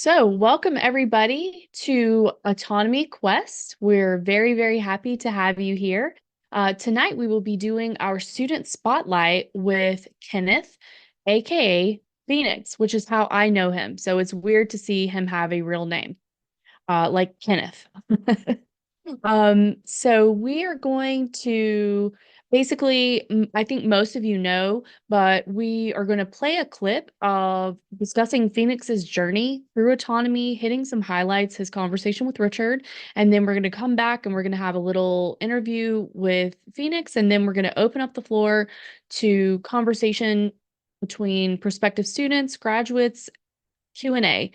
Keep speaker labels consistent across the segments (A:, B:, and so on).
A: So, welcome everybody to Autonomy Quest. We're very, very happy to have you here. Tonight, we will be doing our student spotlight with Kenneth, aka Phoenix, which is how I know him. So, it's weird to see him have a real name, like Kenneth. So we are going to basically, I think most of you know, but we are going to play a clip of discussing Phoenix's journey through autonomy, hitting some highlights, his conversation with Richard, and then we're going to come back and we're going to have a little interview with Phoenix, and then we're going to open up the floor to conversation between prospective students, graduates, Q&A.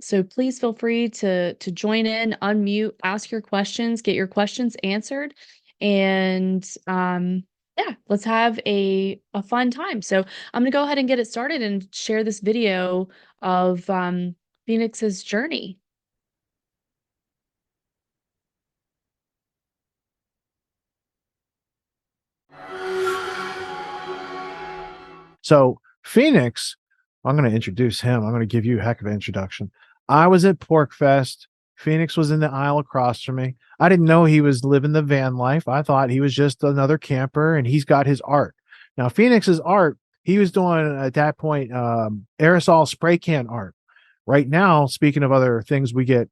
A: So please feel free to join in, unmute, ask your questions, get your questions answered, and yeah, let's have a fun time. So I'm gonna go ahead and get it started and share this video of Phoenix's journey.
B: So Phoenix, I'm going to introduce him. I'm going to give you a heck of an introduction. I was at PorkFest. Phoenix was in the aisle across from me. I didn't know he was living the van life. I thought he was just another camper, and he's got his art. Now, Phoenix's art, he was doing at that point aerosol spray can art. Right now, speaking of other things we get,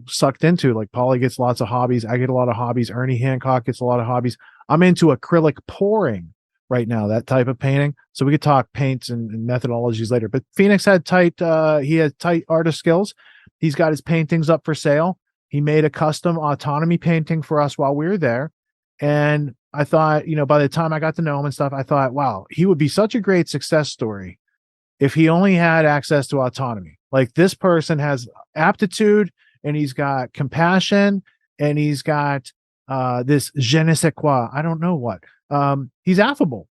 B: sucked into, like Polly gets lots of hobbies. I get a lot of hobbies. Ernie Hancock gets a lot of hobbies. I'm into acrylic pouring right now, that type of painting. So we could talk paints and methodologies later. But Phoenix had tight artist skills. He's got his paintings up for sale. He made a custom autonomy painting for us while we were there. And I thought, by the time I got to know him and stuff, I thought, wow, he would be such a great success story if he only had access to autonomy. Like, this person has aptitude, and he's got compassion, and he's got this je ne sais quoi. I don't know what. He's affable.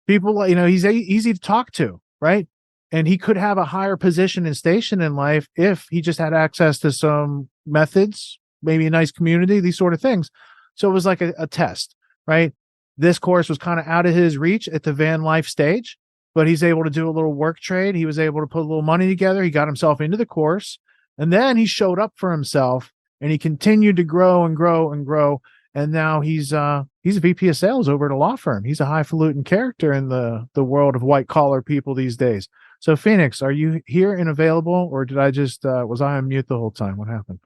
B: People, he's easy to talk to, right? And he could have a higher position and station in life if he just had access to some methods, maybe a nice community, these sort of things. So it was like a test, right? This course was kind of out of his reach at the van life stage, but he's able to do a little work trade. He was able to put a little money together. He got himself into the course, and then he showed up for himself, and he continued to grow and grow and grow. And now he's a VP of sales over at a law firm. He's a highfalutin character in the world of white collar people these days. So Phoenix, are you here and available, or did I just was I on mute the whole time? What happened?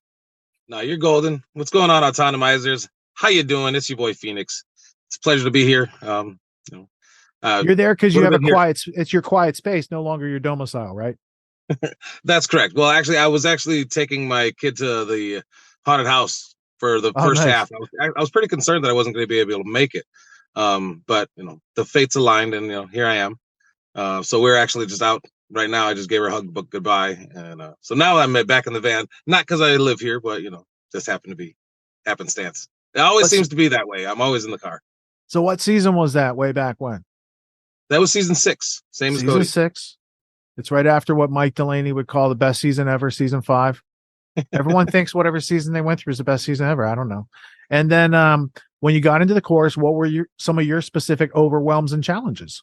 C: No, you're golden. What's going on, autonomizers? How you doing? It's your boy Phoenix. It's a pleasure to be here.
B: You're there because you have a quiet. It's your quiet space, no longer your domicile, right?
C: That's correct. Well, actually, I was taking my kid to the haunted house for the first half. I was pretty concerned that I wasn't going to be able to make it. But the fates aligned, and here I am. So we're actually just out right now. I just gave her a hug, but goodbye, and so now I'm back in the van. Not because I live here, but just happened to be happenstance. It always seems to be that way. I'm always in the car.
B: So what season was that? Way back when?
C: That was season 6. Same as Cody.
B: Season 6. It's right after what Mike Delaney would call the best season ever, season 5. Everyone thinks whatever season they went through is the best season ever. I don't know. And then when you got into the course, what were some of your specific overwhelms and challenges?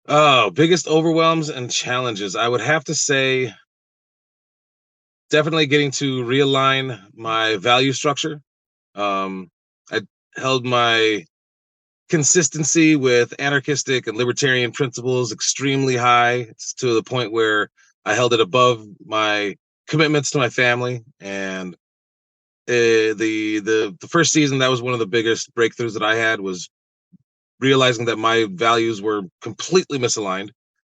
C: Oh, biggest overwhelms and challenges. I would have to say definitely getting to realign my value structure. I held my consistency with anarchistic and libertarian principles extremely high, to the point where I held it above my commitments to my family. And the first season, that was one of the biggest breakthroughs that I had, was realizing that my values were completely misaligned,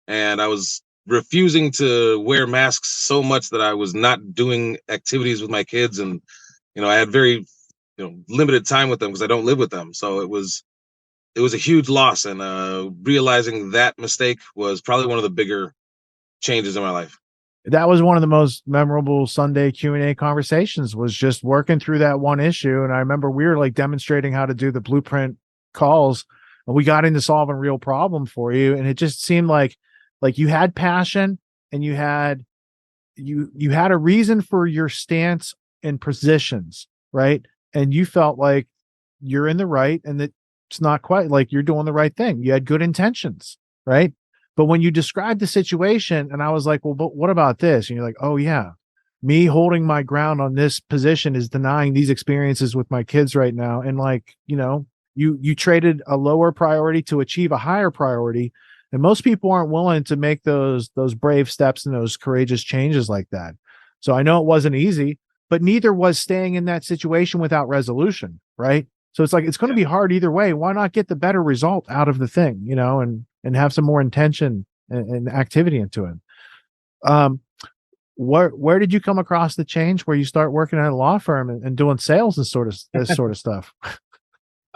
C: and I was refusing to wear masks so much that I was not doing activities with my kids, and I had very limited time with them because I don't live with them. So it was a huge loss, and realizing that mistake was probably one of the bigger changes in my life.
B: That was one of the most memorable Sunday Q&A conversations, was just working through that one issue. And I remember we were like demonstrating how to do the blueprint calls, and we got into solving a real problem for you. And it just seemed like you had passion, and you had a reason for your stance and positions, right? And you felt like you're in the right, and that it's not quite like you're doing the right thing. You had good intentions, right? But when you described the situation, and I was like, well, but what about this? And you're like, oh yeah, me holding my ground on this position is denying these experiences with my kids right now. And like, you traded a lower priority to achieve a higher priority. And most people aren't willing to make those brave steps and those courageous changes like that. So I know it wasn't easy, but neither was staying in that situation without resolution, right? So it's like it's going to be hard either way. Why not get the better result out of the thing, and have some more intention and activity into it? Where did you come across the change where you start working at a law firm and doing sales and this sort of stuff?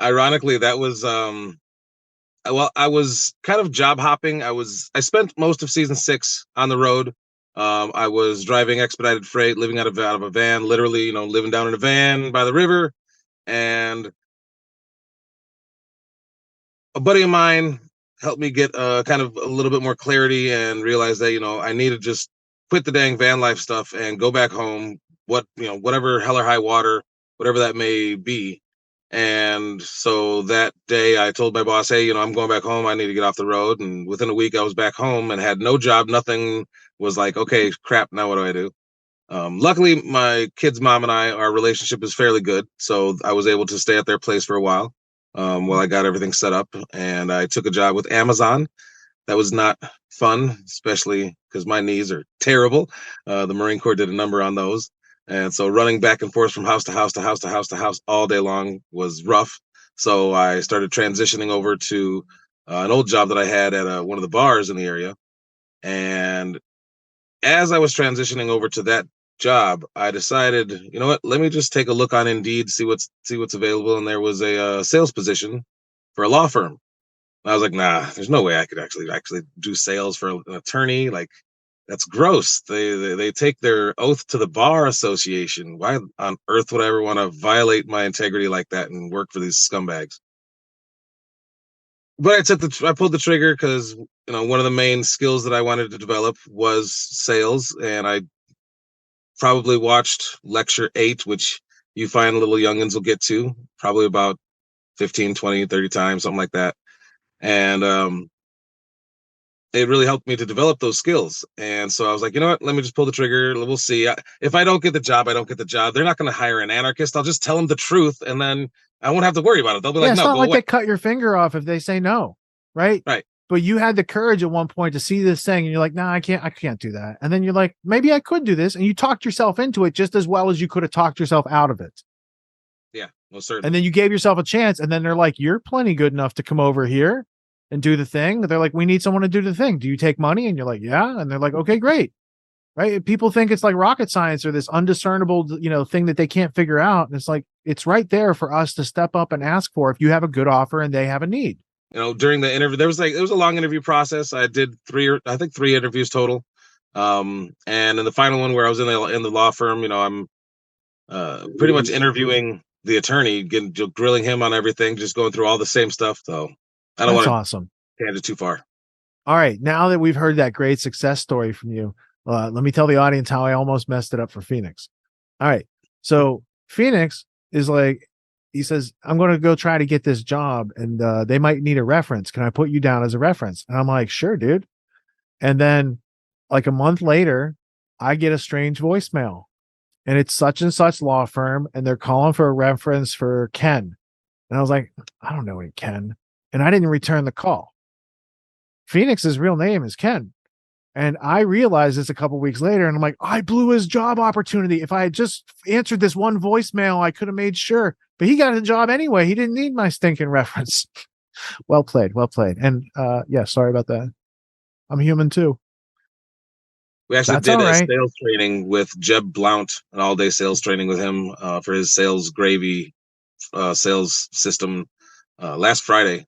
C: Ironically, that was well, I was kind of job hopping. I spent most of season 6 on the road. I was driving expedited freight, living out of a van, literally, living down in a van by the river. And a buddy of mine helped me get kind of a little bit more clarity and realize that, I need to just quit the dang van life stuff and go back home, whatever hell or high water, whatever that may be. And so that day I told my boss, hey, I'm going back home. I need to get off the road. And within a week I was back home and had no job. Nothing. Was like, okay, crap. Now what do I do? Luckily, my kid's mom and our relationship is fairly good. So I was able to stay at their place for a while I got everything set up. And I took a job with Amazon. That was not fun, especially because my knees are terrible. The Marine Corps did a number on those. And so running back and forth from house to house to house to house to house all day long was rough. So I started transitioning over to an old job that I had at one of the bars in the area. And as I was transitioning over to that job, I decided, you know what, let me just take a look on Indeed, see what's available. And there was a sales position for a law firm. I was like, nah, there's no way I could actually do sales for an attorney. Like, that's gross. They take their oath to the bar association. Why on earth would I ever want to violate my integrity like that and work for these scumbags? But I pulled the trigger because one of the main skills that I wanted to develop was sales, and I probably watched lecture 8, which you find little youngins will get to probably about 15, 20, 30 times, something like that. And it really helped me to develop those skills. And so I was like, you know what? Let me just pull the trigger. We'll see. If I don't get the job, I don't get the job. They're not going to hire an anarchist. I'll just tell them the truth, and then I won't have to worry about it. They'll be like,
B: it's
C: no,
B: not
C: go
B: like
C: away.
B: they cut your finger off if they say no, right?
C: Right.
B: But you had the courage at one point to see this thing, and you're like, nah, I can't do that. And then you're like, maybe I could do this, and you talked yourself into it just as well as you could have talked yourself out of it.
C: Yeah, most certainly.
B: And then you gave yourself a chance, and then they're like, you're plenty good enough to come over here and do the thing. They're like, we need someone to do the thing. Do you take money? And you're like, yeah. And they're like, okay, great. Right. People think it's like rocket science or this undiscernible, thing that they can't figure out. And it's like, it's right there for us to step up and ask for if you have a good offer and they have a need.
C: During the interview, it was a long interview process. I did three interviews total. And in the final one where I was in the law firm, I'm pretty much interviewing the attorney, grilling him on everything, just going through all the same stuff. So I don't want to
B: awesome.
C: tangent too far.
B: All right. Now that we've heard that great success story from you, let me tell the audience how I almost messed it up for Fenix. All right. So Fenix is like, he says, I'm going to go try to get this job and they might need a reference. Can I put you down as a reference? And I'm like, sure, dude. And then like a month later, I get a strange voicemail and it's such and such law firm. And they're calling for a reference for Ken. And I was like, I don't know any Ken. And I didn't return the call. Fenix's real name is Ken. And I realized this a couple weeks later, and I'm like, I blew his job opportunity. If I had just answered this one voicemail, I could have made sure. But he got a job anyway. He didn't need my stinking reference. Well played. And yeah, sorry about that. I'm human too.
C: We actually did a sales training with Jeb Blount, an all-day sales training with him for his sales gravy sales system last Friday.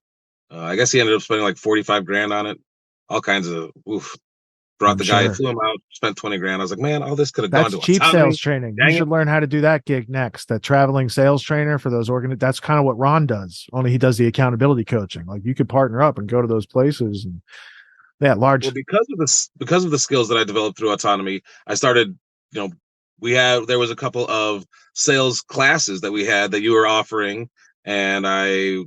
C: I guess he ended up spending like 45 grand on it. All kinds of brought the guy, flew him out, spent 20 grand. I was like, man, all this could have gone to
B: cheap
C: Autonomy.
B: Sales training. You should learn how to do that gig next. That traveling sales trainer for those that's kind of what Ron does. Only he does the accountability coaching. Like you could partner up and go to those places and large.
C: Well, because of the skills that I developed through Autonomy, I started, there was a couple of sales classes that we had that you were offering, and I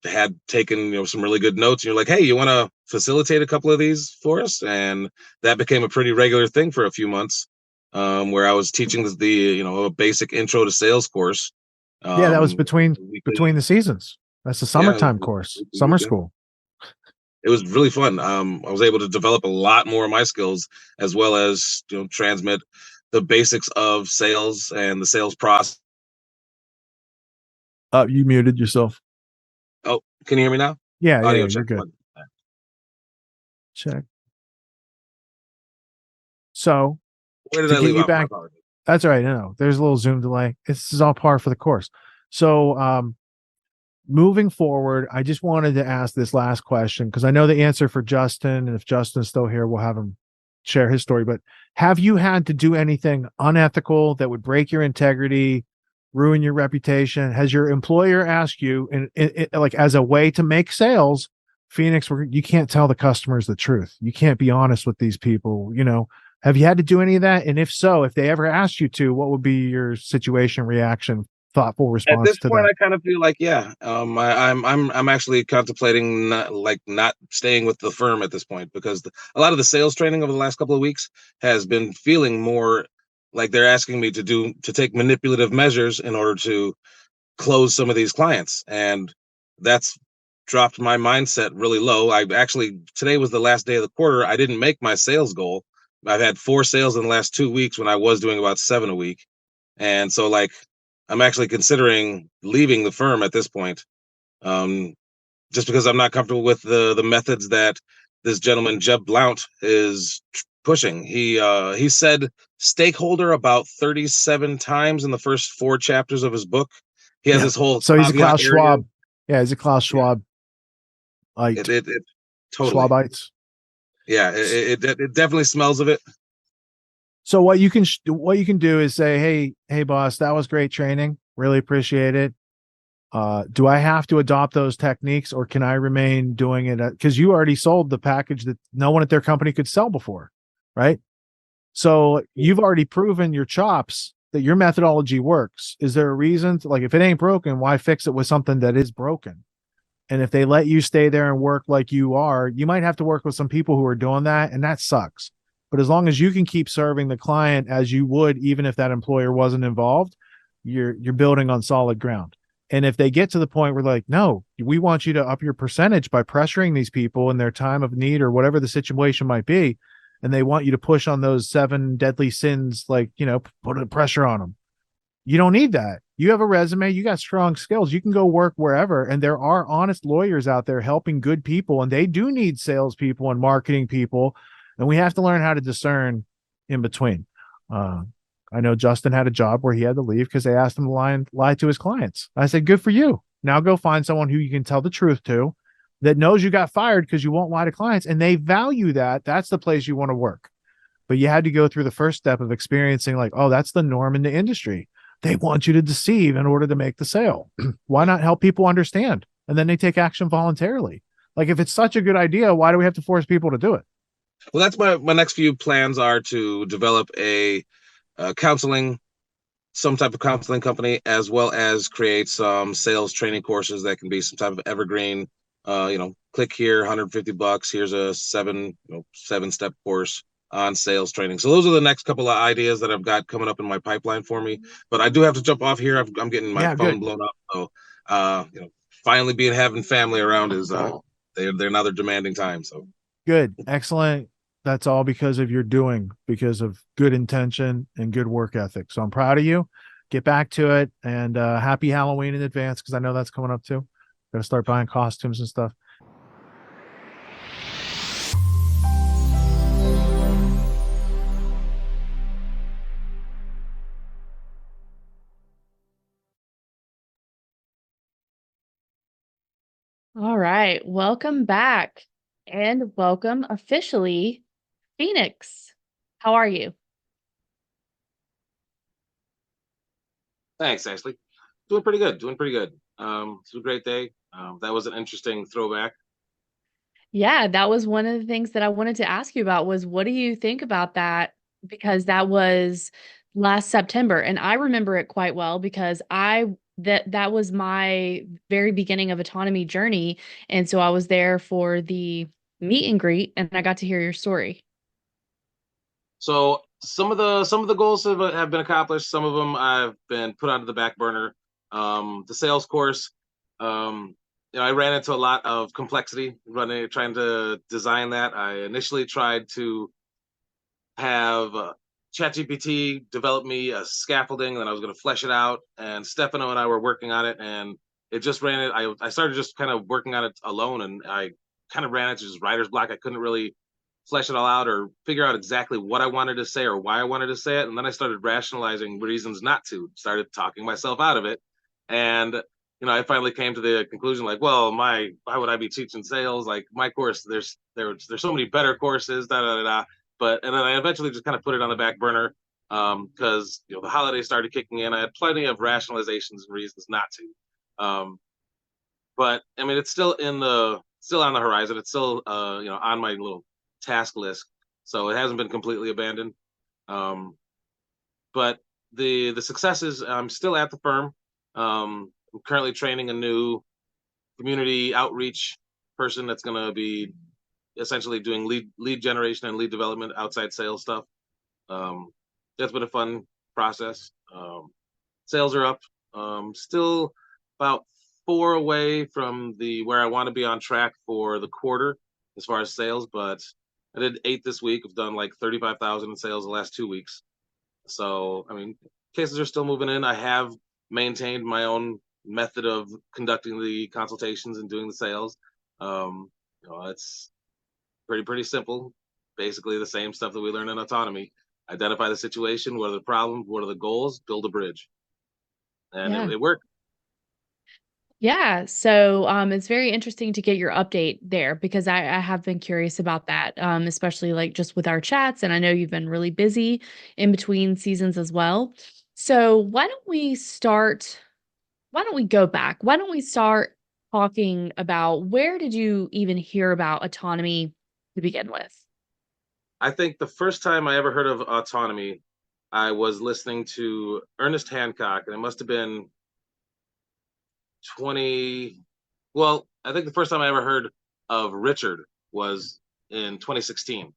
C: had taken some really good notes, and you're like, hey, you want to facilitate a couple of these for us? And that became a pretty regular thing for a few months, where I was teaching a basic intro to sales course.
B: Yeah, that was
C: Weekly.
B: between the seasons. That's the
C: Yeah, it was
B: summertime course,
C: weekly
B: summer
C: weekend.
B: school.
C: It was really fun. I was able to develop a lot more of my skills, as well as transmit the basics of sales and the sales process.
B: You muted yourself.
C: Oh, can you hear me now?
B: Yeah,
C: Audio
B: you're
C: check.
B: good. Check. So
C: Where did
B: to
C: I
B: get
C: leave
B: you
C: off? My
B: back,
C: apologies.
B: that's all right. No, there's a little Zoom delay. This is all par for the course. So moving forward, I just wanted to ask this last question because I know the answer for Justin, and if Justin's still here, we'll have him share his story. But have you had to do anything unethical that would break your integrity, ruin your reputation? Has your employer asked you, like as a way to make sales, Phoenix, you can't tell the customers the truth. You can't be honest with these people. Have you had to do any of that? And if so, if they ever asked you to, what would be your situation, reaction, thoughtful
C: At
B: response
C: this
B: to
C: point,
B: that?
C: I kind of feel like, yeah, I'm actually contemplating not staying with the firm at this point, because a lot of the sales training over the last couple of weeks has been feeling more like they're asking me to take manipulative measures in order to close some of these clients, and that's dropped my mindset really low. I actually, today was the last day of the quarter. I didn't make my sales goal. I've had 4 sales in the last 2 weeks when I was doing about 7 a week. And so, like, I'm actually considering leaving the firm at this point, um, just because I'm not comfortable with the methods that this gentleman Jeb Blount is pushing. He said stakeholder about 37 times in the first 4 chapters of his book. He has
B: Yeah.
C: this whole
B: So he's a
C: caveat
B: Klaus
C: area.
B: Schwab. Yeah, he's a Klaus
C: Yeah,
B: Schwab.
C: it totally.
B: Schwabites.
C: Yeah, it definitely smells of it.
B: So what you can do is say, hey, boss, that was great training. Really appreciate it. Do I have to adopt those techniques, or can I remain doing it? Because you already sold the package that no one at their company could sell before, right? So you've already proven your chops that your methodology works. Is there a reason like, if it ain't broken, why fix it with something that is broken? And if they let you stay there and work like you are, you might have to work with some people who are doing that, and that sucks. But as long as you can keep serving the client as you would, even if that employer wasn't involved, you're building on solid ground. And if they get to the point where like, no, we want you to up your percentage by pressuring these people in their time of need or whatever the situation might be, and they want you to push on those 7 deadly sins, like, put a pressure on them. You don't need that. You have a resume, you got strong skills, you can go work wherever. And there are honest lawyers out there helping good people, and they do need salespeople and marketing people. And we have to learn how to discern in between. I know Justin had a job where he had to leave because they asked him to lie to his clients. I said, good for you. Now go find someone who you can tell the truth to, that knows you got fired because you won't lie to clients, and they value that. That's the place you want to work. But you had to go through the first step of experiencing like, oh, that's the norm in the industry. They want you to deceive in order to make the sale. Why not help people understand? And then they take action voluntarily. Like, if it's such a good idea, why do we have to force people to do it?
C: Well, that's my next few plans are to develop a counseling, some type of counseling company, as well as create some sales training courses that can be some type of evergreen. Click here, $150. Here's a 7-step course on sales training. So those are the next couple of ideas that I've got coming up in my pipeline for me. But I do have to jump off here. I'm getting my phone blown up. So, finally having family around is they're another demanding time. So
B: Good. Excellent. That's all because of your doing, because of good intention and good work ethic. So I'm proud of you. Get back to it, and happy Halloween in advance, because I know that's coming up too. Got to start buying costumes and stuff.
A: All right. Welcome back, and welcome officially, Phoenix. How are you?
C: thanks, Ashley. Doing pretty good. It's a great day. That was an interesting throwback.
A: Yeah, that was one of the things that I wanted to ask you about was what do you think about that? Because that was last September, and I remember it quite well because I that was my very beginning of autonomy journey. And so I was there for the meet and greet, and I got to hear your story.
C: So some of the goals have been accomplished. Some of them I've been put onto the back burner. The sales course, I ran into a lot of complexity trying to design that. I initially tried to have ChatGPT develop me a scaffolding, and then I was going to flesh it out. And Stefano and I were working on it, and it just ran it. I started just kind of working on it alone, and I kind of ran into just writer's block. I couldn't really flesh it all out or figure out exactly what I wanted to say or why I wanted to say it. And then I started rationalizing reasons not to, started talking myself out of it. And I finally came to the conclusion, like, well, why would I be teaching sales? Like my course, there's so many better courses, da da da da. But and then I eventually just kind of put it on the back burner because the holidays started kicking in. I had plenty of rationalizations and reasons not to. But I mean, it's still on the horizon. It's still on my little task list, so it hasn't been completely abandoned. Um, but the successes, I'm still at the firm. I'm currently training a new community outreach person that's going to be essentially doing lead generation and lead development, outside sales stuff. Um, that's been a fun process. Sales are up. Still about 4 away from the where I want to be on track for the quarter as far as sales, but I did 8 this week. I've done like 35,000 in sales the last 2 weeks. So I mean, cases are still moving in. I have maintained my own method of conducting the consultations and doing the sales. It's pretty simple. Basically the same stuff that we learn in autonomy. Identify the situation, what are the problems, what are the goals, build a bridge. And
A: Yeah.
C: it worked.
A: Yeah. So it's very interesting to get your update there because I have been curious about that, especially like just with our chats. And I know you've been really busy in between seasons as well. So why don't we go back? Why don't we start talking about where did you even hear about autonomy to begin with?
C: I think the first time I ever heard of autonomy, I was listening to Ernest Hancock, and it must have been 20. Well, I think the first time I ever heard of Richard was in 2016,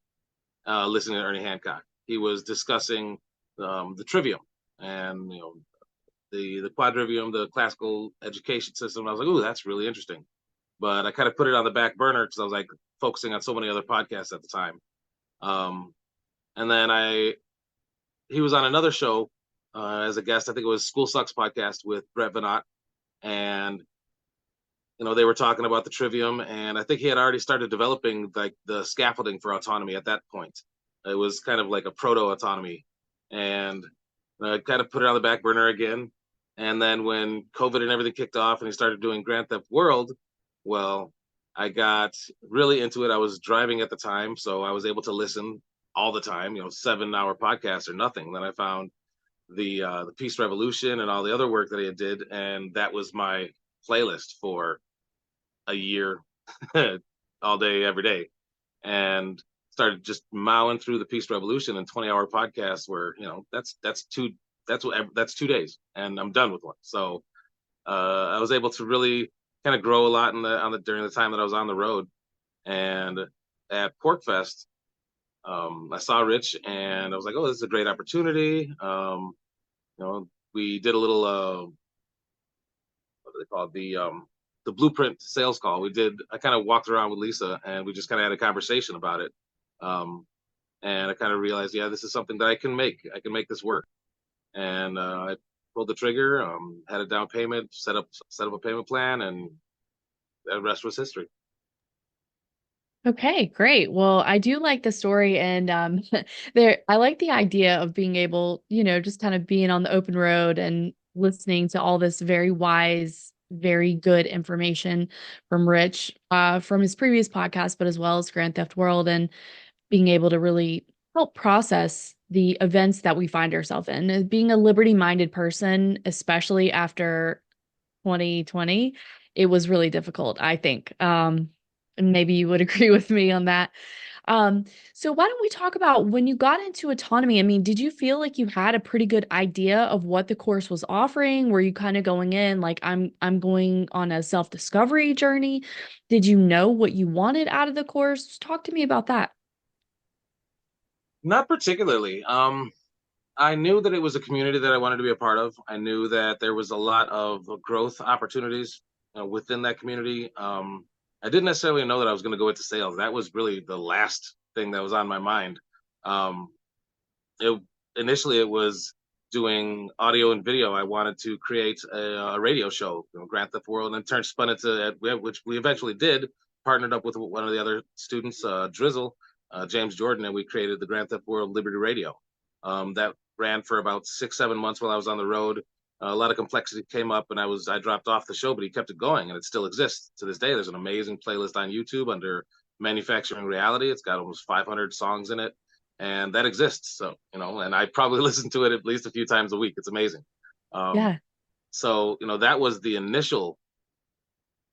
C: listening to Ernie Hancock. He was discussing the trivium and the quadrivium, the classical education system. I was like, "Ooh, that's really interesting." But I kind of put it on the back burner because I was like focusing on so many other podcasts at the time. Um, and then he was on another show as a guest. I think it was School Sucks podcast with Brett Venat, and they were talking about the trivium, and I think he had already started developing like the scaffolding for autonomy at that point. It was kind of like a proto autonomy, and I kind of put it on the back burner again. And then when COVID and everything kicked off, and he started doing Grand Theft World, well, I got really into it. I was driving at the time, so I was able to listen all the time. 7-hour podcasts or nothing. Then I found the Peace Revolution and all the other work that he did, and that was my playlist for a year, all day, every day, and started just mowing through the Peace Revolution and 20-hour podcasts where, that's 2 days and I'm done with one. So I was able to really kind of grow a lot during the time that I was on the road. And at PorkFest, I saw Rich and I was like, oh, this is a great opportunity. We did a little what do they call it? The blueprint sales call. I kind of walked around with Lisa and we just kind of had a conversation about it. And I kind of realized, yeah, this is something that I can make. I can make this work. And I pulled the trigger, had a down payment, set up a payment plan, and the rest was history.
A: Okay, great. Well, I do like the story and I like the idea of being able, just kind of being on the open road and listening to all this very wise, very good information from Rich from his previous podcast, but as well as Grand Theft World and being able to really help process the events that we find ourselves in. Being a liberty-minded person, especially after 2020, it was really difficult, I think. And maybe you would agree with me on that. So why don't we talk about when you got into autonomy? I mean, did you feel like you had a pretty good idea of what the course was offering? Were you kind of going in like I'm going on a self-discovery journey? Did you know what you wanted out of the course? Talk to me about that.
C: Not particularly. I knew that it was a community that I wanted to be a part of. I knew that there was a lot of growth opportunities within that community. I didn't necessarily know that I was going to go into sales. That was really the last thing that was on my mind. Um, it Initially it was doing audio and video. I wanted to create a radio show, Grand Theft World, and then spun it to which we eventually did. Partnered up with one of the other students, Drizzle, James Jordan, and we created the Grand Theft World Liberty Radio. That ran for about 6-7 months while I was on the road. A lot of complexity came up, and I dropped off the show, but he kept it going, and it still exists to this day. There's an amazing playlist on YouTube under Manufacturing Reality. It's got almost 500 songs in it, and that exists. So and I probably listen to it at least a few times a week. It's amazing. Um,
A: Yeah.
C: so that was the initial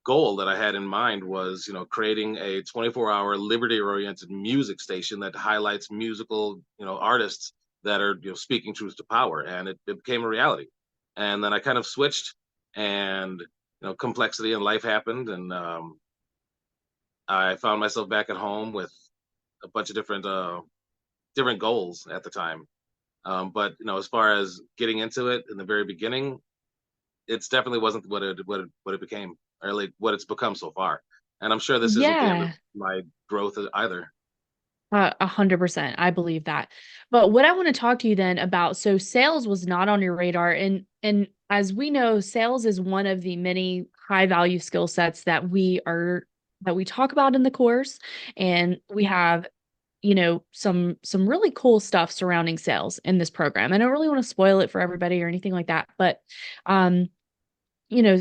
C: goal that I had in mind, was creating a 24-hour liberty-oriented music station that highlights musical artists that are speaking truth to power, and it became a reality. And then I kind of switched, and complexity and life happened, and I found myself back at home with a bunch of different goals at the time. But as far as getting into it in the very beginning, it's definitely wasn't what it became, or like what it's become so far. And I'm sure this isn't the end of
A: Yeah.
C: my growth either.
A: 100%. I believe that. But what I want to talk to you then about, so sales was not on your radar, and as we know, sales is one of the many high value skill sets that we talk about in the course, and we have some really cool stuff surrounding sales in this program. I don't really want to spoil it for everybody or anything like that, but um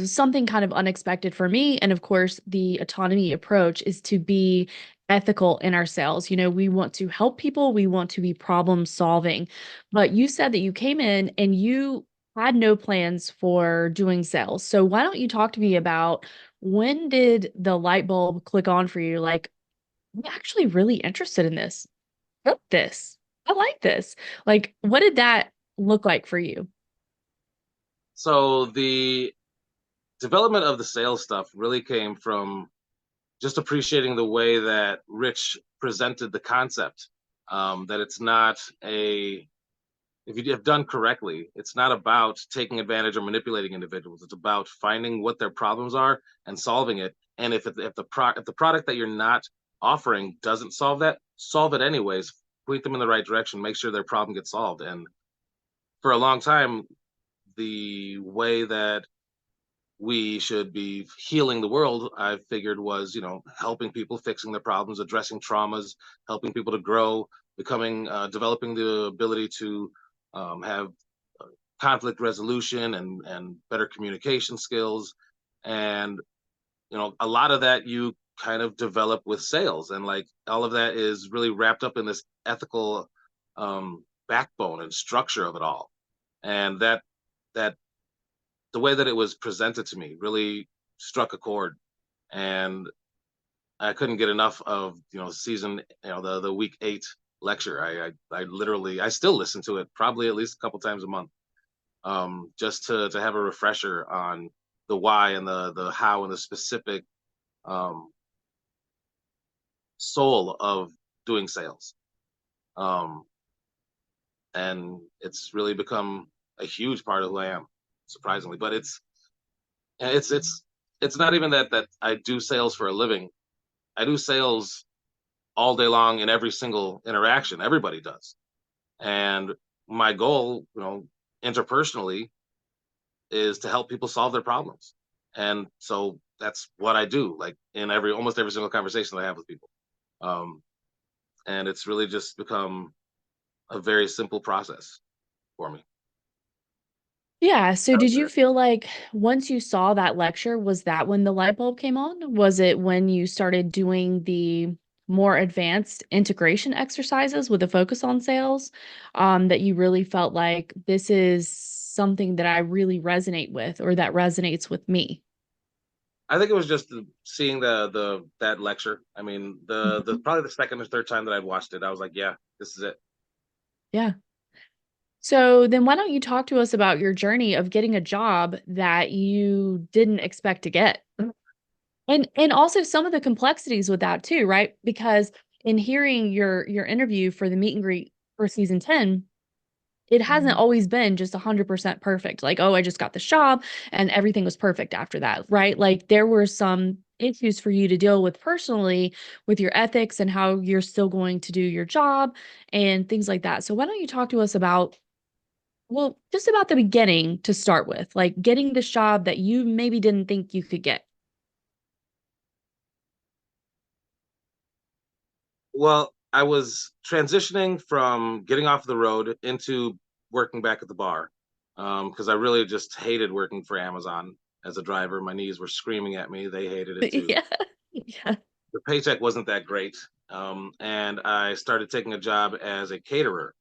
A: something kind of unexpected for me. And of course, the autonomy approach is to be ethical in our sales. We want to help people, we want to be problem solving. But you said that you came in and you had no plans for doing sales. So why don't you talk to me about when did the light bulb click on for you? Like, I'm actually really interested in this. Love this. I like this. Like, what did that look like for you?
C: So the development of the sales stuff really came from just appreciating the way that Rich presented the concept. That it's not a if you have done correctly, it's not about taking advantage or manipulating individuals. It's about finding what their problems are and solving it. And if the product that you're not offering doesn't solve that, solve it anyways. Point them in the right direction. Make sure their problem gets solved. And for a long time, the way that we should be healing the world, I figured, was helping people, fixing their problems, addressing traumas, helping people to grow, becoming developing the ability to have conflict resolution and better communication skills. And a lot of that you kind of develop with sales, and like all of that is really wrapped up in this ethical backbone and structure of it all. And that the way that it was presented to me really struck a chord, and I couldn't get enough of season the week 8 lecture. I literally, I still listen to it probably at least a couple times a month, just to have a refresher on the why and the how and the specific um, soul of doing sales. Um, and it's really become a huge part of who I am, surprisingly. But it's it's it's not even that I do sales for a living. I do sales all day long in every single interaction. Everybody does. And my goal, interpersonally, is to help people solve their problems. And so that's what I do, like in almost every single conversation that I have with people. Um, and it's really just become a very simple process for me.
A: Yeah. So
C: Out
A: did you
C: there.
A: feel like once you saw that lecture, was that when the light bulb came on? Was it when you started doing the more advanced integration exercises with a focus on sales, that you really felt like this is something that I really resonate with or that resonates with me?
C: I think it was just seeing that lecture. I mean, the
A: Mhm.
C: probably the second or third time that I'd watched it, I was like, yeah, this is it.
A: Yeah. So then why don't you talk to us about your journey of getting a job that you didn't expect to get? And also some of the complexities with that too, right? Because in hearing your interview for the meet and greet for season 10, it hasn't always been just 100% perfect. Like, oh, I just got this job and everything was perfect after that, right? Like there were some issues for you to deal with personally with your ethics and how you're still going to do your job and things like that. So why don't you talk to us about, well, just about the beginning to start with, like getting this job that you maybe didn't think you could get.
C: Well, I was transitioning from getting off the road into working back at the bar because I really just hated working for Amazon as a driver. My knees were screaming at me; they hated it too.
A: Yeah. Yeah.
C: The paycheck wasn't that great, and I started taking a job as a caterer.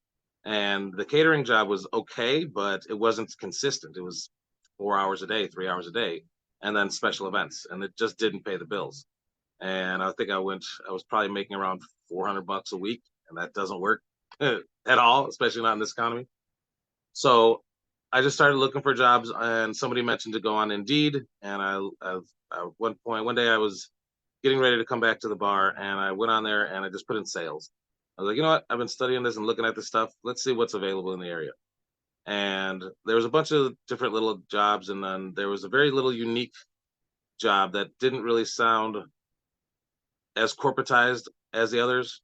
C: And the catering job was okay, but it wasn't consistent. It was 4 hours a day, 3 hours a day, and then special events, and it just didn't pay the bills. And I think I was probably making around 400 bucks a week, and that doesn't work at all, especially not in this economy. So I just started looking for jobs, and somebody mentioned to go on Indeed. And at one day, I was getting ready to come back to the bar, and I went on there and I just put in sales. I was like, you know what? I've been studying this and looking at this stuff. Let's see what's available in the area. And there was a bunch of different little jobs, and then there was a very little unique job that didn't really sound as corporatized as the others.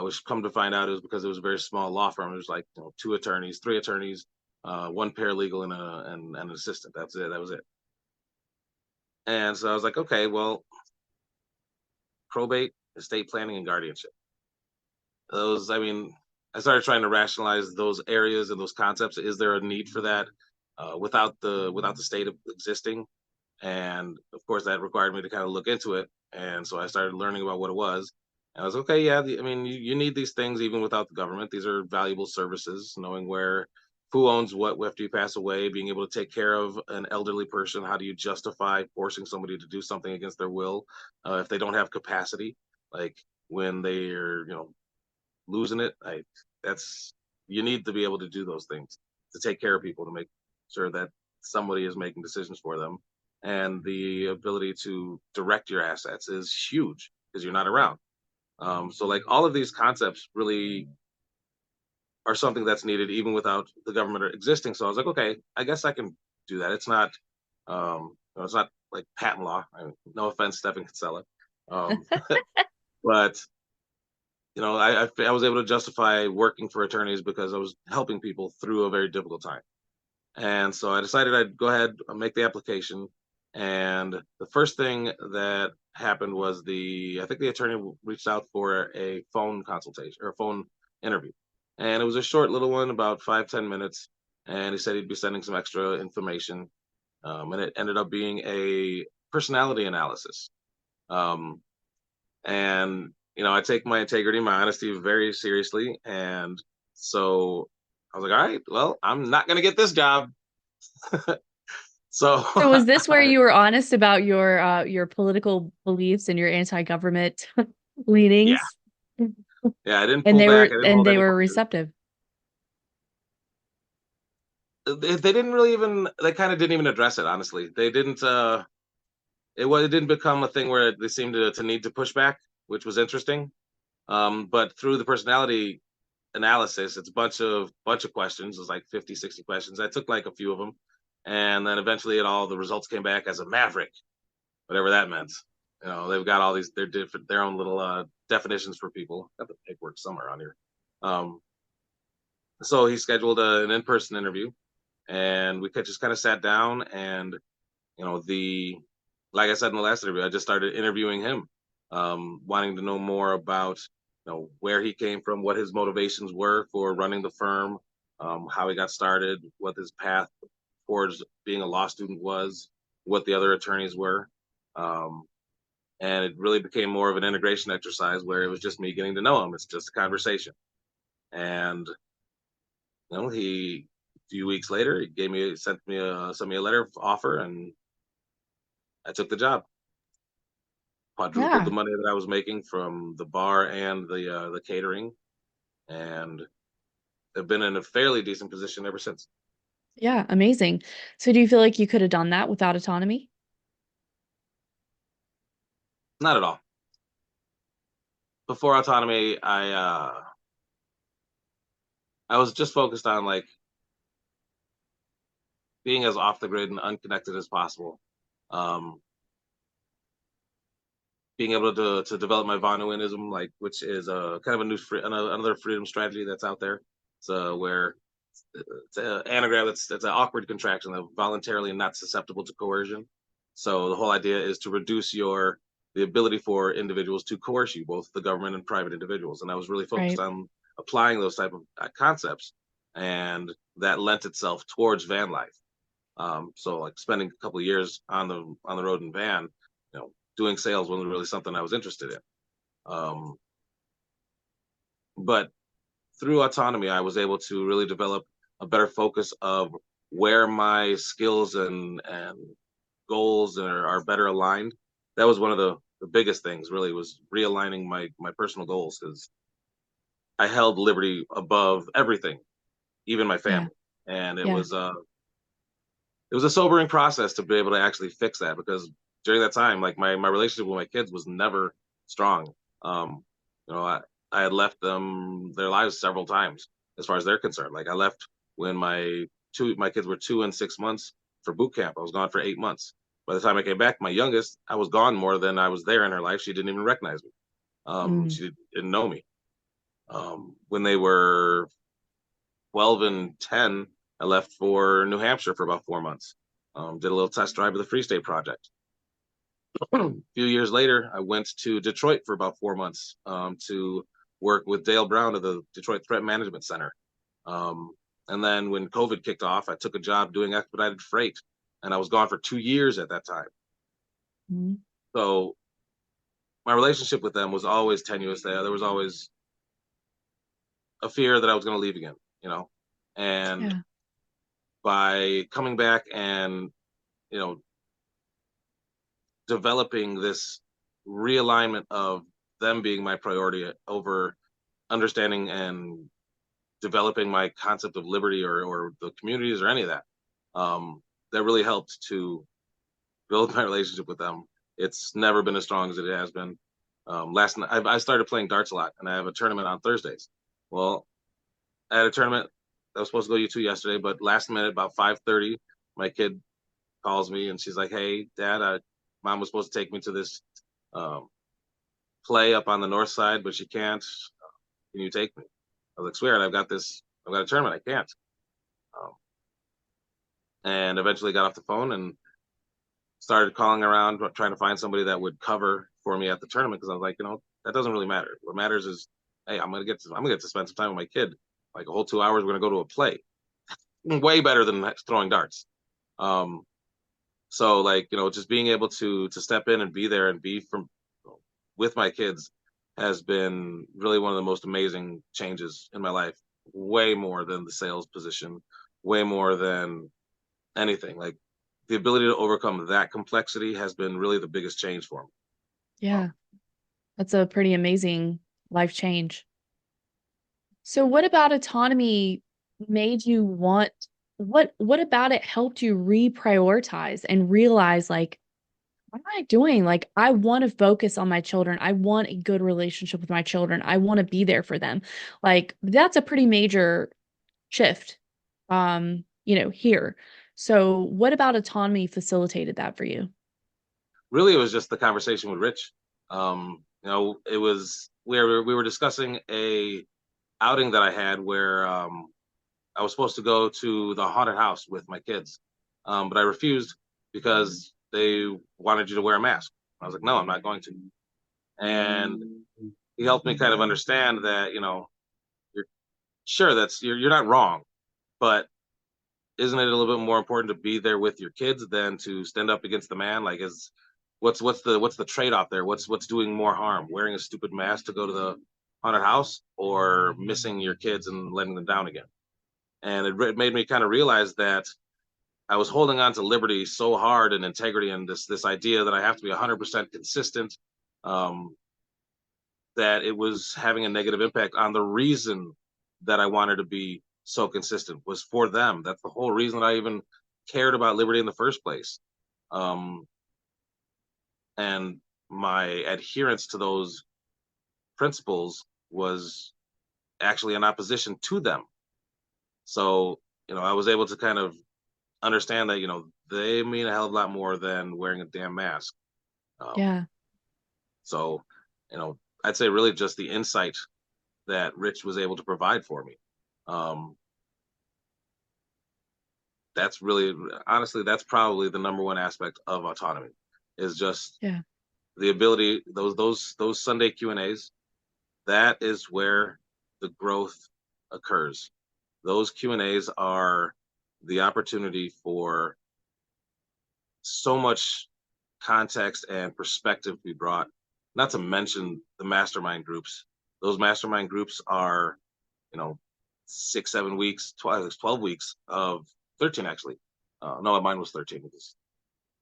C: Which come to find out is because it was a very small law firm. It was like, you know, two attorneys, three attorneys, one paralegal, and an assistant. That's it. That was it. And so I was like, okay, well, probate, estate planning, and guardianship. Those, I mean, I started trying to rationalize those areas and those concepts. Is there a need for that without the state existing? And of course, that required me to kind of look into it. And so I started learning about what it was. And I was okay. Yeah, I mean, you need these things even without the government. These are valuable services. Knowing where who owns what after you pass away, being able to take care of an elderly person. How do you justify forcing somebody to do something against their will if they don't have capacity? Like when they are, losing it. That's you need to be able to do those things to take care of people to make sure that somebody is making decisions for them, and the ability to direct your assets is huge because you're not around. So like all of these concepts really are something that's needed even without the government existing. So I was like, okay, I guess I can do that. It's not like patent law. No offense, Stephen Kinsella, um, but I was able to justify working for attorneys because I was helping people through a very difficult time. And so I decided I'd go ahead and make the application. And the first thing that happened was I think the attorney reached out for a phone consultation or a phone interview. And it was a short little one, about 5-10 minutes. And he said he'd be sending some extra information. And it ended up being a personality analysis. Um, and I take my integrity, my honesty very seriously. And so I was like, all right, well, I'm not going to get this job. So
A: So was this where you were honest about your political beliefs and your anti-government
C: yeah,
A: leanings?
C: yeah, I didn't
A: And
C: pull
A: they
C: back.
A: were
C: I didn't
A: and
C: hold
A: they
C: any
A: were
C: punches.
A: receptive.
C: They didn't really even. They kind of didn't even address it. Honestly, they didn't. It didn't become a thing where they seemed to need to push back, which was interesting. But through the personality analysis, it's a bunch of questions. It was like 50, 60 questions. I took like a few of them, and then eventually the results came back as a maverick, whatever that meant. They've got all these their own little definitions for people. Got the paperwork somewhere on here. Um, so he scheduled an in-person interview, and we just kind of sat down, and the like I said in the last interview, I just started interviewing him, wanting to know more about where he came from, what his motivations were for running the firm, how he got started, what his path towards being a law student was, what the other attorneys were. Um, and it really became more of an integration exercise where it was just me getting to know him. It's just a conversation. And he a few weeks later he sent me a letter of offer, and I took the job, quadrupled the
A: Yeah.
C: money that I was making from the bar and the catering, and have been in a fairly decent position ever since.
A: Yeah, amazing. So do you feel like you could have done that without autonomy?
C: Not at all. Before autonomy, I was just focused on like being as off the grid and unconnected as possible. Um, Being able to develop my Vonuinism, like which is a kind of a another freedom strategy that's out there. So where it's an anagram that's an awkward contraction of voluntarily not susceptible to coercion. So the whole idea is to reduce the ability for individuals to coerce you, both the government and private individuals. And I was really focused
A: Right.
C: on applying those type of concepts, and that lent itself towards van life. So like spending a couple of years on the road in van, doing sales wasn't really something I was interested in. But through autonomy, I was able to really develop a better focus of where my skills and goals are better aligned. That was one of the biggest things. Really, was realigning my personal goals, because I held liberty above everything, even my
A: Yeah.
C: family, and
A: Yeah.
C: it was a sobering process to be able to actually fix that, because during that time, like my relationship with my kids was never strong. Um, you know, I had left them their lives several times as far as they're concerned. Like I left when my kids were 2 and 6 months for boot camp. I was gone for 8 months. By the time I came back, my youngest, I was gone more than I was there in her life. She didn't even recognize me.
A: Mm.
C: She didn't know me. When they were 12 and 10, I left for New Hampshire for about 4 months. Did a little test drive of the Free State Project. A few years later, I went to Detroit for about 4 months to work with Dale Brown of the Detroit Threat Management Center. Um, and then when COVID kicked off, I took a job doing expedited freight, and I was gone for 2 years at that time.
A: Mm.
C: So my relationship with them was always tenuous. There was always a fear that I was going to leave again, you know. And
A: Yeah.
C: by coming back and you know developing this realignment of them being my priority over understanding and developing my concept of liberty, or the communities or any of that, that really helped to build my relationship with them. It's never been as strong as it has been. Last night I started playing darts a lot, and I have a tournament on Thursdays. Well, I had a tournament that was supposed to go U2 yesterday, but last minute, about 5:30, my kid calls me and she's like, "Hey, Dad, Mom was supposed to take me to this um, play up on the north side, but she can't. Can you take me?" I was like, "Swear, I've got a tournament. I can't." Um, and eventually got off the phone and started calling around, trying to find somebody that would cover for me at the tournament, because I was like, that doesn't really matter. What matters is, hey, I'm gonna get to spend some time with my kid. Like a whole 2 hours, we're gonna go to a play. Way better than throwing darts. Um, so like just being able to step in and be there and be from with my kids has been really one of the most amazing changes in my life. Way more than the sales position, way more than anything. Like the ability to overcome that complexity has been really the biggest change for me.
A: Yeah. That's a pretty amazing life change. So what about autonomy made you want what about it helped you reprioritize and realize like what am I doing? Like I want to focus on my children. I want a good relationship with my children. I want to be there for them. Like that's a pretty major shift here. So what about autonomy facilitated that for you?
C: Really, it was just the conversation with Rich. It was we were discussing a outing that I had where I was supposed to go to the haunted house with my kids, but I refused because they wanted you to wear a mask. I was like, no, I'm not going to. And he helped me kind of understand that, you're sure you're not wrong, but isn't it a little bit more important to be there with your kids than to stand up against the man? Like, what's the trade off there? What's doing more harm? Wearing a stupid mask to go to the haunted house, or missing your kids and letting them down again? And it made me kind of realize that I was holding on to liberty so hard and integrity and this idea that I have to be 100% consistent, um, that it was having a negative impact on the reason that I wanted to be so consistent was for them. That's the whole reason that I even cared about liberty in the first place. Um, and my adherence to those principles was actually in opposition to them. So, I was able to kind of understand that, they mean a hell of a lot more than wearing a damn mask. Um,
A: Yeah.
C: so, I'd say really just the insight that Rich was able to provide for me. Um, that's really, honestly, that's probably the number one aspect of autonomy, is just
A: Yeah.
C: the ability, those Sunday Q&As. That is where the growth occurs. Those Q&As are the opportunity for so much context and perspective to be brought, not to mention the mastermind groups. Those mastermind groups are, you know 6 7 weeks, 12 weeks of 13 actually. No, mine was 13 because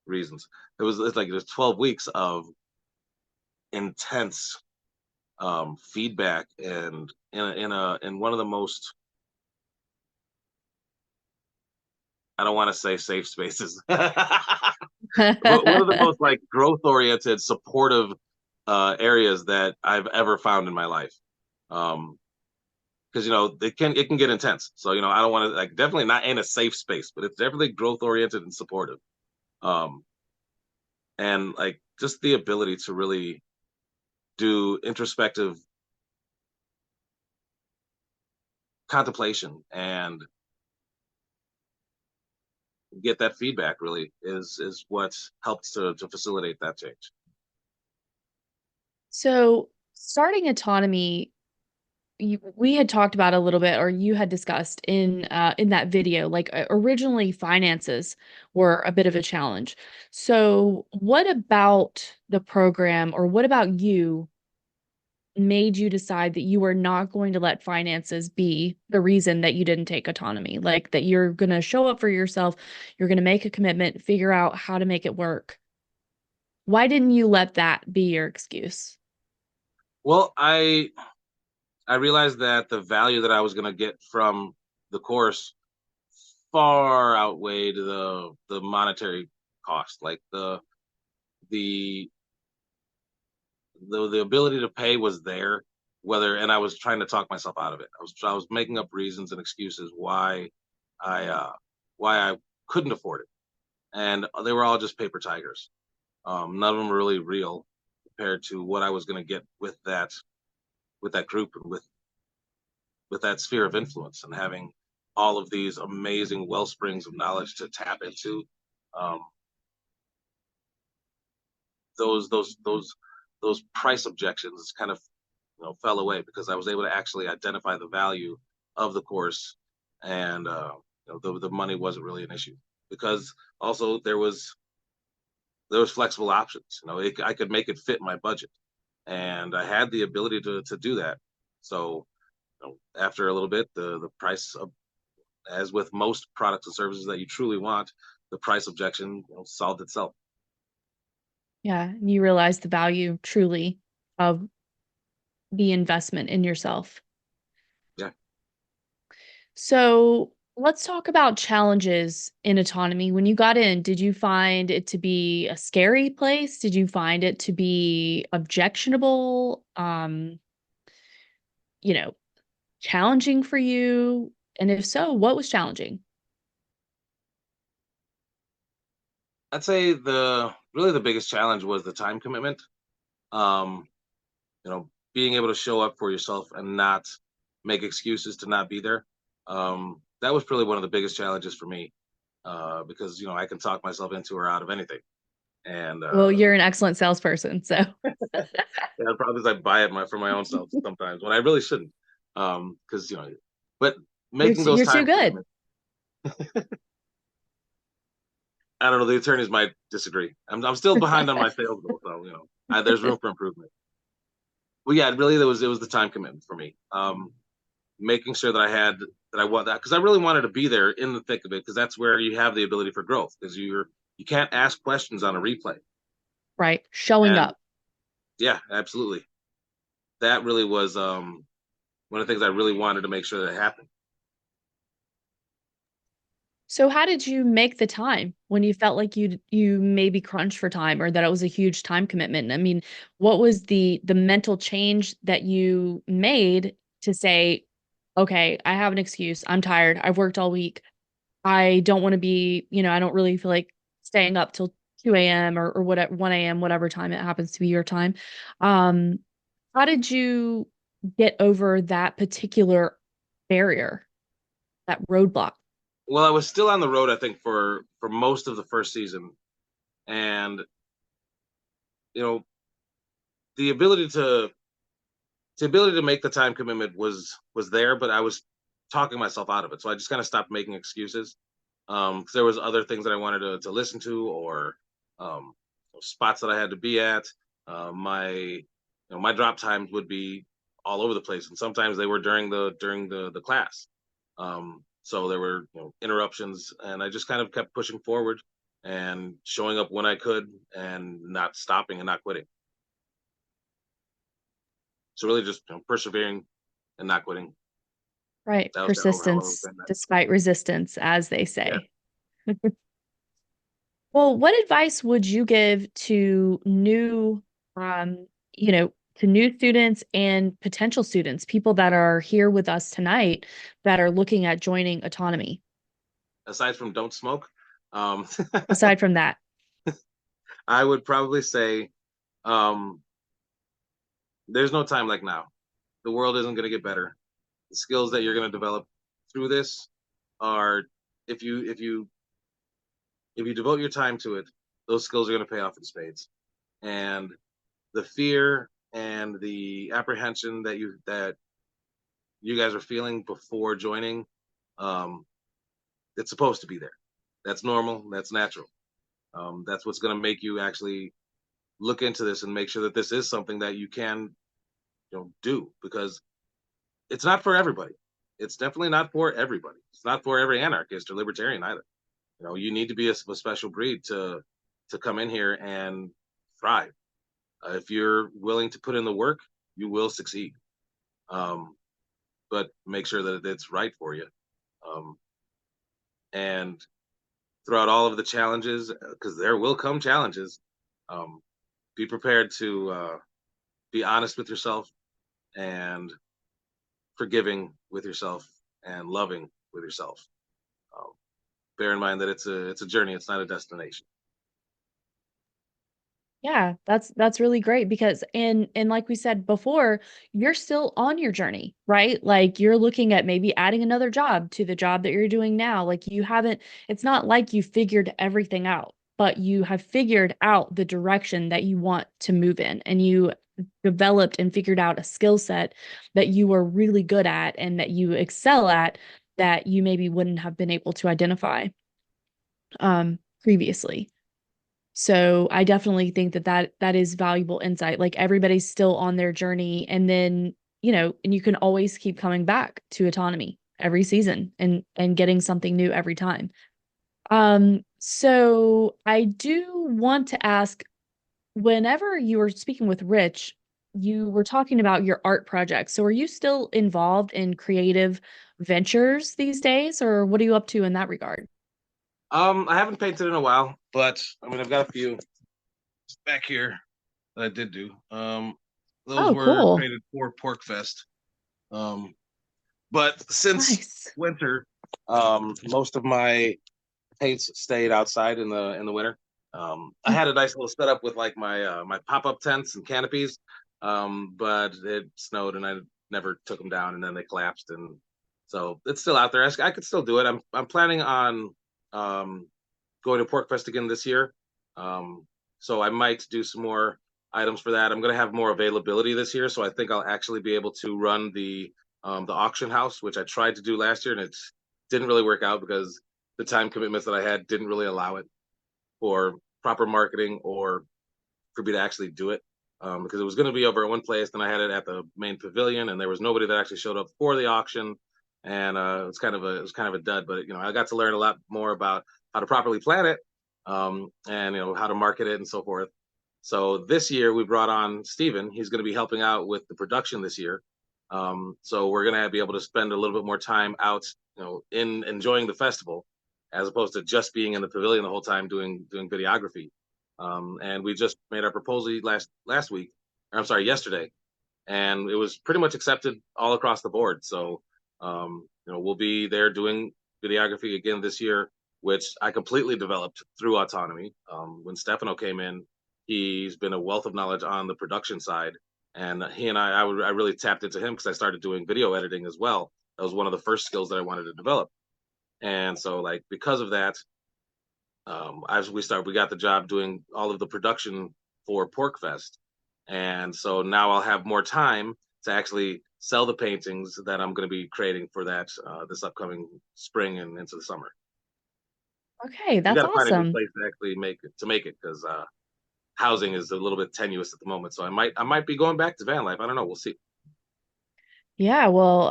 C: reasons. It's 12 weeks of intense feedback, and in one of the most, I don't want to say safe spaces, but one of the most like growth oriented, supportive areas that I've ever found in my life. Um, because it can get intense. So I don't want to, like, definitely not in a safe space, but it's definitely growth oriented and supportive. Um, and like just the ability to really do introspective contemplation and get that feedback really is what helps to facilitate that change.
A: So, starting autonomy, we had talked about a little bit, or you had discussed in that video, like, originally finances were a bit of a challenge. So, what about the program, or what about you made you decide that you were not going to let finances be the reason that you didn't take autonomy? Like, that you're gonna show up for yourself, you're gonna make a commitment, figure out how to make it work. Why didn't you let that be your excuse?
C: Well, I realized that the value that I was going to get from the course far outweighed the monetary cost. Like the the ability to pay was there, and I was trying to talk myself out of it. I was making up reasons and excuses I uh why I couldn't afford it, and they were all just paper tigers. None of them were really real compared to what I was going to get with that group, and with that sphere of influence, and having all of these amazing well springs of knowledge to tap into. Um, those price objections kind of fell away because I was able to actually identify the value of the course, and the money wasn't really an issue, because also there was flexible options. I could make it fit my budget, and I had the ability to do that. So after a little bit, the price of, as with most products and services that you truly want, the price objection solved itself.
A: Yeah, and you realize the value truly of the investment in yourself.
C: Yeah.
A: So, let's talk about challenges in autonomy. When you got in, did you find it to be a scary place? Did you find it to be objectionable? You know, challenging for you? And if so, what was challenging?
C: I'd say the biggest challenge was the time commitment. Um, Being able to show up for yourself and not make excuses to not be there. That was probably one of the biggest challenges for me, because I can talk myself into or out of anything, and
A: Well, you're an excellent salesperson, so
C: yeah, the problem is I buy it for my own self sometimes when I really shouldn't, because but making those
A: you're too
C: time
A: good.
C: commitments. I don't know. The attorneys might disagree. I'm still behind on my sales goal, so there's room for improvement. Well, yeah, really, it was the time commitment for me. making sure that I want that, because I really wanted to be there in the thick of it, because that's where you have the ability for growth, because you can't ask questions on a replay.
A: Right. Showing
C: And
A: up.
C: yeah, absolutely. That really was one of the things I really wanted to make sure that happened.
A: So how did you make the time when you felt like you maybe crunched for time or that it was a huge time commitment? I mean, what was the mental change that you made to say, okay, I have an excuse. I'm tired. I've worked all week. I don't want to be, I don't really feel like staying up till 2 a.m. or whatever 1 a.m., whatever time it happens to be your time. Um, how did you get over that particular barrier, that roadblock?
C: Well, I was still on the road, I think, for most of the first season, and you know, the ability to make the time commitment was there, but I was talking myself out of it. So I just kind of stopped making excuses, because there was other things that I wanted to listen to, or um, spots that I had to be at. My drop times would be all over the place, and sometimes they were during the class. So there were interruptions, and I just kind of kept pushing forward and showing up when I could, and not stopping and not quitting. So really, just persevering and not quitting.
A: Right.
C: That was kind of how I was
A: Persistence
C: saying that.
A: despite resistance, as they
C: Yeah.
A: say. Well, what advice would you give to um, to new students and potential students, people that are here with us tonight that are looking at joining Autonomy,
C: Aside from don't smoke, um,
A: aside from that?
C: I would probably say, um, there's no time like now. The world isn't going to get better. The skills that you're going to develop through this are, if you devote your time to it, those skills are going to pay off in spades. And the fear and the apprehension that you guys are feeling before joining, um, it's supposed to be there. That's normal. That's natural. That's what's going to make you actually look into this and make sure that this is something that you can do, because it's not for everybody. It's definitely not for everybody. It's not for every anarchist or libertarian either. You need to be a special breed to come in here and thrive. If you're willing to put in the work, you will succeed. Um, but make sure that it's right for you. Um, and throughout all of the challenges, because there will come challenges, um, be prepared to be honest with yourself, and forgiving with yourself, and loving with yourself. Um, Bear in mind that it's a journey. It's not a destination.
A: Yeah, that's really great because and like we said before, you're still on your journey, right? Like you're looking at maybe adding another job to the job that you're doing now. Like you haven't, it's not like you figured everything out, but you have figured out the direction that you want to move in, and you developed and figured out a skill set that you are really good at and that you excel at that you maybe wouldn't have been able to identify previously. So I definitely think that is valuable insight. Like everybody's still on their journey, and then, and you can always keep coming back to Autonomy every season and getting something new every time. So I do want to ask, whenever you were speaking with Rich, you were talking about your art project. So are you still involved in creative ventures these days, or what are you up to in that regard?
C: I haven't painted in a while, but I mean, I've got a few back here that I did do. Those
A: Oh,
C: were
A: cool.
C: created for Pork Fest. Um, but since
A: Nice.
C: winter, most of my paints stayed outside in the winter. I had a nice little setup with like my pop up tents and canopies, but it snowed and I never took them down, and then they collapsed, and so it's still out there. I could still do it. I'm planning on um, going to Pork Fest again this year, so I might do some more items for that. I'm going to have more availability this year, so I think I'll actually be able to run the auction house, which I tried to do last year, and it didn't really work out because the time commitments that I had didn't really allow it for proper marketing or for me to actually do it. because it was going to be over at one place. Then I had it at the main pavilion, and there was nobody that actually showed up for the auction, and it was kind of a dud. But I got to learn a lot more about how to properly plan it, and how to market it and so forth. So this year we brought on Steven. He's going to be helping out with the production this year. So we're going to be able to spend a little bit more time out, in enjoying the festival, as opposed to just being in the pavilion the whole time doing videography. And we just made our proposal last week, or I'm sorry, yesterday, and it was pretty much accepted all across the board. So we'll be there doing videography again this year, which I completely developed through Autonomy. When Stefano came in, he's been a wealth of knowledge on the production side, and he and I really tapped into him because I started doing video editing as well. That was one of the first skills that I wanted to develop, and so like because of that, as we got the job doing all of the production for Pork Fest, and so now I'll have more time to actually sell the paintings that I'm going to be creating for that this upcoming spring and into the summer.
A: Okay,
C: We got
A: that's
C: to find a new
A: awesome.
C: place to actually make it because housing is a little bit tenuous at the moment. So I might be going back to van life. I don't know. We'll see.
A: Yeah, well,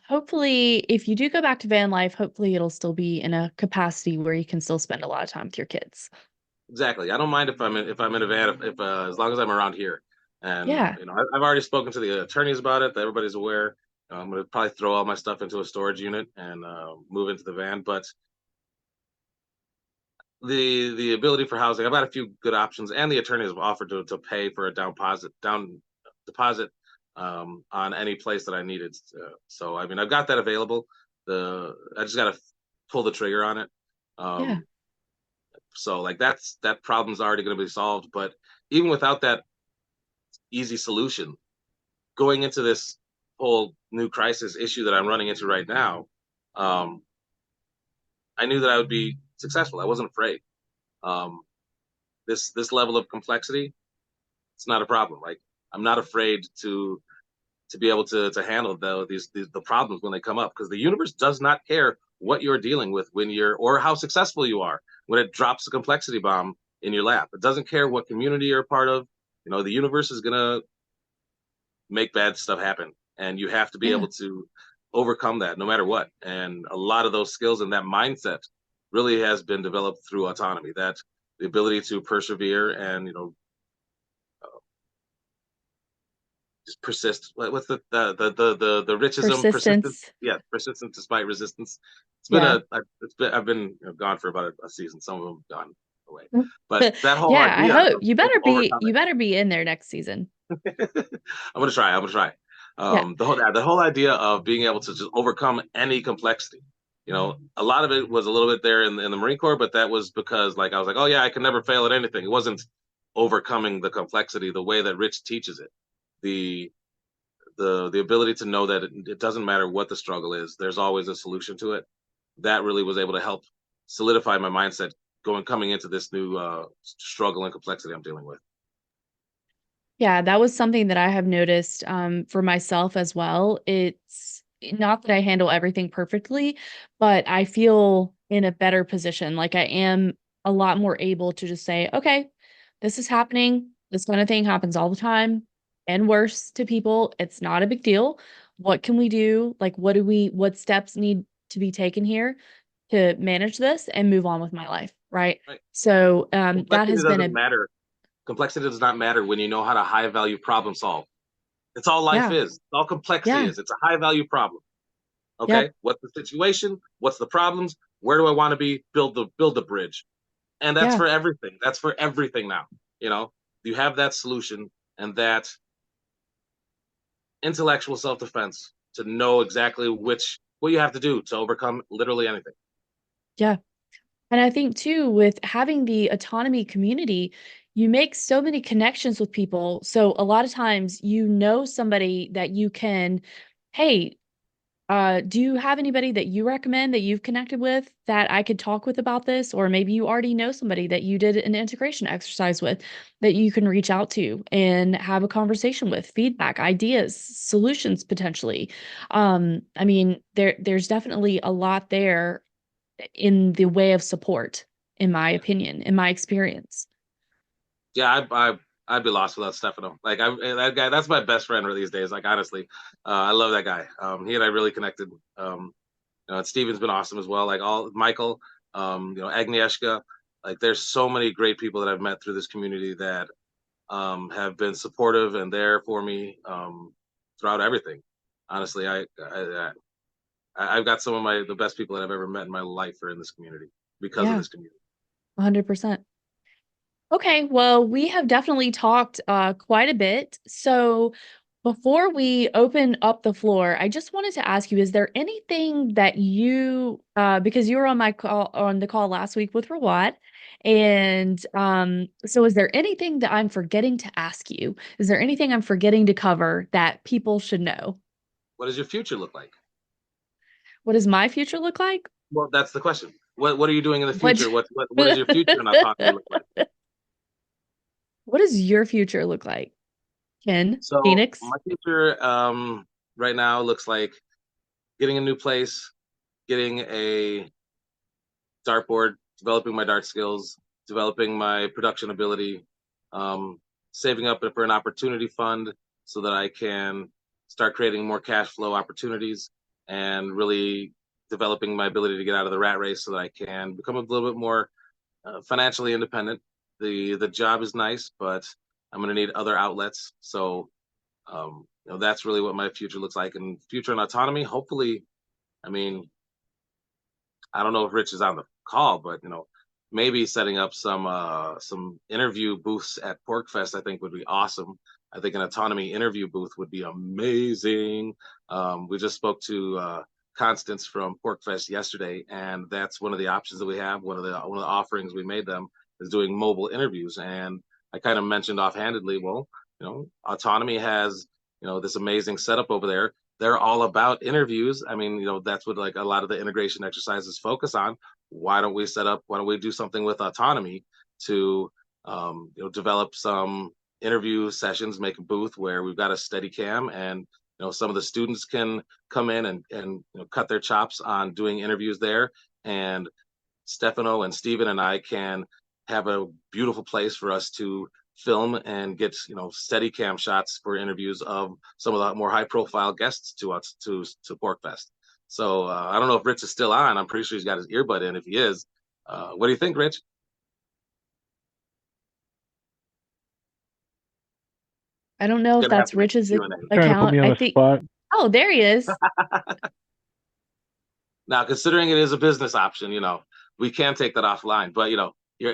A: hopefully if you do go back to van life, hopefully it'll still be in a capacity where you can still spend a lot of time with your kids.
C: Exactly. I don't mind if I'm in a van if as long as I'm around here. And
A: Yeah,
C: I've already spoken to the attorneys about it. That everybody's aware. I'm going to probably throw all my stuff into a storage unit and move into the van. But the ability for housing, I've got a few good options, and the attorneys have offered to pay for a down deposit on any place that I needed. So I mean, I've got that available. I just got to pull the trigger on it.
A: yeah,
C: Um, so like that problem's already going to be solved. But even without that easy solution, going into this whole new crisis issue that I'm running into right now, um, I knew that I would be successful. I wasn't afraid. Um, this level of complexity, it's not a problem. Like I'm not afraid to be able to handle the problems when they come up, because the universe does not care what you're dealing with when you're, or how successful you are when it drops a complexity bomb in your lap. It doesn't care what community you're a part of. The universe is gonna make bad stuff happen, and you have to be
A: yeah,
C: able to overcome that no matter what. And a lot of those skills and that mindset really has been developed through Autonomy. That the ability to persevere and just persist. What's the richism? Persistence.
A: persistence.
C: Yeah, persistence despite resistance.
A: Yeah.
C: I've been gone for about a season. Some of them gone away, but that whole
A: Yeah, I
C: idea
A: hope
C: of
A: you
C: overcoming.
A: better be in there next season.
C: I'm gonna try. I'm gonna try.
A: Yeah.
C: The whole idea of being able to just overcome any complexity. A lot of it was a little bit there in the Marine Corps, but that was because like I was like, oh yeah, I can never fail at anything. It wasn't overcoming the complexity the way that Rich teaches it. The the ability to know that it doesn't matter what the struggle is, there's always a solution to it. That really was able to help solidify my mindset coming into this new struggle and complexity I'm dealing with.
A: Yeah, that was something that I have noticed for myself as well. It's not that I handle everything perfectly, but I feel in a better position. Like I am a lot more able to just say, okay, this is happening. This kind of thing happens all the time and worse to people. It's not a big deal. What can we do? Like, what steps need to be taken here to manage this and move on with my life? Right.
C: Right.
A: So that
C: Complexity
A: has been
C: doesn't
A: a,
C: matter. Complexity does not matter when you know how to high value problem solve. It's all life
A: yeah,
C: is. It's all complexity
A: yeah,
C: is. It's a high value problem.
A: yeah,
C: Okay. What's the situation? What's the problems? Where do I want to be? Build the bridge. And that's
A: yeah.
C: for everything. That's for everything now. You know, you have that solution and that intellectual self-defense to know exactly what you have to do to overcome literally anything.
A: Yeah. And I think too, with having the autonomy community, you make so many connections with people. So a lot of times you know somebody that you can, hey, do you have anybody that you recommend that you've connected with that I could talk with about this? Or maybe you already know somebody that you did an integration exercise with that you can reach out to and have a conversation with, feedback, ideas, solutions potentially. I mean, there's definitely a lot there in the way of support, in my
C: Yeah,
A: opinion, in my experience.
C: yeah. I'd be lost without Stefano. Like that guy, that's my best friend these days. Like honestly, I love that guy. He and I really connected. And Steven's been awesome as well. Like all Michael, Agnieszka. Like there's so many great people that I've met through this community that have been supportive and there for me throughout everything. Honestly, I've got some of the best people that I've ever met in my life are in this community because of
A: Yeah,
C: this community.
A: 100%. Okay, well, we have definitely talked quite a bit. So before we open up the floor, I just wanted to ask you, is there anything that you because you were on the call last week with Rawat, and so is there anything that I'm forgetting to ask you? Is there anything I'm forgetting to cover that people should know?
C: What does your future look like?
A: What does my future look like?
C: Well, that's the question. What are you doing in the
A: What
C: future? What does your future in autonomy look like?
A: What does your future look like, Ken?
C: So
A: Phoenix?
C: my future right now looks like getting a new place, getting a dartboard, developing my dart skills, developing my production ability, um, saving up for an opportunity fund so that I can start creating more cash flow opportunities and really developing my ability to get out of the rat race so that I can become a little bit more financially independent. The job is nice, but I'm going to need other outlets. So that's really what my future looks like. And future and autonomy, hopefully, I mean, I don't know if Rich is on the call, but maybe setting up some interview booths at PorkFest, I think would be awesome. I think an autonomy interview booth would be amazing. We just spoke to Constance from PorkFest yesterday, and that's one of the options that we have. One of the offerings we made them is doing mobile interviews, and I kind of mentioned offhandedly, well, autonomy has this amazing setup over there. They're all about interviews. I mean, that's what like a lot of the integration exercises focus on. Why don't we do something with autonomy to develop some interview sessions, make a booth where we've got a steady cam, and some of the students can come in and cut their chops on doing interviews there, and Stefano and Steven and I can have a beautiful place for us to film and get steady cam shots for interviews of some of the more high profile guests to us to PorkFest. So I don't know if Rich is still on. I'm pretty sure he's got his earbud in. If he is, what do you think, Rich?
A: I don't know if
C: Gonna have
A: that's
C: to make
A: Rich's
C: Q&A.
B: Trying to put
A: account.
B: me on
A: I
B: the
A: think,
B: spot.
A: oh, there he is.
C: Now, considering it is a business option, we can take that offline. But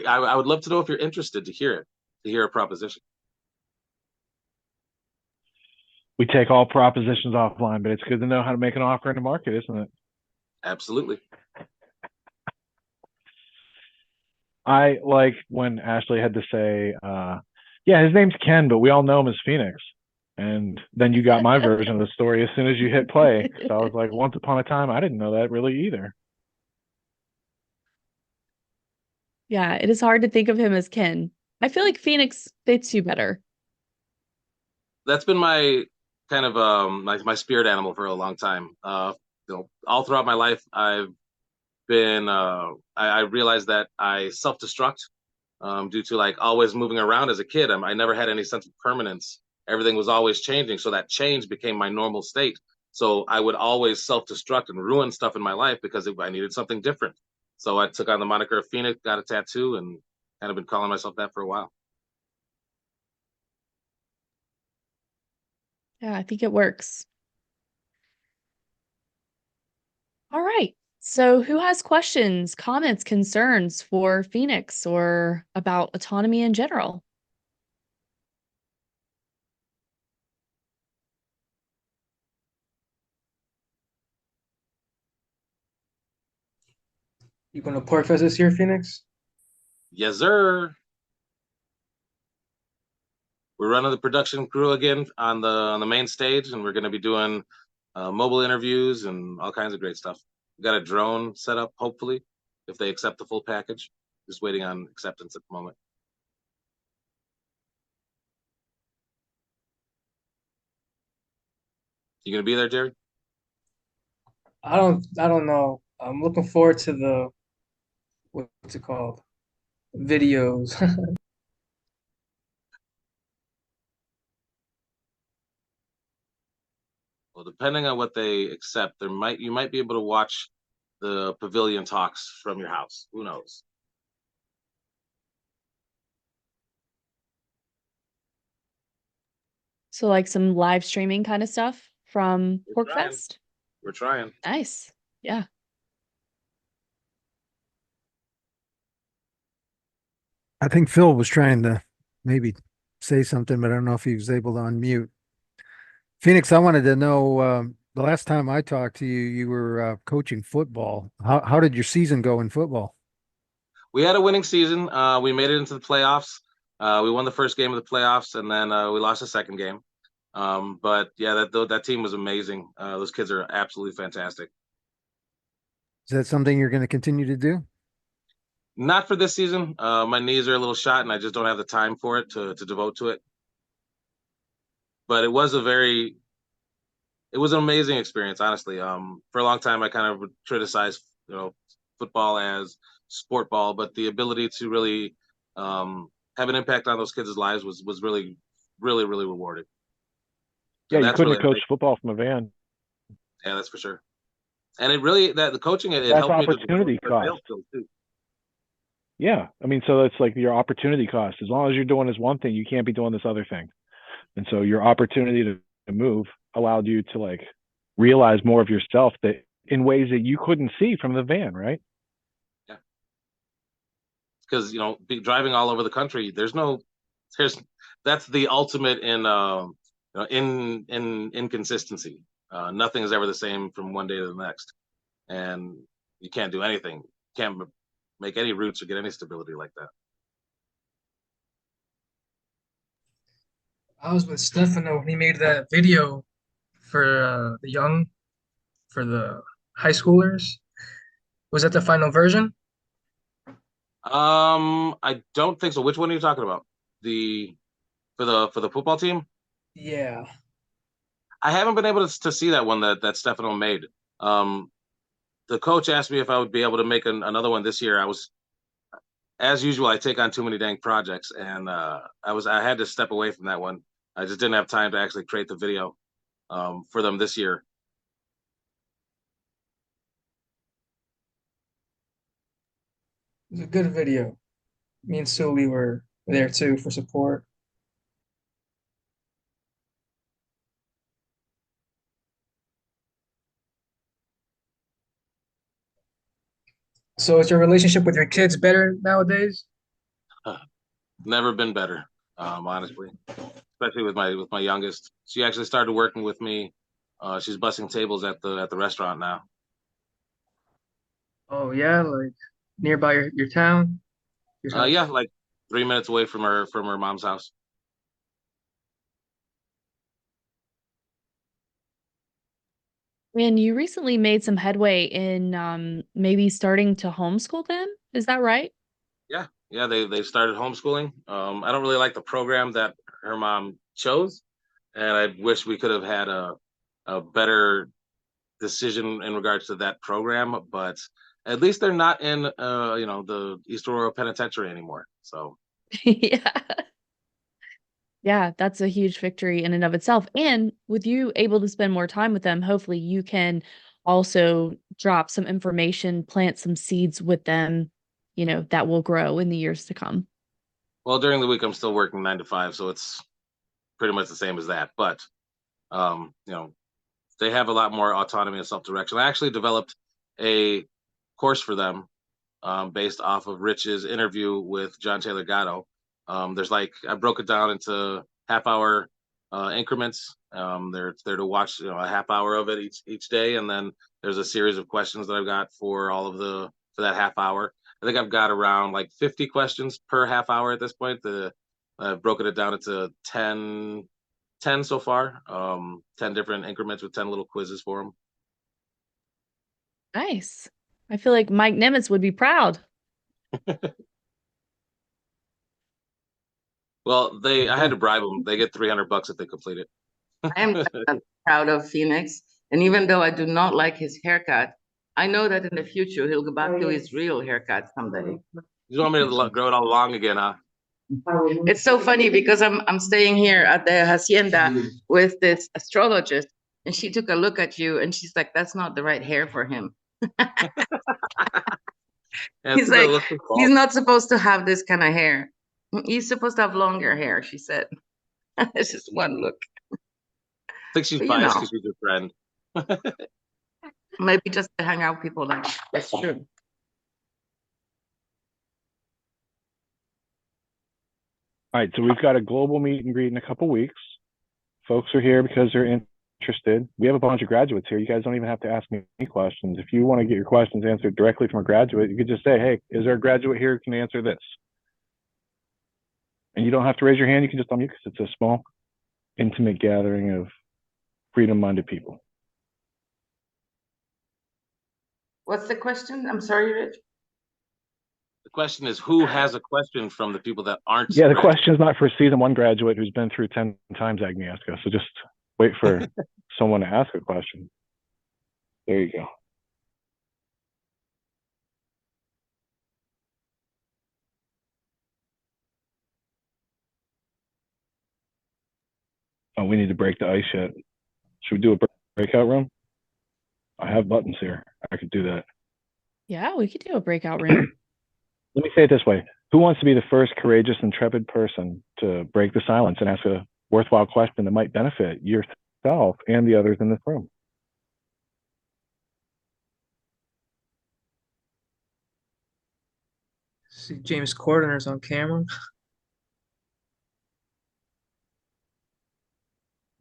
C: I would love to know if you're interested to hear a proposition.
B: We take all propositions offline, but it's good to know how to make an offer in the market, isn't it?
C: Absolutely.
B: I like when Ashley had to say, yeah, his name's Ken, but we all know him as Phoenix. And then you got my version of the story as soon as you hit play. So I was like, once upon a time, I didn't know that really either.
A: Yeah, it is hard to think of him as Ken. I feel like Phoenix fits you better.
C: That's been my kind of my spirit animal for a long time. All throughout my life, I've been I realized that I self-destruct due to like always moving around as a kid. I never had any sense of permanence. Everything was always changing, so that change became my normal state. So I would always self-destruct and ruin stuff in my life because I needed something different. So I took on the moniker of Phoenix, got a tattoo, and kind of been calling myself that for a while.
A: Yeah, I think it works. All right. So who has questions, comments, concerns for Phoenix or about autonomy in general?
D: You going to PorkFest this year, Phoenix?
C: Yes, sir. We're running the production crew again on the main stage, and we're going to be doing mobile interviews and all kinds of great stuff. We got a drone set up, hopefully, if they accept the full package. Just waiting on acceptance at the moment. You gonna be there, Jerry?
D: I don't know. I'm looking forward to the what's it called? Videos.
C: depending on what they accept, you might be able to watch the pavilion talks from your house. Who knows?
A: So like some live streaming kind of stuff from
C: We're trying.
A: Porkfest?
C: We're trying.
A: Nice. Yeah.
E: I think Phil was trying to maybe say something, but I don't know if he was able to unmute. Phoenix, I wanted to know, the last time I talked to you, you were coaching football. How did your season go in football?
C: We had a winning season. We made it into the playoffs. We won the first game of the playoffs, and then we lost the second game. But yeah, that team was amazing. Those kids are absolutely fantastic.
E: Is that something you're going to continue to do?
C: Not for this season. My knees are a little shot, and I just don't have the time for it to devote to it. But it was an amazing experience, honestly. For a long time, I kind of would criticize, football as sport ball, but the ability to really have an impact on those kids' lives was really, really, really rewarding.
F: Yeah,
C: And
F: you
C: that's
F: couldn't
C: really,
F: have coached football from a van.
C: yeah, that's for sure. And it really the coaching it
F: That's
C: helped me to
F: opportunity
C: develop my sales
F: cost.
C: skills too.
F: Yeah, I mean, so that's like your opportunity cost. As long as you're doing this one thing, you can't be doing this other thing. And so your opportunity to move allowed you to like realize more of yourself that in ways that you couldn't see from the van, right?
C: Yeah. Because driving all over the country, that's the ultimate in inconsistency. Nothing is ever the same from one day to the next, and you can't do anything. Can't make any routes or get any stability like that.
D: I was with Stefano when he made that video for for the high schoolers. Was that the final version?
C: I don't think so. Which one are you talking about? For the football team?
D: Yeah.
C: I haven't been able to see that one that Stefano made. The coach asked me if I would be able to make another one this year. As usual, I take on too many dang projects, and I had to step away from that one. I just didn't have time to actually create the video for them this year.
D: It was a good video. Me and Sully were there too for support. So is your relationship with your kids better nowadays?
C: Never been better, honestly. Especially with my youngest. She actually started working with me. She's bussing tables at the restaurant now.
D: Oh yeah, like nearby your town, your house.
C: Yeah, like 3 minutes away from her mom's house.
A: And you recently made some headway in maybe starting to homeschool them. Is that right?
C: Yeah, they started homeschooling. I don't really like the program that her mom chose, and I wish we could have had a better decision in regards to that program. But at least they're not in the East Aurora Penitentiary anymore. So
A: Yeah. Yeah, that's a huge victory in and of itself. And with you able to spend more time with them, hopefully you can also drop some information, plant some seeds with them, that will grow in the years to come.
C: well, during the week I'm still working 9 to 5, so it's pretty much the same as that. But um, you know, they have a lot more autonomy and self-direction. I actually developed a course for them based off of Rich's interview with John Taylor Gatto. I broke it down into half-hour increments. They're to watch a half hour of it each day, and then there's a series of questions that I've got for for that half hour. I think I've got around like 50 questions per half hour at this point. I've broken it down into 10 so far, 10 different increments with 10 little quizzes for them.
A: Nice. I feel like Mike Nimitz would be proud.
C: Well, I had to bribe them. They get $300 if they complete it.
G: I am proud of Phoenix. And even though I do not like his haircut, I know that in the future he'll go back to his real haircut someday.
C: You want me to grow it all long again, huh?
G: It's so funny because I'm staying here at the hacienda with this astrologist, And she took a look at you and she's like, that's not the right hair for him.
C: Yeah,
G: He's
C: too bad it
G: like,
C: looks like
G: he's
C: bald.
G: not supposed to have this kind of hair. He's supposed to have longer hair, she said. It's just one look.
C: I think she's
G: But
C: biased because she's your friend.
G: maybe just to hang out with people like that's true.
F: All right, so we've got a global meet and greet in a couple weeks. Folks are here because they're interested. We have a bunch of graduates here. You guys don't even have to ask me any questions. If you want to get your questions answered directly from a graduate, you could just say, hey, is there a graduate here who can answer this? And you don't have to raise your hand. You can just unmute because it's a small, intimate gathering of freedom-minded people.
G: What's the question? I'm sorry, Rich.
C: The question is, who has a question from the people that aren't?
F: Yeah, the question's not for a season 1 graduate who's been through 10 times Agnieszka. So just wait for someone to ask a question. There you go. Oh, we need to break the ice yet. Should we do a breakout room? I have buttons here. I could do that.
A: Yeah, we could do a breakout room.
F: Let me say it this way. Who wants to be the first courageous, intrepid person to break the silence and ask a worthwhile question that might benefit yourself and the others in this room?
D: See James Cordener's on camera.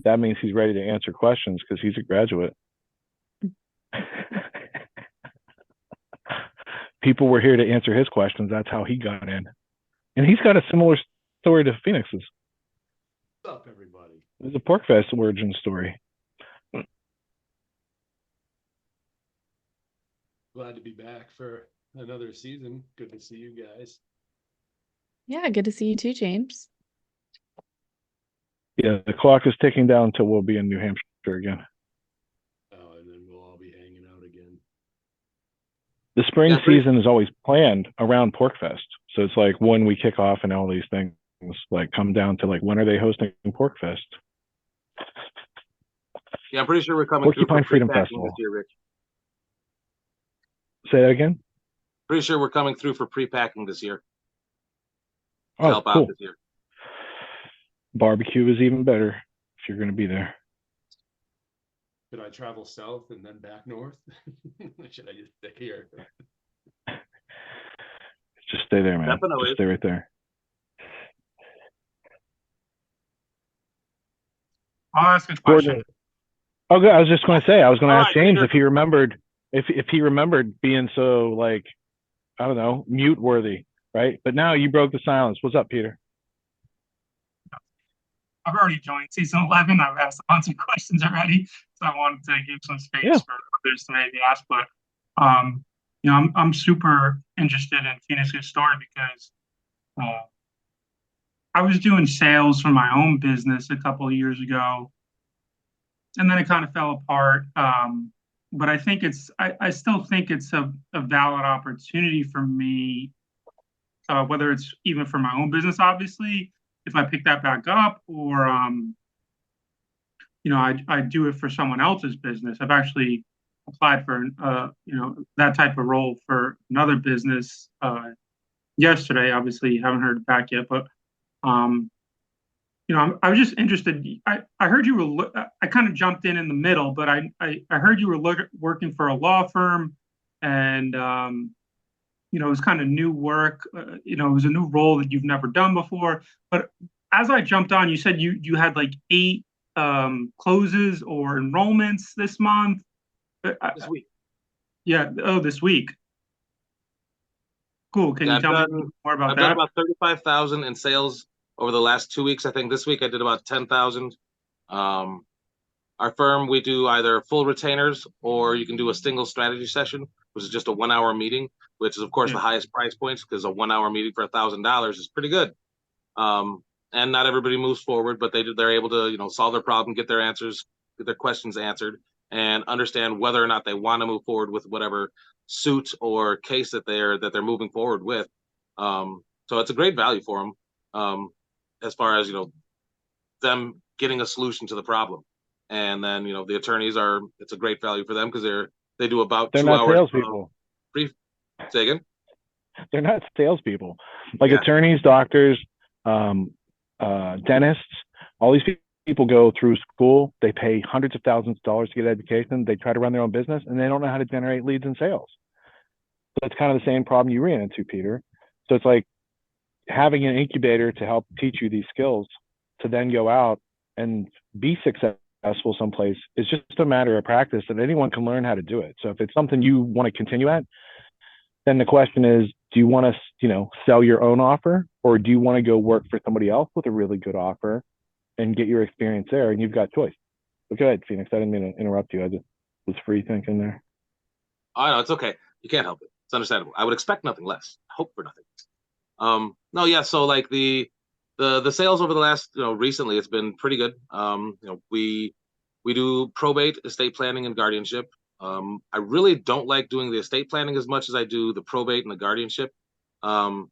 F: That means he's ready to answer questions because he's a graduate. People were here to answer his questions. That's how he got in. And he's got a similar story to Phoenix's.
H: What's up, everybody?
F: It's a PorkFest origin story.
H: Glad to be back for another season. Good to see you guys.
A: Yeah, good to see you too, James.
F: Yeah, the clock is ticking down until we'll be in New Hampshire again.
H: Oh, and then we'll all be hanging out again.
F: The spring season is always planned around PorkFest. So it's like when we kick off and all these things like come down to like, when are they hosting PorkFest?
C: Yeah, I'm pretty sure we're coming through for
F: Freedom
C: pre-packing
F: Festival
C: this year, Rich.
F: Say that again?
C: Pretty sure we're coming through for pre-packing this year. To
F: Oh,
C: help
F: cool.
C: out this year.
F: Barbecue is even better if you're going to be there.
H: Should I travel south and then back north? Should I just stay here?
F: Just stay there, man.
C: Definitely.
F: Just stay right there.
I: I'll ask a question.
F: Oh, good. I was just going to say, I was going to ask James
C: Peter.
F: if he remembered, if he remembered being so like, I don't know, mute worthy, right? But now you broke the silence. What's up, Peter?
I: I've already joined season 11. I've asked a bunch of questions already, so I wanted to give some space for others to maybe ask. But you know, I'm super interested in Phoenix's story because I was doing sales for my own business a couple of years ago, and then it kind of fell apart. But I think I still think it's a valid opportunity for me, whether it's even for my own business, obviously, if I pick that back up, or you know, I do it for someone else's business. I've actually applied for you know, that type of role for another business yesterday. Obviously, haven't heard back yet, but you know, I was just interested. I heard you were. I kind of jumped in the middle, but I heard you were working for a law firm, and you know, it was kind of new work. You know, it was a new role that you've never done before. But as I jumped on, you said you had like 8 closes or enrollments this month.
C: This week.
I: Yeah. Oh, this week. Cool. Can you tell me more about that?
C: I've done about 35,000 in sales over the last 2 weeks. I think this week I did about 10,000. Our firm, we do either full retainers or you can do a single strategy session, which is just a 1-hour meeting, which is of course the highest price points because a 1-hour meeting for $1,000 is pretty good. And not everybody moves forward, but they're able to, you know, solve their problem, get their answers, get their questions answered, and understand whether or not they want to move forward with whatever suit or case that they're moving forward with. So it's a great value for them, as far as, you know, them getting a solution to the problem. And then, you know, the attorneys are, it's a great value for them because they do about
F: They're
C: 2
F: not
C: hours
F: salespeople.
C: brief. Say again?
F: They're not salespeople. Like
C: Yeah.
F: attorneys, doctors, dentists, all these people go through school. They pay hundreds of thousands of dollars to get education. They try to run their own business, and they don't know how to generate leads and sales. So it's kind of the same problem you ran into, Peter. So it's like having an incubator to help teach you these skills to then go out and be successful someplace is just a matter of practice, and anyone can learn how to do it. So if it's something you want to continue at, then the question is, do you want to, you know, sell your own offer, or do you want to go work for somebody else with a really good offer and get your experience there? And you've got choice. But go ahead, Phoenix. I didn't mean to interrupt you. I just was free thinking there.
C: Oh, no, it's okay. You can't help it. It's understandable. I would expect nothing less. Hope for nothing less. No, yeah. So like the sales over the last, you know, recently, it's been pretty good. You know, we do probate, estate planning, and guardianship. I really don't like doing the estate planning as much as I do the probate and the guardianship. I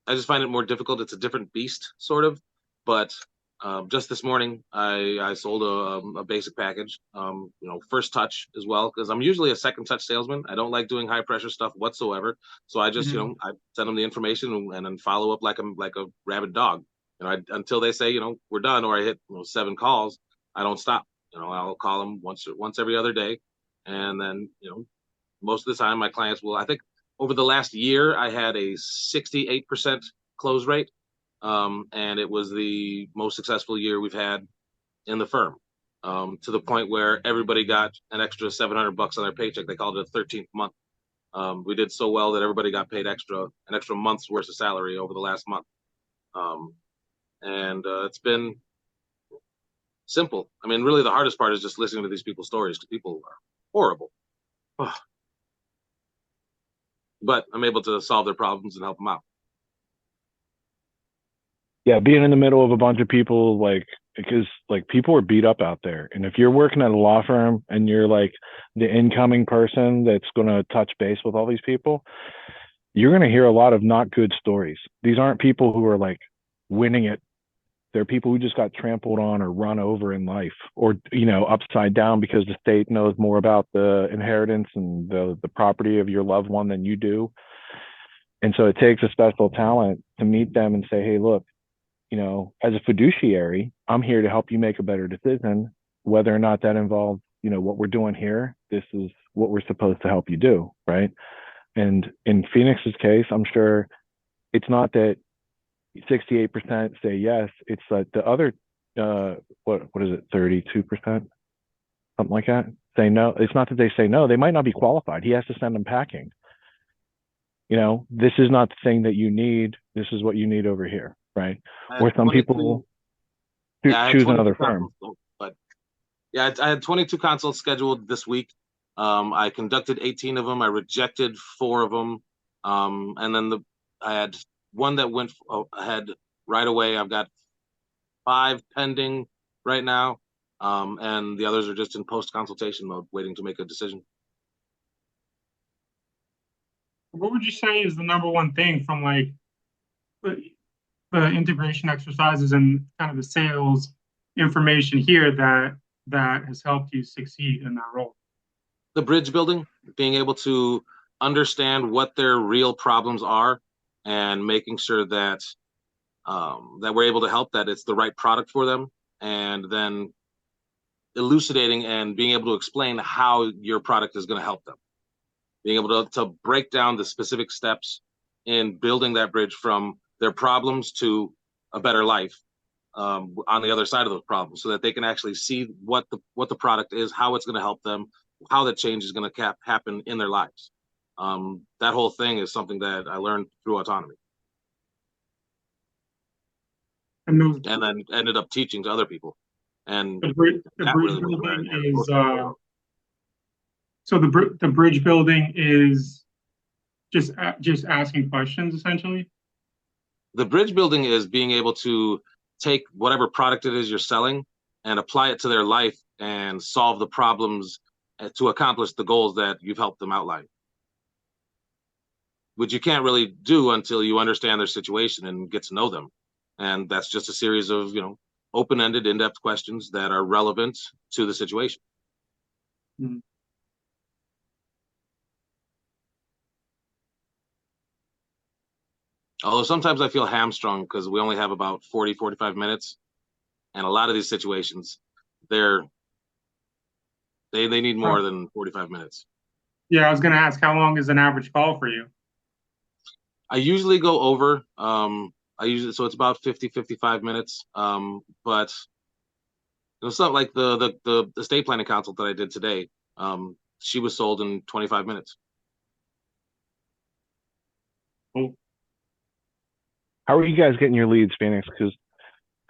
C: just find it more difficult. It's a different beast, sort of. But just this morning, I sold a basic package. You know, first touch as well, because I'm usually a second touch salesman. I don't like doing high pressure stuff whatsoever. So I just, you know, I send them the information and then follow up like I'm like a rabid dog. You know, until they say, you know, we're done, or I hit, you know, 7 calls, I don't stop. You know, I'll call them once every other day, and then, you know, most of the time my clients will. I think over the last year I had a 68% close rate. And it was the most successful year we've had in the firm, to the point where everybody got an extra $700 on their paycheck. They called it a 13th month. We did so well that everybody got paid an extra month's worth of salary over the last month. And it's been simple. I mean, really, the hardest part is just listening to these people's stories, because people are horrible. But I'm able to solve their problems and help them out.
F: Yeah, being in the middle of a bunch of people, like, because like people are beat up out there, and if you're working at a law firm and you're like the incoming person that's going to touch base with all these people, you're going to hear a lot of not good stories. These aren't people who are like winning it. They're people who just got trampled on or run over in life, or, you know, upside down because the state knows more about the inheritance and the property of your loved one than you do. And so it takes a special talent to meet them and say, hey, look, you know, as a fiduciary, I'm here to help you make a better decision, whether or not that involves, you know, what we're doing here. This is what we're supposed to help you do, right? And in Phoenix's case, I'm sure it's not that 68% say yes. It's that the other, what is it, 32%, something like that, say no. It's not that they say no. They might not be qualified. He has to send them packing. You know, this is not the thing that you need. This is what you need over here, right? Or some people choose another firm.
C: But yeah, I had 22 consults scheduled this week. I conducted 18 of them. I rejected 4 of them. And then I had one that went ahead right away. I've got 5 pending right now. And the others are just in post-consultation mode, waiting to make a decision.
I: What would you say is the number one thing from like the integration exercises and kind of the sales information here that has helped you succeed in that role?
C: The bridge building, being able to understand what their real problems are, and making sure that that we're able to help, that it's the right product for them, and then elucidating and being able to explain how your product is going to help them. Being able to break down the specific steps in building that bridge from their problems to a better life, on the other side of those problems, so that they can actually see what the product is, how it's going to help them, how that change is going to happen in their lives. That whole thing is something that I learned through Autonomy, and then ended up teaching to other people. And
I: the bridge building is so the bridge building is just asking questions, essentially.
C: The bridge building is being able to take whatever product it is you're selling and apply it to their life and solve the problems to accomplish the goals that you've helped them outline, which you can't really do until you understand their situation and get to know them. And that's just a series of, you know, open-ended, in-depth questions that are relevant to the situation.
I: Mm.
C: Although sometimes I feel hamstrung because we only have about 40, 45 minutes. And a lot of these situations, they need more than 45 minutes.
I: Yeah, I was going to ask, how long is an average call for you?
C: I usually go over. So it's about 50, 55 minutes. But it's not like the estate planning consult that I did today. She was sold in 25 minutes.
I: Cool.
F: How are you guys getting your leads, Phoenix? Because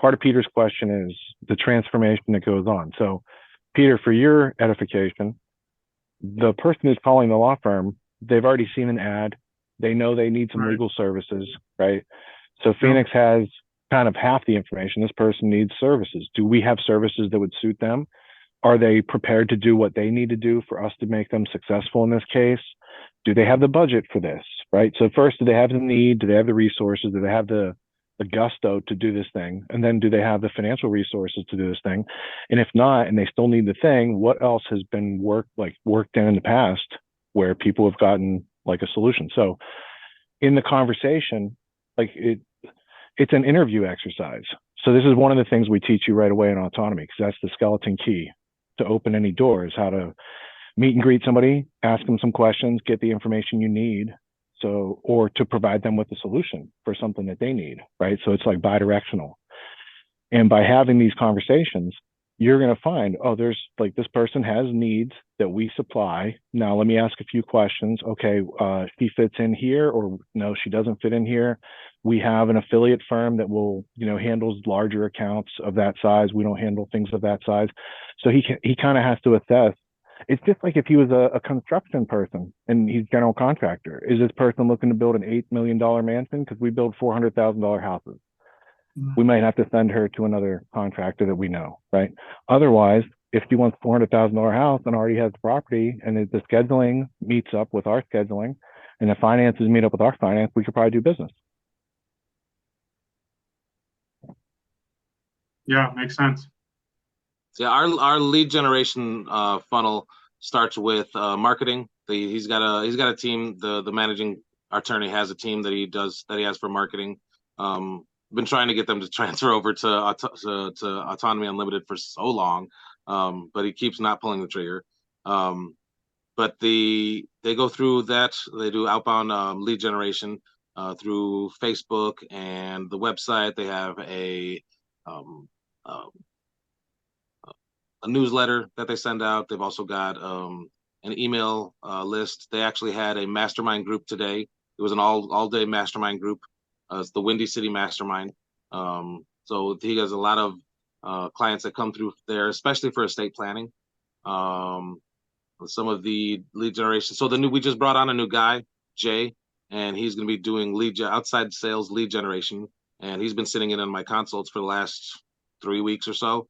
F: part of Peter's question is the transformation that goes on. So, Peter, for your edification, the person who's calling the law firm, they've already seen an ad. They know they need some legal services, right? So Phoenix has kind of half the information. This person needs services. Do we have services that would suit them? Are they prepared to do what they need to do for us to make them successful in this case? Do they have the budget for this, right? So first, do they have the need? Do they have the resources? Do they have the gusto to do this thing? And then do they have the financial resources to do this thing? And if not, and they still need the thing, what else has been worked in the past where people have gotten like a solution? So in the conversation, it's an interview exercise. So this is one of the things we teach you right away in Autonomy, because that's the skeleton key to open any doors, how to meet and greet somebody, ask them some questions, get the information you need. So, or to provide them with a solution for something that they need, right? So it's like bi-directional. And by having these conversations, you're going to find, oh, there's like this person has needs that we supply. Now, let me ask a few questions. Okay, she fits in here, or no, she doesn't fit in here. We have an affiliate firm that will, handles larger accounts of that size. We don't handle things of that size. So he kind of has to assess. It's just like if he was a construction person and he's general contractor. Is this person looking to build an $8 million mansion? Because we build $400,000 houses. We might have to send her to another contractor that we know, right? Otherwise, if she wants $400,000 house and already has the property, and the scheduling meets up with our scheduling, and the finances meet up with our finance, we could probably do business.
I: Yeah, makes sense.
C: Yeah, our lead generation funnel starts with marketing. He's got a team. The managing attorney has a team that he has for marketing. Been trying to get them to transfer over to Autonomy Unlimited for so long, but he keeps not pulling the trigger. But they go through that. They do outbound lead generation through Facebook and the website. They have a newsletter that they send out. They've also got an email list. They actually had a mastermind group today. It was an all-day mastermind group. It's the Windy City Mastermind. So he has a lot of clients that come through there, especially for estate planning. Some of the lead generation. So we just brought on a new guy, Jay, and he's going to be doing outside sales lead generation. And he's been sitting in on my consults for the last 3 weeks or so.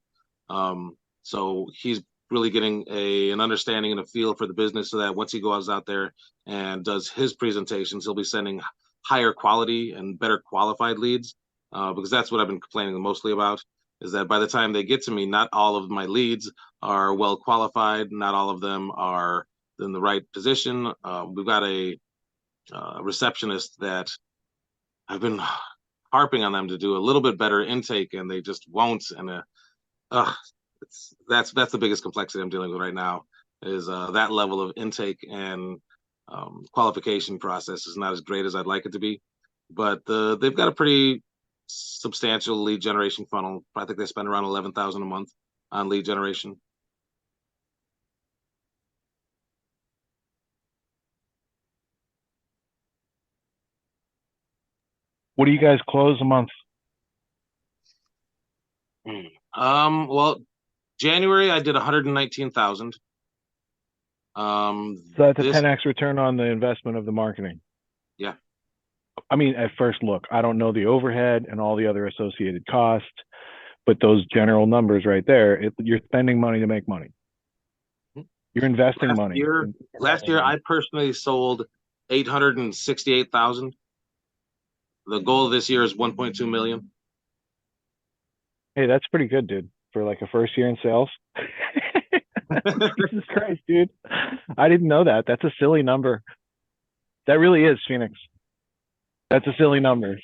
C: So he's really getting an understanding and a feel for the business, so that once he goes out there and does his presentations, he'll be sending higher quality and better qualified leads, because that's what I've been complaining mostly about, is that by the time they get to me, not all of my leads are well qualified. Not all of them are in the right position. We've got a receptionist that I've been harping on them to do a little bit better intake, and they just won't. And that's the biggest complexity I'm dealing with right now, is that level of intake and qualification process is not as great as I'd like it to be. But they've got a pretty substantial lead generation funnel. I think they spend around $11,000 a month on lead generation.
F: What do you guys close a month?
C: Well, January I did 119,000.
F: So that's a 10x return on the investment of the marketing.
C: Yeah.
F: I mean, at first look, I don't know the overhead and all the other associated costs, but those general numbers right there, you're spending money to make money. You're investing money.
C: Last year, I personally sold 868,000. The goal of this year is 1.2 million.
F: Hey, that's pretty good, dude, for like a first year in sales. Jesus Christ, dude. I didn't know that. That's a silly number. That really is, Phoenix. That's a silly number.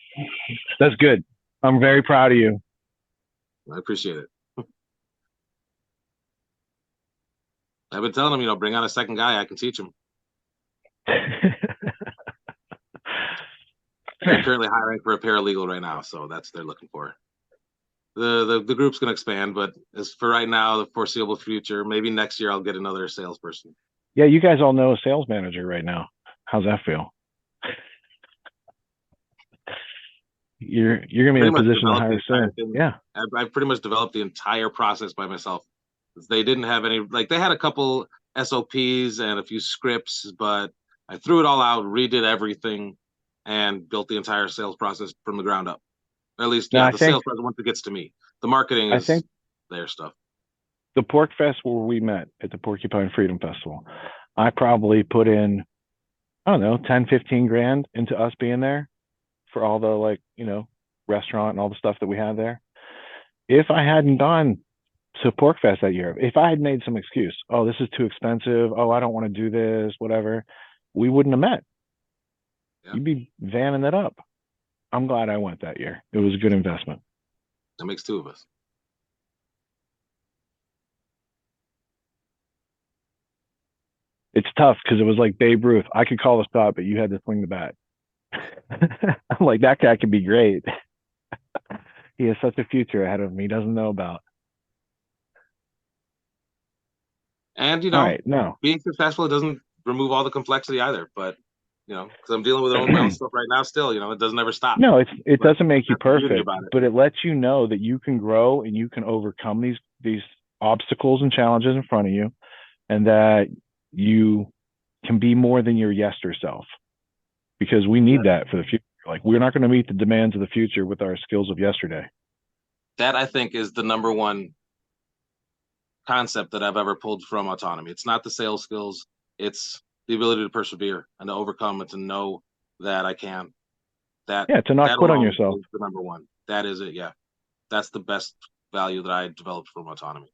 F: That's good. I'm very proud of you.
C: I appreciate it. I've been telling them, bring on a second guy. I can teach him. They're currently hiring for a paralegal right now, so that's what they're looking for. The group's going to expand, but as for right now, the foreseeable future, maybe next year I'll get another salesperson.
F: Yeah, you guys all know a sales manager right now. How's that feel? You're gonna be in a position to hire soon. Yeah,
C: I've pretty much developed the entire process by myself. They didn't have any, like, they had a couple SOPs and a few scripts, but I threw it all out, redid everything, and built the entire sales process from the ground up. Or at least, the sales process once it gets to me. The marketing is their stuff.
F: The Pork Fest where we met at the Porcupine Freedom Festival, I probably put in, I don't know, 10, 15 grand into us being there for all the restaurant and all the stuff that we had there. If I hadn't gone to Pork Fest that year, if I had made some excuse, oh, this is too expensive, oh, I don't want to do this, whatever, we wouldn't have met. Yeah. You'd be vanning it up. I'm glad I went that year. It was a good investment.
C: That makes two of us.
F: It's tough because it was like Babe Ruth. I could call the shot, but you had to swing the bat. I'm like, that guy could be great. He has such a future ahead of him he doesn't know about.
C: And, being successful, it doesn't remove all the complexity either. But, because I'm dealing with my own stuff right now still, it doesn't ever stop.
F: No, it doesn't make you perfect, but it lets you know that you can grow and you can overcome these obstacles and challenges in front of you, and that you can be more than your yester self, because we need that for the future. Like, we're not going to meet the demands of the future with our skills of yesterday.
C: That, I think, is the number one concept that I've ever pulled from Autonomy. It's not the sales skills. It's the ability to persevere and to overcome and to know that I can.
F: To not quit on yourself.
C: Is the number one. That is it, yeah. That's the best value that I developed from Autonomy.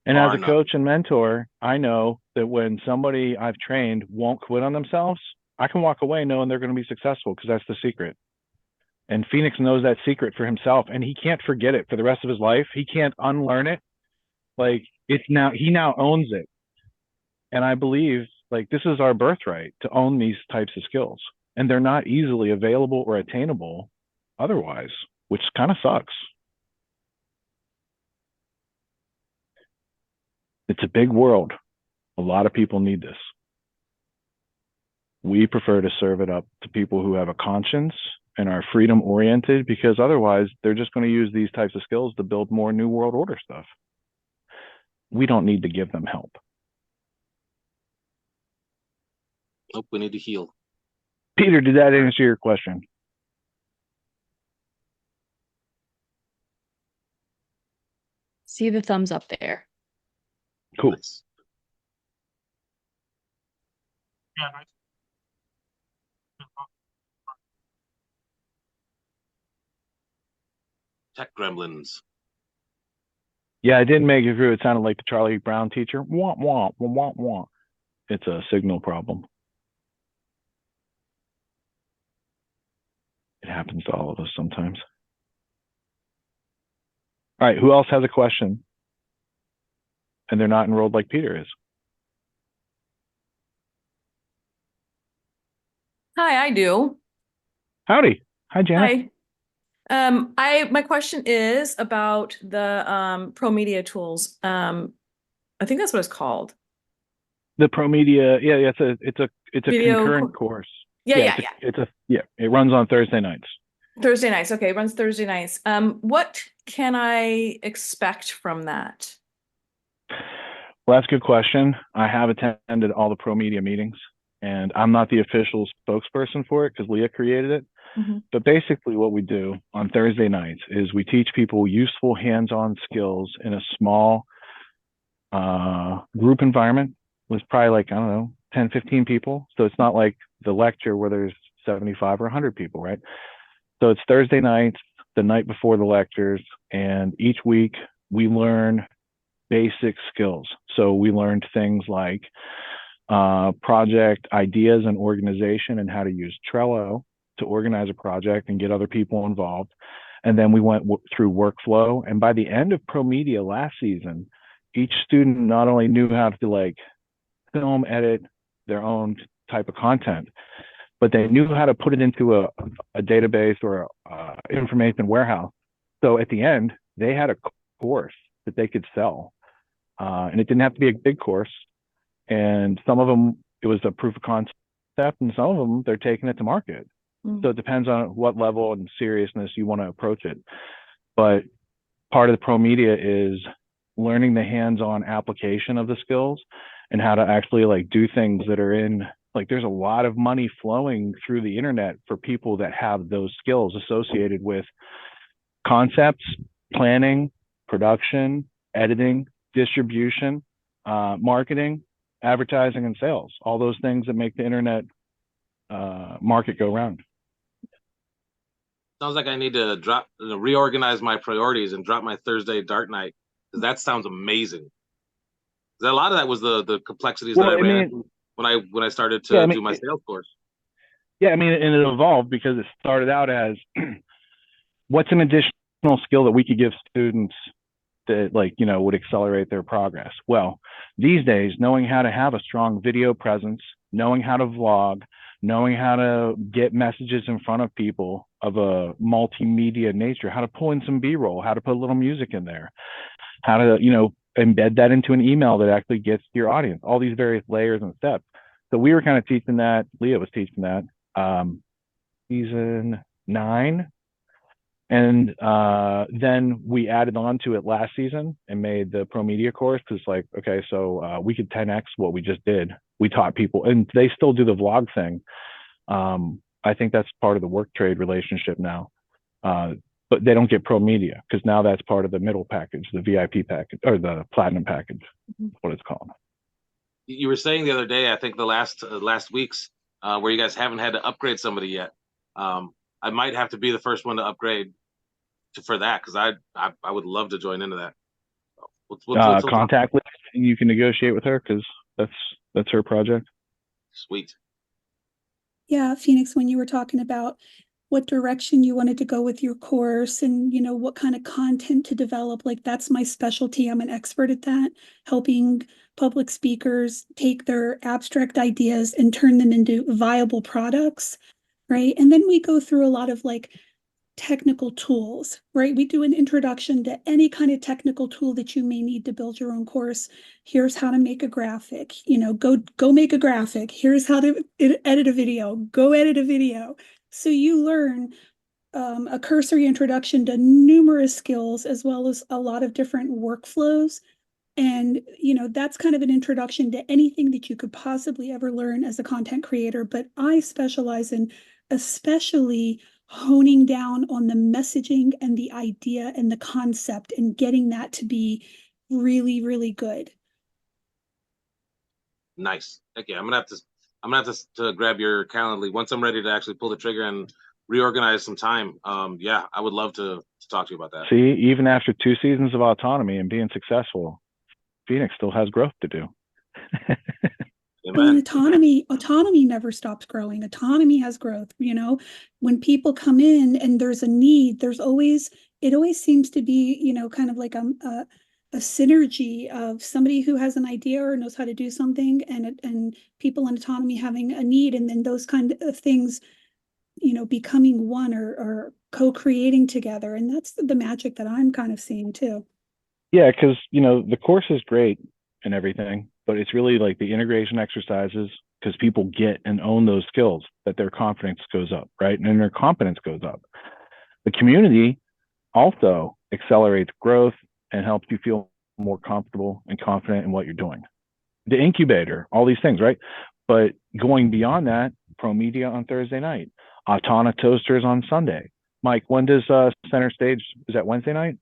F: And as a coach and mentor, I know that when somebody I've trained won't quit on themselves, I can walk away knowing they're going to be successful, because that's the secret. And Phoenix knows that secret for himself, and he can't forget it for the rest of his life. He can't unlearn it. Like, he now owns it. And I believe, like, this is our birthright to own these types of skills. And they're not easily available or attainable otherwise, which kind of sucks. It's a big world. A lot of people need this. We prefer to serve it up to people who have a conscience and are freedom oriented, because otherwise they're just going to use these types of skills to build more New World Order stuff. We don't need to give them help.
C: Nope, we need to heal.
F: Peter, did that answer your question?
A: See the thumbs up there.
F: Cool.
C: Nice.
I: Yeah, nice.
C: Tech gremlins.
F: Yeah, I didn't make it through. It sounded like the Charlie Brown teacher. Wah, wah, wah, wah, wah. It's a signal problem. It happens to all of us sometimes. All right, who else has a question? And they're not enrolled like Peter is.
J: Hi, I do.
F: Howdy. Hi, Janet.
J: Hi. My question is about the Pro Media tools. I think that's what it's called.
F: The Pro Media, yeah, it's a
J: Video
F: concurrent course.
J: Yeah.
F: It runs on Thursday nights.
J: Thursday nights. Okay, it runs Thursday nights. What can I expect from that?
F: Well, that's a good question. I have attended all the Pro Media meetings, and I'm not the official spokesperson for it because Leah created it.
J: Mm-hmm.
F: But basically what we do on Thursday nights is we teach people useful hands-on skills in a small group environment with probably, like, I don't know, 10, 15 people. So it's not like the lecture where there's 75 or 100 people, right? So it's Thursday nights, the night before the lectures, and each week we learn basic skills. So we learned things like project ideas and organization, and how to use Trello to organize a project and get other people involved. And then we went through workflow. And by the end of ProMedia last season, each student not only knew how to like film, edit their own type of content, but they knew how to put it into a database or information warehouse. So at the end, they had a course that they could sell. And it didn't have to be a big course. And some of them, it was a proof of concept, and some of them, they're taking it to market. So it depends on what level and seriousness you want to approach it. But part of the ProMedia is learning the hands-on application of the skills and how to actually like do things that are in, like there's a lot of money flowing through the internet for people that have those skills associated with concepts, planning, production, editing, distribution, marketing, advertising, and sales, all those things that make the internet market go round.
C: Sounds like I need to reorganize my priorities and drop my Thursday dart night, because that sounds amazing. A lot of that was the complexities that I ran into when I started to do my sales course.
F: Yeah, I mean, and it evolved because it started out as what's an additional skill that we could give students that like, you know, would accelerate their progress. Well, these days, knowing how to have a strong video presence, knowing how to vlog, knowing how to get messages in front of people of a multimedia nature, how to pull in some B-roll, how to put a little music in there, how to, you know, embed that into an email that actually gets to your audience, all these various layers and steps. So we were kind of teaching that. Leah was teaching that season 9. And then we added on to it last season and made the ProMedia course, because like, okay, so we could 10x what we just did. We taught people, and they still do the vlog thing. I think that's part of the work trade relationship now. But they don't get ProMedia because now that's part of the middle package, the VIP package, or the platinum package, what it's called.
C: You were saying the other day, I think the last weeks, where you guys haven't had to upgrade somebody yet. I might have to be the first one to upgrade for that, because I would love to join into that. We'll
F: contact Liz, and you can negotiate with her, because that's her project.
C: Sweet.
K: Yeah, Phoenix, when you were talking about what direction you wanted to go with your course and, you know, what kind of content to develop, like that's my specialty. I'm an expert at that, helping public speakers take their abstract ideas and turn them into viable products, right? And then we go through a lot of like technical tools, right? We do an introduction to any kind of technical tool that you may need to build your own course. Here's how to make a graphic, you know, go make a graphic. Here's how to edit a video, go edit a video. So you learn a cursory introduction to numerous skills, as well as a lot of different workflows. And, you know, that's kind of an introduction to anything that you could possibly ever learn as a content creator. But I specialize in especially honing down on the messaging and the idea and the concept and getting that to be really, really good.
C: Nice. Okay, I'm gonna have to grab your Calendly once I'm ready to actually pull the trigger and reorganize some time. Yeah, I would love to talk to you about that.
F: See, even after 2 seasons of Autonomy and being successful, Phoenix still has growth to do.
K: Well, autonomy never stops growing. Autonomy has growth. You know, when people come in and there's a need, it always seems to be, you know, kind of like a synergy of somebody who has an idea or knows how to do something, and people in autonomy having a need, and then those kind of things, you know, becoming one or co-creating together. And that's the magic that I'm kind of seeing too.
F: Yeah, because, you know, the course is great and everything, but it's really like the integration exercises, because people get and own those skills, that their confidence goes up, right? And their competence goes up. The community also accelerates growth and helps you feel more comfortable and confident in what you're doing. The incubator, all these things, right? But going beyond that, ProMedia on Thursday night, Autonomy Toasters on Sunday. Mike, when does Center Stage, is that Wednesday night?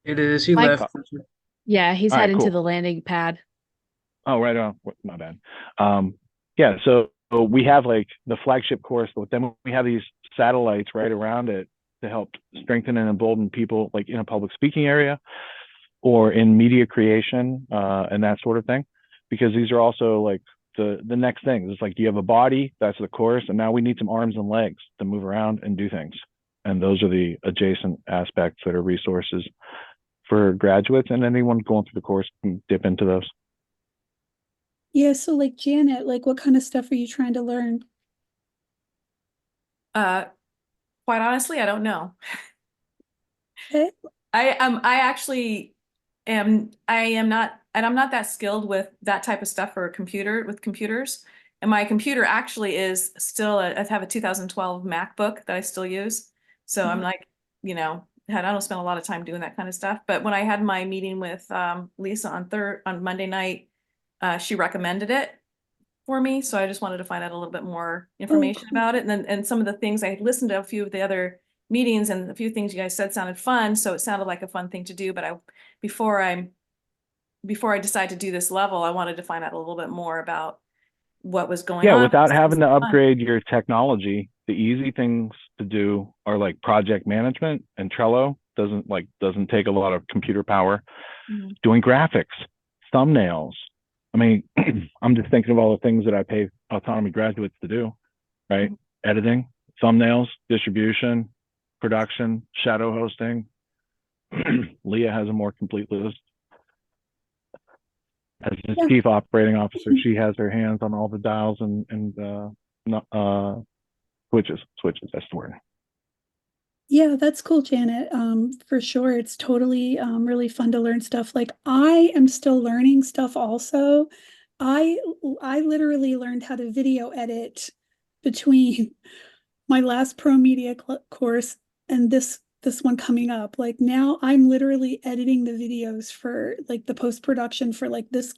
D: It is. He
A: Mike-
D: left.
A: Yeah, he's
F: All right,
A: heading to
F: cool.
A: the landing pad.
F: Oh, right on. My bad. Yeah, so we have like the flagship course, but then we have these satellites right around it to help strengthen and embolden people like in a public speaking area or in media creation and that sort of thing, because these are also like the next things. It's like, you have a body, that's the course, and now we need some arms and legs to move around and do things. And those are the adjacent aspects that are resources for graduates, and anyone going through the course can dip into those.
K: Yeah, so like Janet, like what kind of stuff are you trying to learn?
J: Quite honestly, I don't know.
K: Okay.
J: I actually am not, and I'm not that skilled with that type of stuff with computers. And my computer actually is still, I have a 2012 MacBook that I still use. So I'm like, you know, I don't spend a lot of time doing that kind of stuff. But when I had my meeting with Lisa on Monday night, she recommended it for me. So I just wanted to find out a little bit more information about it. And some of the things, I listened to a few of the other meetings, and a few things you guys said sounded fun. So it sounded like a fun thing to do. But before I decide to do this level, I wanted to find out a little bit more about what was going on.
F: Yeah, without having to upgrade your technology, the easy things to do are like project management, and Trello doesn't take a lot of computer power. Doing graphics, thumbnails. I mean, I'm just thinking of all the things that I pay Autonomy graduates to do, right? Editing, thumbnails, distribution, production, shadow hosting. Leah has a more complete list. As the chief operating officer, she has her hands on all the dials and switches. That's the word.
K: Yeah, that's cool, Janet. For sure. It's totally really fun to learn stuff. Like I am still learning stuff also. I literally learned how to video edit between my last pro media course and this one coming up. Like now I'm literally editing the videos for like the post-production for like this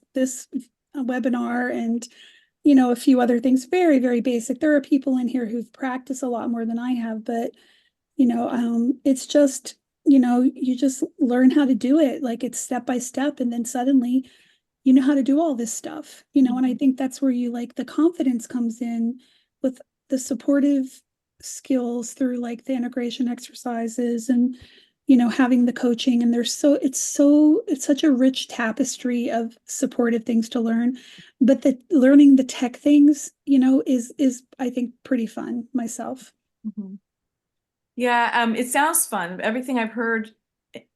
K: webinar, and you know, a few other things. Very, very basic. There are people in here who've practiced a lot more than I have, but you know, it's just, you know, you just learn how to do it. Like it's step by step, and then suddenly you know how to do all this stuff, you know, and I think that's where you like the confidence comes in with the supportive skills through like the integration exercises and, you know, having the coaching. And it's such a rich tapestry of supportive things to learn. But the learning the tech things, you know, is I think pretty fun myself.
J: Yeah, it sounds fun. Everything I've heard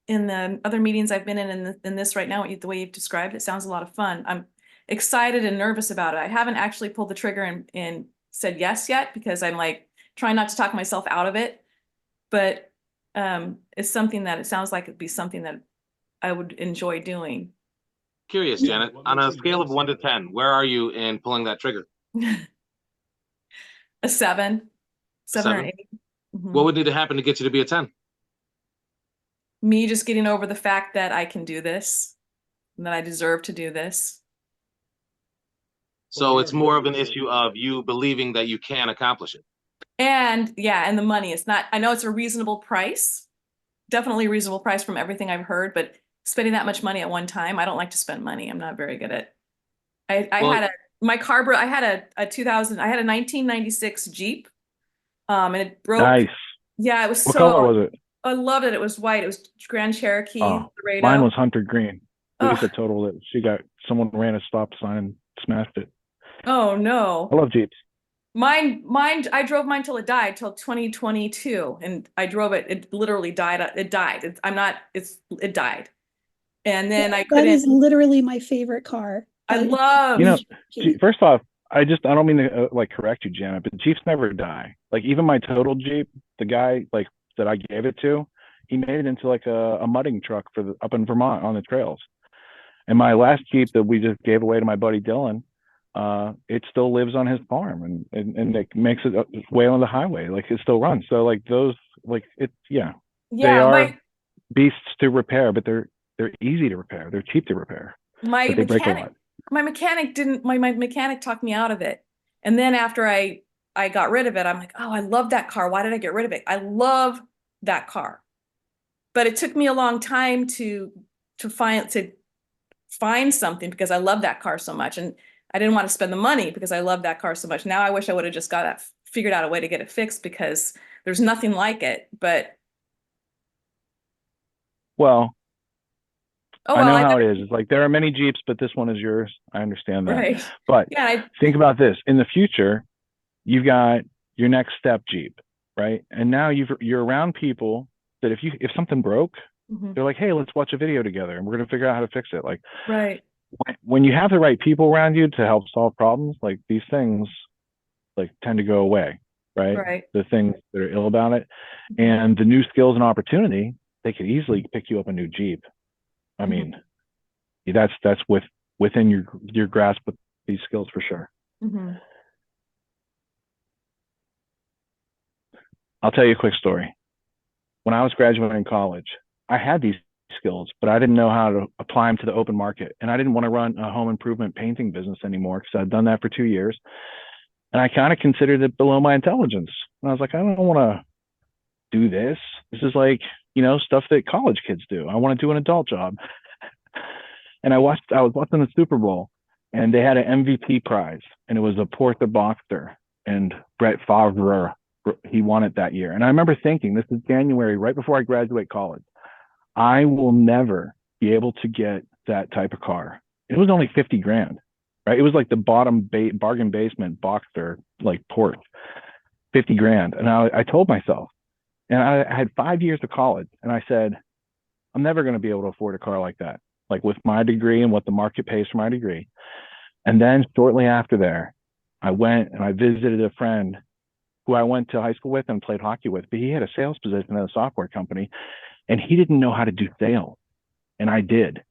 J: in the other meetings I've been in this right now, the way you've described it sounds a lot of fun. I'm excited and nervous about it. I haven't actually pulled the trigger and said yes yet, because I'm like trying not to talk myself out of it. But it's something that it sounds like it'd be something that I would enjoy doing.
C: Curious, Janet, on a scale of 1 to 10, where are you in pulling that trigger?
J: A 7 or 8.
C: What would need to happen to get you to be a 10?
J: Me just getting over the fact that I can do this and that I deserve to do this.
C: So it's more of an issue of you believing that you can accomplish it.
J: And yeah, and the money, it's not, I know it's a reasonable price, definitely a reasonable price from everything I've heard, but spending that much money at one time, I don't like to spend money. I'm not very good at it. I had a 1996 Jeep. And it broke.
F: Nice.
J: Yeah, it was
F: What color was it?
J: I loved it. It was white. It was Grand Cherokee. Laredo.
F: Mine was hunter green. Lisa totaled it. Someone ran a stop sign and smashed it.
J: Oh no.
F: I love Jeeps.
J: Mine, I drove mine till it died, till 2022. And I drove it. It literally died. It died. It died. And then I couldn't.
K: That is literally my favorite car.
J: I love.
F: You know, first off, I don't mean to like correct you, Janet, but Jeeps never die. Like even my total Jeep, the guy like that I gave it to, he made it into like a mudding truck for up in Vermont on the trails. And my last Jeep that we just gave away to my buddy Dylan, it still lives on his farm and it makes it way on the highway. Like it still runs. So like those, like it, yeah, they are beasts to repair, but they're easy to repair. They're cheap to repair.
J: My
F: but they break a lot.
J: My mechanic talked me out of it. And then after I got rid of it, I'm like, oh, I love that car. Why did I get rid of it? I love that car. But it took me a long time to find something, because I love that car so much. And I didn't want to spend the money because I love that car so much. Now I wish I would have just figured out a way to get it fixed, because There's nothing like it, but
F: Well,
J: oh
F: I
J: well,
F: know
J: I
F: how it
J: never,
F: is. It's like there are many Jeeps, but this one is yours. I understand that.
J: right.
F: But
J: Yeah,
F: think about this. In the future, you've got your next step Jeep, right? And now you're around people that if something broke,
J: mhm,
F: they're like, hey, let's watch a video together and we're gonna figure out how to fix it. Like
J: right.
F: when you have the right people around you to help solve problems, like these things like tend to go away, right?
J: Right.
F: The things that are ill about it.
J: Mhm.
F: And the new skills and opportunity, they could easily pick you up a new Jeep. I
J: Mhm.
F: mean, that's within your grasp with these skills for sure.
J: Mhm.
F: I'll tell you a quick story. When I was graduating college, I had these skills, but I didn't know how to apply them to the open market. And I didn't want to run a home improvement painting business anymore because I'd done that for 2 years. And I kind of considered it below my intelligence. And I was like, I don't want to do this. This is like, stuff that college kids do. I want to do an adult job. And I was watching the Super Bowl and they had an MVP prize and it was a Porter Boxer and Brett Favre. He won it that year. And I remember thinking, this is January, right before I graduate college. I will never be able to get that type of car. It was only 50 grand, right? It was like the bottom bargain basement Boxer, like Porsche, 50 grand. And I told myself, and I had 5 years of college, and I said, I'm never going to be able to afford a car like that, like with my degree and what the market pays for my degree. And then shortly after there, I went and I visited a friend who I went to high school with and played hockey with, but he had a sales position at a software company and he didn't know how to do sales. And I did.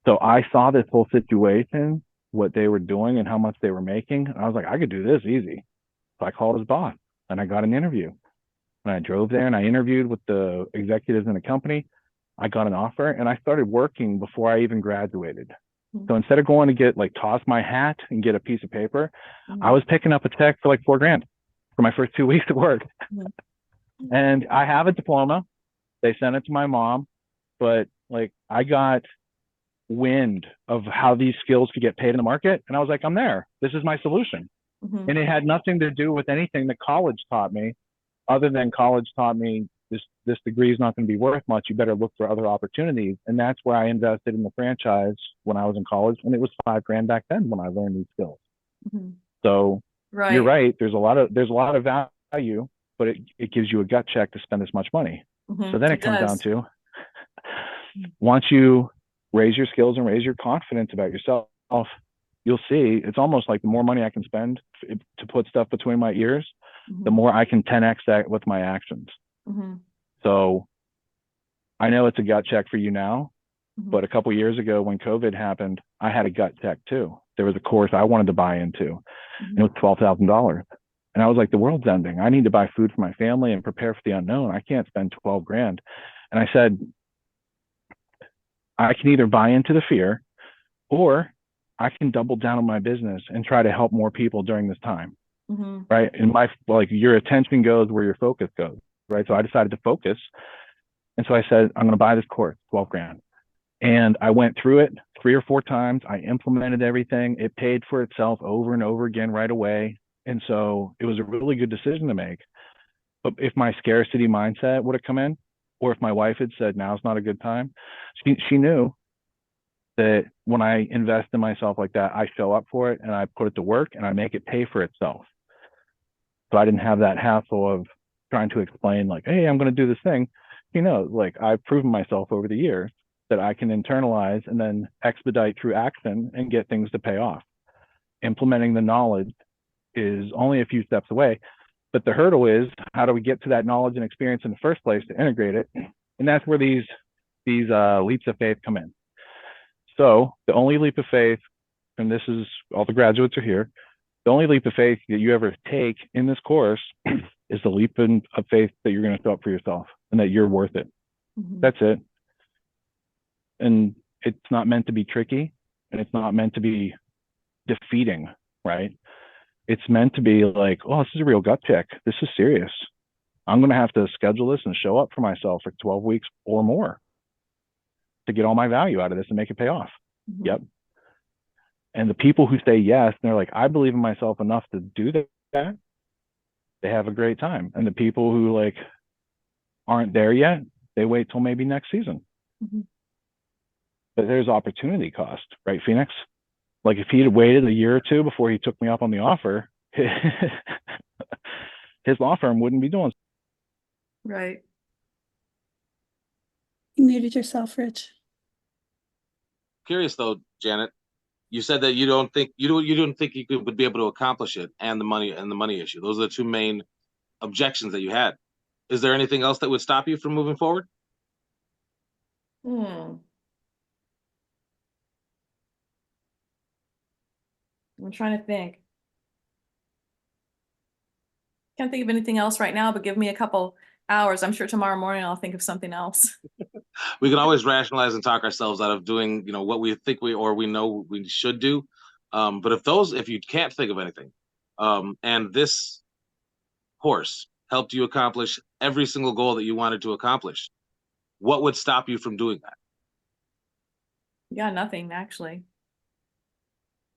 F: So I saw this whole situation, what they were doing and how much they were making. And I was like, I could do this easy. So I called his boss and I got an interview. And I drove there and I interviewed with the executives in the company. I got an offer and I started working before I even graduated. So instead of going to get like toss my hat and get a piece of paper, I was picking up a check for like $4,000 for my first 2 weeks of work. And I have a diploma. They sent it to my mom, but like I got wind of how these skills could get paid in the market. And I was like, I'm there. This is my solution.
J: Mhm.
F: And it had nothing to do with anything that college taught me, other than college taught me this degree is not going to be worth much. You better look for other opportunities. And that's where I invested in the franchise when I was in college. And it was $5,000 back then when I learned these skills.
J: Mhm.
F: So you're
J: Right.
F: right. There's a lot of value, but it gives you a gut check to spend this much money.
J: Mhm.
F: So then it
J: It
F: comes down
J: does.
F: to once you raise your skills and raise your confidence about yourself, you'll see it's almost like the more money I can spend to put stuff between my ears, the
J: Mhm.
F: more I can 10x that with my actions.
J: Mhm.
F: So I know it's a gut check for you now,
J: Mhm.
F: but a couple of years ago when COVID happened, I had a gut check too. There was a course I wanted to buy into, and it was $12,000. And I was like, the world's ending. I need to buy food for my family and prepare for the unknown. I can't spend 12,000. And I said, I can either buy into the fear or I can double down on my business and try to help more people during this time.
J: Mhm.
F: Right. And your attention goes where your focus goes. Right. So I decided to focus. And so I said, I'm going to buy this course, 12,000. And I went through it 3 or 4 times. I implemented everything. It paid for itself over and over again right away. And so it was a really good decision to make. But if my scarcity mindset would have come in, or if my wife had said, now's not a good time, she knew that when I invest in myself like that, I show up for it and I put it to work and I make it pay for itself. So I didn't have that hassle of trying to explain like, hey, I'm going to do this thing. Like I've proven myself over the years that I can internalize and then expedite through action and get things to pay off. Implementing the knowledge is only a few steps away, but the hurdle is how do we get to that knowledge and experience in the first place to integrate it? And that's where these leaps of faith come in. So the only leap of faith, and this is all the graduates are here, the only leap of faith that you ever take in this course is the leap of faith that you're going to show up for yourself and that you're worth it.
J: Mhm.
F: That's it. And it's not meant to be tricky and it's not meant to be defeating, right? It's meant to be like, oh, this is a real gut check. This is serious. I'm going to have to schedule this and show up for myself for 12 weeks or more to get all my value out of this and make it pay off.
J: Mhm.
F: Yep. And the people who say yes, and they're like, I believe in myself enough to do that, they have a great time. And the people who like aren't there yet, they wait till maybe next season.
J: Mm-hmm.
F: But there's opportunity cost, right, Phoenix? Like if he'd waited a year or two before he took me up on the offer, his law firm wouldn't be doing.
J: Right.
K: You muted yourself, Rich.
C: Curious though, Janet, you said that you don't think you would be able to accomplish it, and the money issue. Those are the two main objections that you had. Is there anything else that would stop you from moving forward?
J: I'm trying to think. Can't think of anything else right now, but give me a couple hours. I'm sure tomorrow morning I'll think of something else.
C: We can always rationalize and talk ourselves out of doing, what we think we know we should do. But if you can't think of anything, and this course helped you accomplish every single goal that you wanted to accomplish, what would stop you from doing that?
J: Yeah, nothing actually.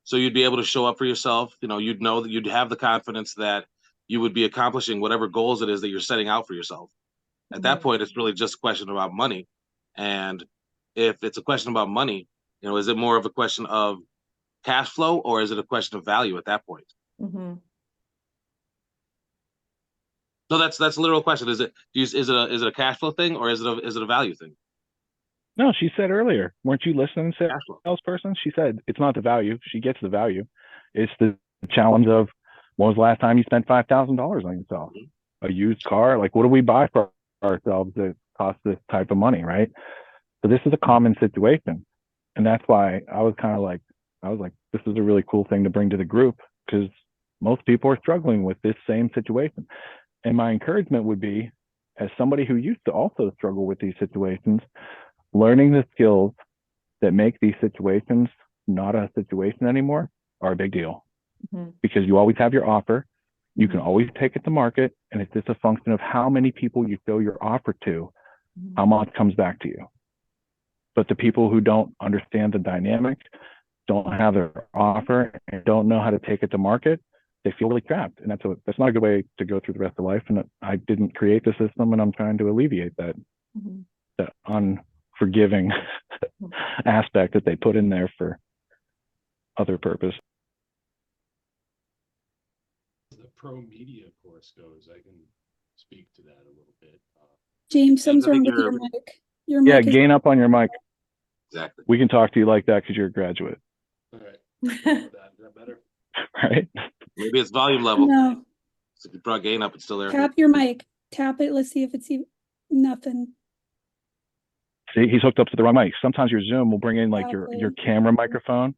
C: So you'd be able to show up for yourself. You'd know that you'd have the confidence that you would be accomplishing whatever goals it is that you're setting out for yourself. At that point, it's really just a question about money. And if it's a question about money, is it more of a question of cash flow, or is it a question of value at that point?
J: Mm-hmm.
C: So that's a literal question. Is it a cash flow thing, or is it a value thing?
F: No, she said earlier, weren't you listening to
C: Cash flow.
F: salesperson? She said it's not the value. She gets the value. It's the challenge of when was the last time you spent $5,000 on yourself? A used car? Like, what do we buy for ourselves that costs this type of money, right? So this is a common situation. And that's why I was like, this is a really cool thing to bring to the group, because most people are struggling with this same situation. And my encouragement would be, as somebody who used to also struggle with these situations, learning the skills that make these situations not a situation anymore are a big deal.
J: Mm-hmm.
F: Because you always have your offer, you can always take it to market, and it's just a function of how many people you show your offer to, how much comes back to you. But the people who don't understand the dynamic, don't have their offer, and don't know how to take it to market, they feel really trapped. And that's not a good way to go through the rest of life. And I didn't create the system, and I'm trying to alleviate that, that unforgiving aspect that they put in there for other purpose.
H: The pro media course goes, I can speak to that a little bit.
K: James, something's wrong with your mic. Your
F: Yeah,
K: mic is
F: gain up on your mic.
C: Exactly.
F: We can talk to you like that because you're a graduate.
H: All right. Is that better?
F: Right?
C: Maybe it's volume level.
K: no.
C: So if you brought gain up, it's still there.
K: Tap your mic. Tap it. Let's see if it's even nothing.
F: See, he's hooked up to the wrong mic. Sometimes your Zoom will bring in like your camera microphone,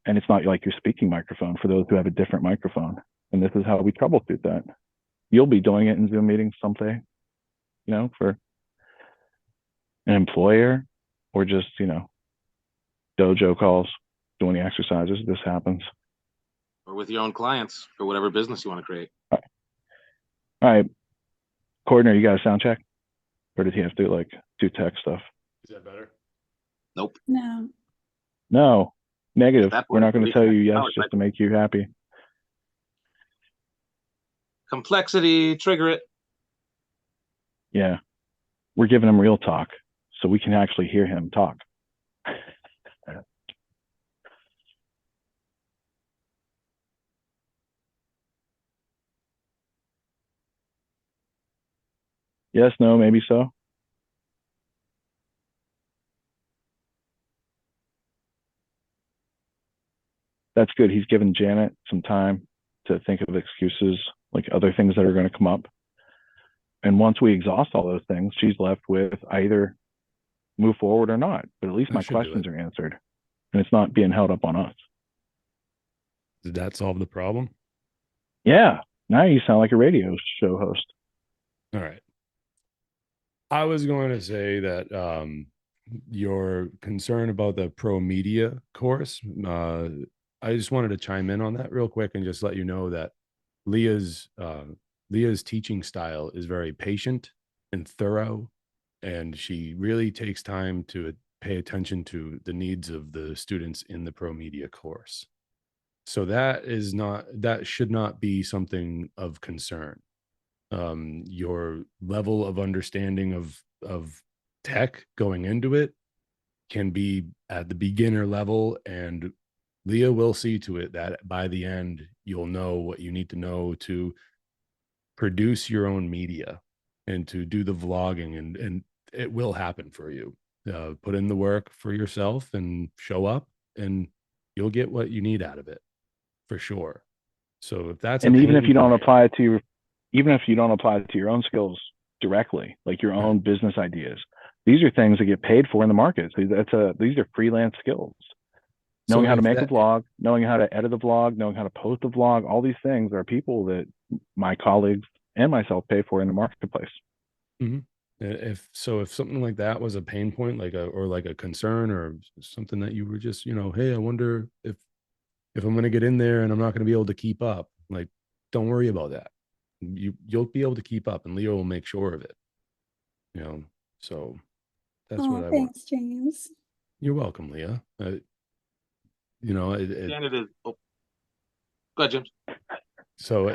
F: and it's not like your speaking microphone for those who have a different microphone. And this is how we troubleshoot that. You'll be doing it in Zoom meetings someday, for an employer, or just, dojo calls, doing the exercises. This happens.
C: Or with your own clients for whatever business you want to create.
F: All right. Coordinator, you got a sound check? Or did he have to do tech stuff?
H: Is that better?
C: Nope.
K: No.
F: Negative.
C: Point,
F: we're not going to tell you yes just to make you happy.
C: Complexity, trigger it.
F: Yeah. We're giving him real talk so we can actually hear him talk. Yes, no, maybe so. That's good. He's given Janet some time to think of excuses, like other things that are going to come up. And once we exhaust all those things, she's left with either move forward or not. But at least my questions are answered, and it's not being held up on us.
L: Did that solve the problem?
F: Yeah. Now you sound like a radio show host.
L: All right. I was going to say that your concern about the pro media course, I just wanted to chime in on that real quick and just let you know that Leah's teaching style is very patient and thorough, and she really takes time to pay attention to the needs of the students in the pro media course. So that should not be something of concern. Your level of understanding of tech going into it can be at the beginner level, and Leah will see to it that by the end you'll know what you need to know to produce your own media and to do the vlogging, and it will happen for you. Put in the work for yourself and show up, and you'll get what you need out of it for sure. So if that's
F: And even if you don't
L: point,
F: apply it to your, even if you don't apply it to your own skills directly, like your own business ideas, these are things that get paid for in the market. So these are freelance skills. Knowing how to make a vlog, knowing how to edit a vlog, knowing how to post a vlog, all these things are people that my colleagues and myself pay for in the marketplace.
L: Mm-hmm. If something like that was a pain point, like a concern or something that you were just, hey, I wonder if I'm going to get in there and I'm not going to be able to keep up, like, don't worry about that. You'll be able to keep up, and Leo will make sure of it. So that's what I want.
K: Thanks, James.
L: You're welcome, Leah.
C: Janet is. Oh. Go ahead, James.
L: So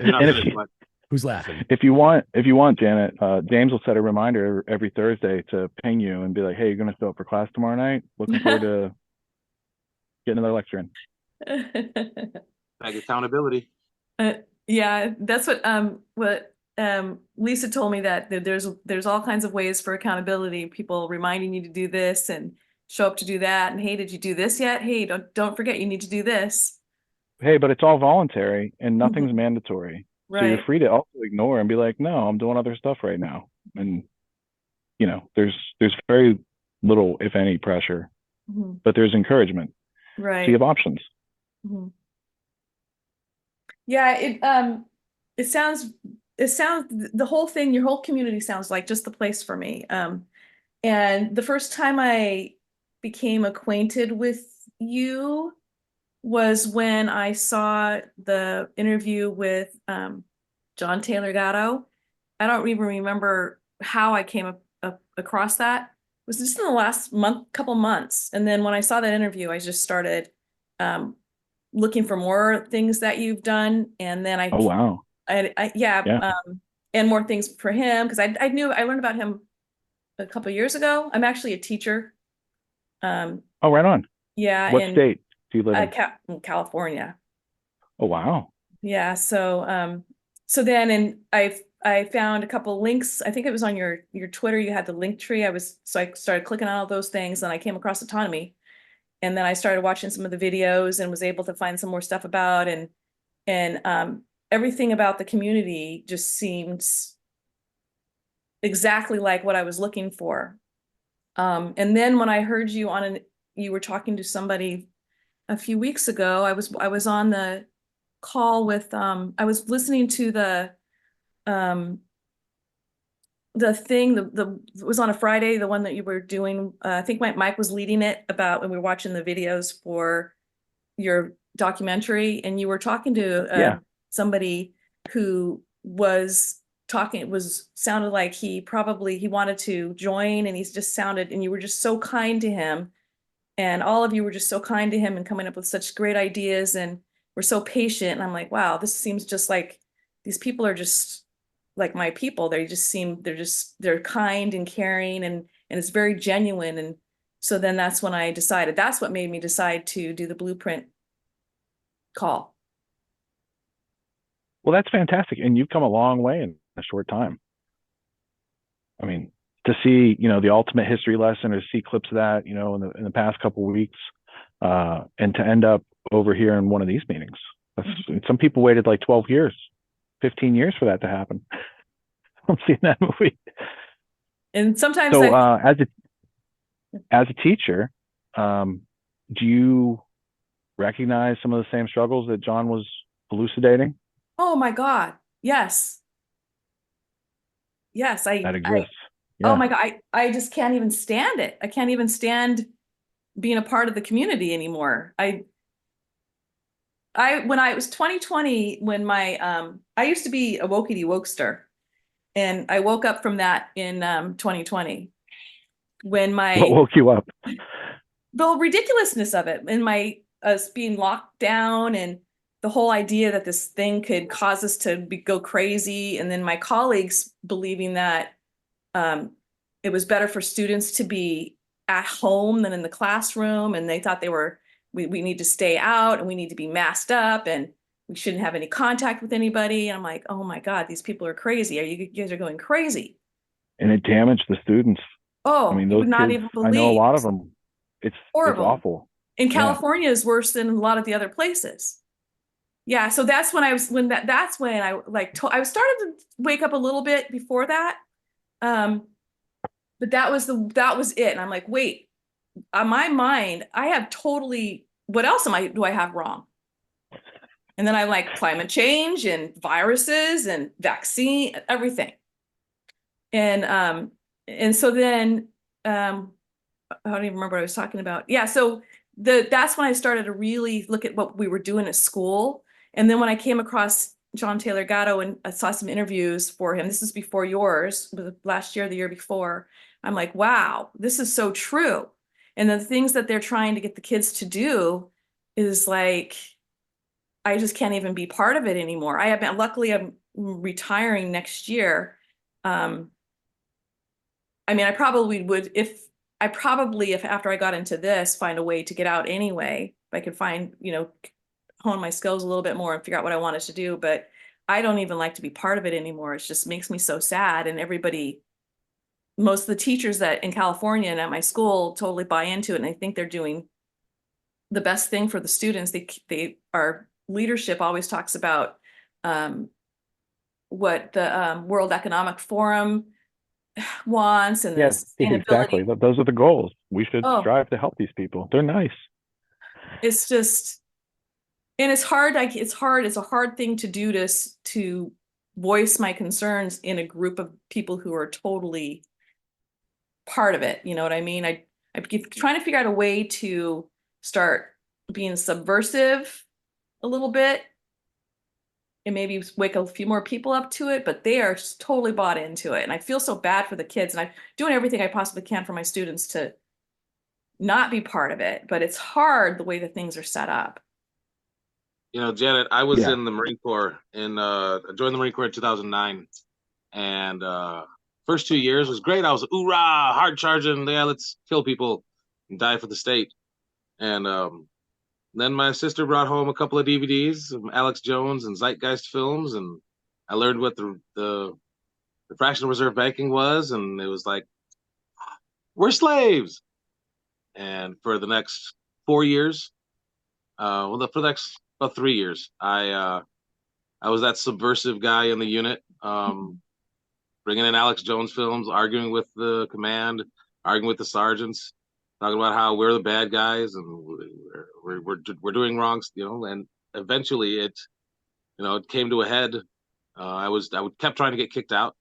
L: who's laughing?
F: If you want, Janet, James will set a reminder every Thursday to ping you and be like, "Hey, you're going to show up for class tomorrow night. Looking forward to getting another lecture in."
C: Like accountability.
J: Yeah, that's what Lisa told me, that there's all kinds of ways for accountability. People reminding you to do this and show up to do that. And hey, did you do this yet? Hey, don't forget you need to do this.
F: Hey, but it's all voluntary and nothing's mandatory.
J: Right.
F: So you're free to also ignore and be like, "No, I'm doing other stuff right now." And there's very little, if any, pressure, but there's encouragement.
J: Right.
F: So you have options.
J: Yeah, it sounds the whole thing, your whole community sounds like just the place for me. And the first time I became acquainted with you was when I saw the interview with John Taylor Gatto. I don't even remember how I came across that. It was just in the last couple months. And then when I saw that interview, I just started looking for more things that you've done. And then
F: Oh, wow.
J: And more things for him, because I learned about him a couple of years ago. I'm actually a teacher.
F: Oh, right on.
J: Yeah.
F: What state do you live
J: in? California.
F: Oh, wow.
J: Yeah. So then I found a couple links. I think it was on your Twitter. You had the link tree. So I started clicking on all those things, and I came across Autonomy, and then I started watching some of the videos and was able to find some more stuff about, and everything about the community just seems exactly like what I was looking for. And then when I heard you you were talking to somebody a few weeks ago, I was on the call with, I was listening to the thing, it was on a Friday, the one that you were doing. I think Mike was leading it, about when we were watching the videos for your documentary, and you were talking to somebody who sounded like he wanted to join, and he's just sounded, and you were just so kind to him, and all of you were just so kind to him and coming up with such great ideas, and were so patient. And I'm like, wow, this seems just like these people are just like my people. They're kind and caring, and it's very genuine. And so then that's when that's what made me decide to do the Blueprint call.
F: Well, that's fantastic. And you've come a long way in a short time. I mean, to see, the ultimate history lesson, or see clips of that, in the past couple of weeks, and to end up over here in one of these meetings. Some people waited like 12 years, 15 years for that to happen. I'm seeing that movie.
J: And sometimes
F: as a teacher, do you recognize some of the same struggles that John was elucidating?
J: Oh my God. Yes. Yes.
F: That exists.
J: Oh my God. I just can't even stand it. I can't even stand being a part of the community anymore. When it was 2020, when I used to be a wokey wokester, and I woke up from that in 2020, when
F: what woke you up?
J: The ridiculousness of it, and us being locked down, and the whole idea that this thing could cause us to go crazy. And then my colleagues believing that it was better for students to be at home than in the classroom. And they thought we need to stay out and we need to be masked up and we shouldn't have any contact with anybody. And I'm like, oh my God, these people are crazy. You guys are going crazy.
F: And it damaged the students.
J: Oh,
F: I mean,
J: you
F: those
J: would not
F: kids,
J: even
F: I know a
J: believe.
F: lot of them. It's
J: Horrible.
F: awful.
J: In
F: Yeah.
J: California is worse than a lot of the other places. Yeah, so that's when I started to wake up a little bit before that. But that was it. And I'm like, wait, on my mind, I have totally, what else do I have wrong? And then I like climate change and viruses and vaccine, everything. And so then I don't even remember what I was talking about. Yeah, so that's when I started to really look at what we were doing at school. And then when I came across John Taylor Gatto and I saw some interviews for him, this is before yours, last year, the year before, I'm like, wow, this is so true. And the things that they're trying to get the kids to do is like, I just can't even be part of it anymore. Luckily I'm retiring next year. I mean, I probably would, if after I got into this, find a way to get out anyway, if I could find, hone my skills a little bit more and figure out what I wanted to do. But I don't even like to be part of it anymore. It just makes me so sad. And most of the teachers that in California and at my school totally buy into it. And I think they're doing the best thing for the students. Our leadership always talks about what the World Economic Forum wants and the sustainability.
F: Exactly. Those are the goals. We should strive to help these people. They're nice.
J: It's just, and it's hard. It's a hard thing to do to voice my concerns in a group of people who are totally part of it. You know what I mean? I keep trying to figure out a way to start being subversive a little bit and maybe wake a few more people up to it, but they are totally bought into it. And I feel so bad for the kids, and I'm doing everything I possibly can for my students to not be part of it, but it's hard the way that things are set up.
C: Janet, I was in the Marine Corps I joined the Marine Corps in 2009, and first 2 years was great. I was hoorah, hard charging, yeah, let's kill people and die for the state. And then my sister brought home a couple of DVDs of Alex Jones and Zeitgeist films, and I learned what the fractional reserve banking was, and it was like, we're slaves. And for the next 4 years, for the next about 3 years, I was that subversive guy in the unit, bringing in Alex Jones films, arguing with the command, arguing with the sergeants, talking about how we're the bad guys and we're doing wrong, and eventually it came to a head. I kept trying to get kicked out,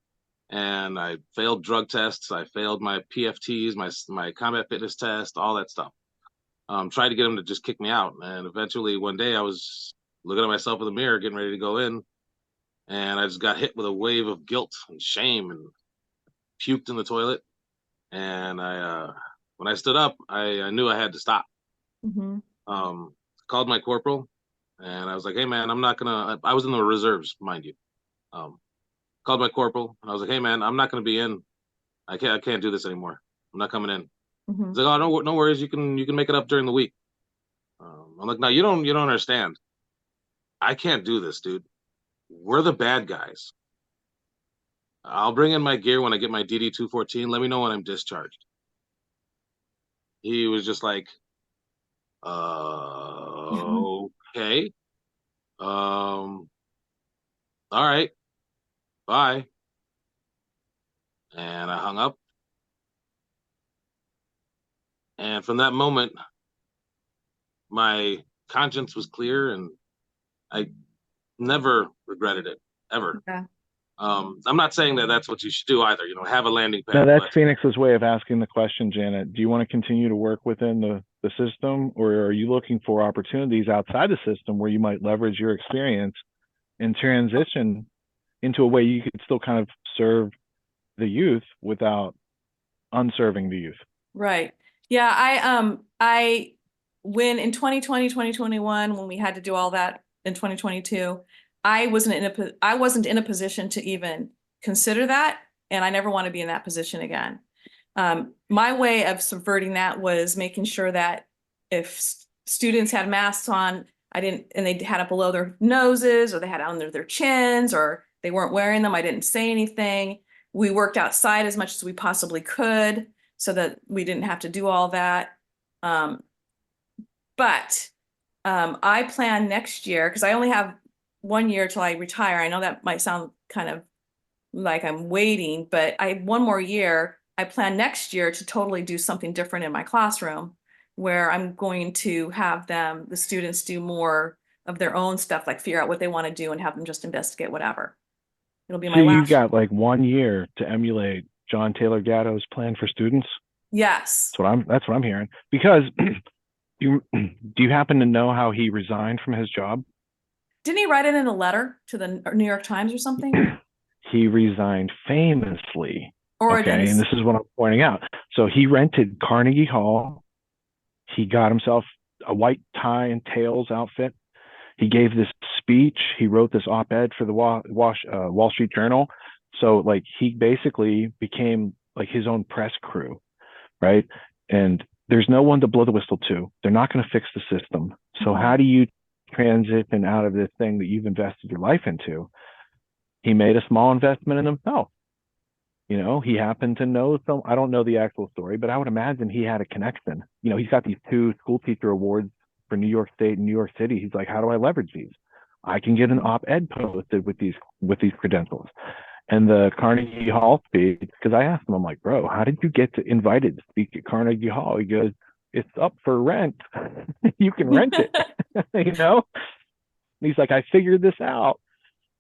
C: and I failed drug tests. I failed my PFTs, my combat fitness test, all that stuff. Tried to get them to just kick me out, and eventually one day I was looking at myself in the mirror, getting ready to go in, and I just got hit with a wave of guilt and shame and puked in the toilet. And when I stood up, I knew I had to stop.
J: Mm-hmm.
C: Called my corporal, and I was like, hey man, I was in the reserves, mind you. Called my corporal, and I was like, hey man, I'm not gonna be in. I can't do this anymore. I'm not coming in.
J: Mm-hmm.
C: He's like, oh, no worries, you can make it up during the week. I'm like, no, you don't understand. I can't do this, dude. We're the bad guys. I'll bring in my gear when I get my DD-214. Let me know when I'm discharged. He was just like, okay. All right. Bye. And I hung up. And from that moment, my conscience was clear, and I never regretted it, ever.
J: Yeah.
C: I'm not saying that that's what you should do either, have a landing pad.
F: No, that's Phoenix's way of asking the question, Janet. Do you want to continue to work within the system, or are you looking for opportunities outside the system where you might leverage your experience and transition into a way you could still kind of serve the youth without unserving the youth?
J: Right. Yeah, I when in 2020, 2021, when we had to do all that in 2022, I wasn't in a position to even consider that, and I never want to be in that position again. My way of subverting that was making sure that if students had masks on, and they had it below their noses, or they had it under their chins, or they weren't wearing them, I didn't say anything. We worked outside as much as we possibly could so that we didn't have to do all that. But I plan next year, because I only have 1 year till I retire. I know that might sound kind of like I'm waiting, but I have 1 more year. I plan next year to totally do something different in my classroom, where I'm going to have the students do more of their own stuff, like figure out what they want to do and have them just investigate whatever. It'll be my
F: So
J: last.
F: you got like 1 year to emulate John Taylor Gatto's plan for students.
J: Yes.
F: That's what I'm hearing. Because do you happen to know how he resigned from his job?
J: Didn't he write it in a letter to the New York Times or something?
F: He resigned famously.
J: Or
F: okay, and this is what I'm pointing out. So he rented Carnegie Hall. He got himself a white tie and tails outfit. He gave this speech. He wrote this op-ed for the Wall Street Journal. So like he basically became like his own press crew, right? And there's no one to blow the whistle to. They're not going to fix the system. So how do you transition out of this thing that you've invested your life into? He made a small investment in himself. You know, he happened to know some, I don't know the actual story, but I would imagine he had a connection. You know, he's got these 2 school teacher awards for New York State and New York City. He's like, how do I leverage these? I can get an op-ed posted with these credentials. And the Carnegie Hall speech, because I asked him, I'm like, bro, how did you get invited to speak at Carnegie Hall? He goes, it's up for rent. You can rent it, you know? And he's like, I figured this out.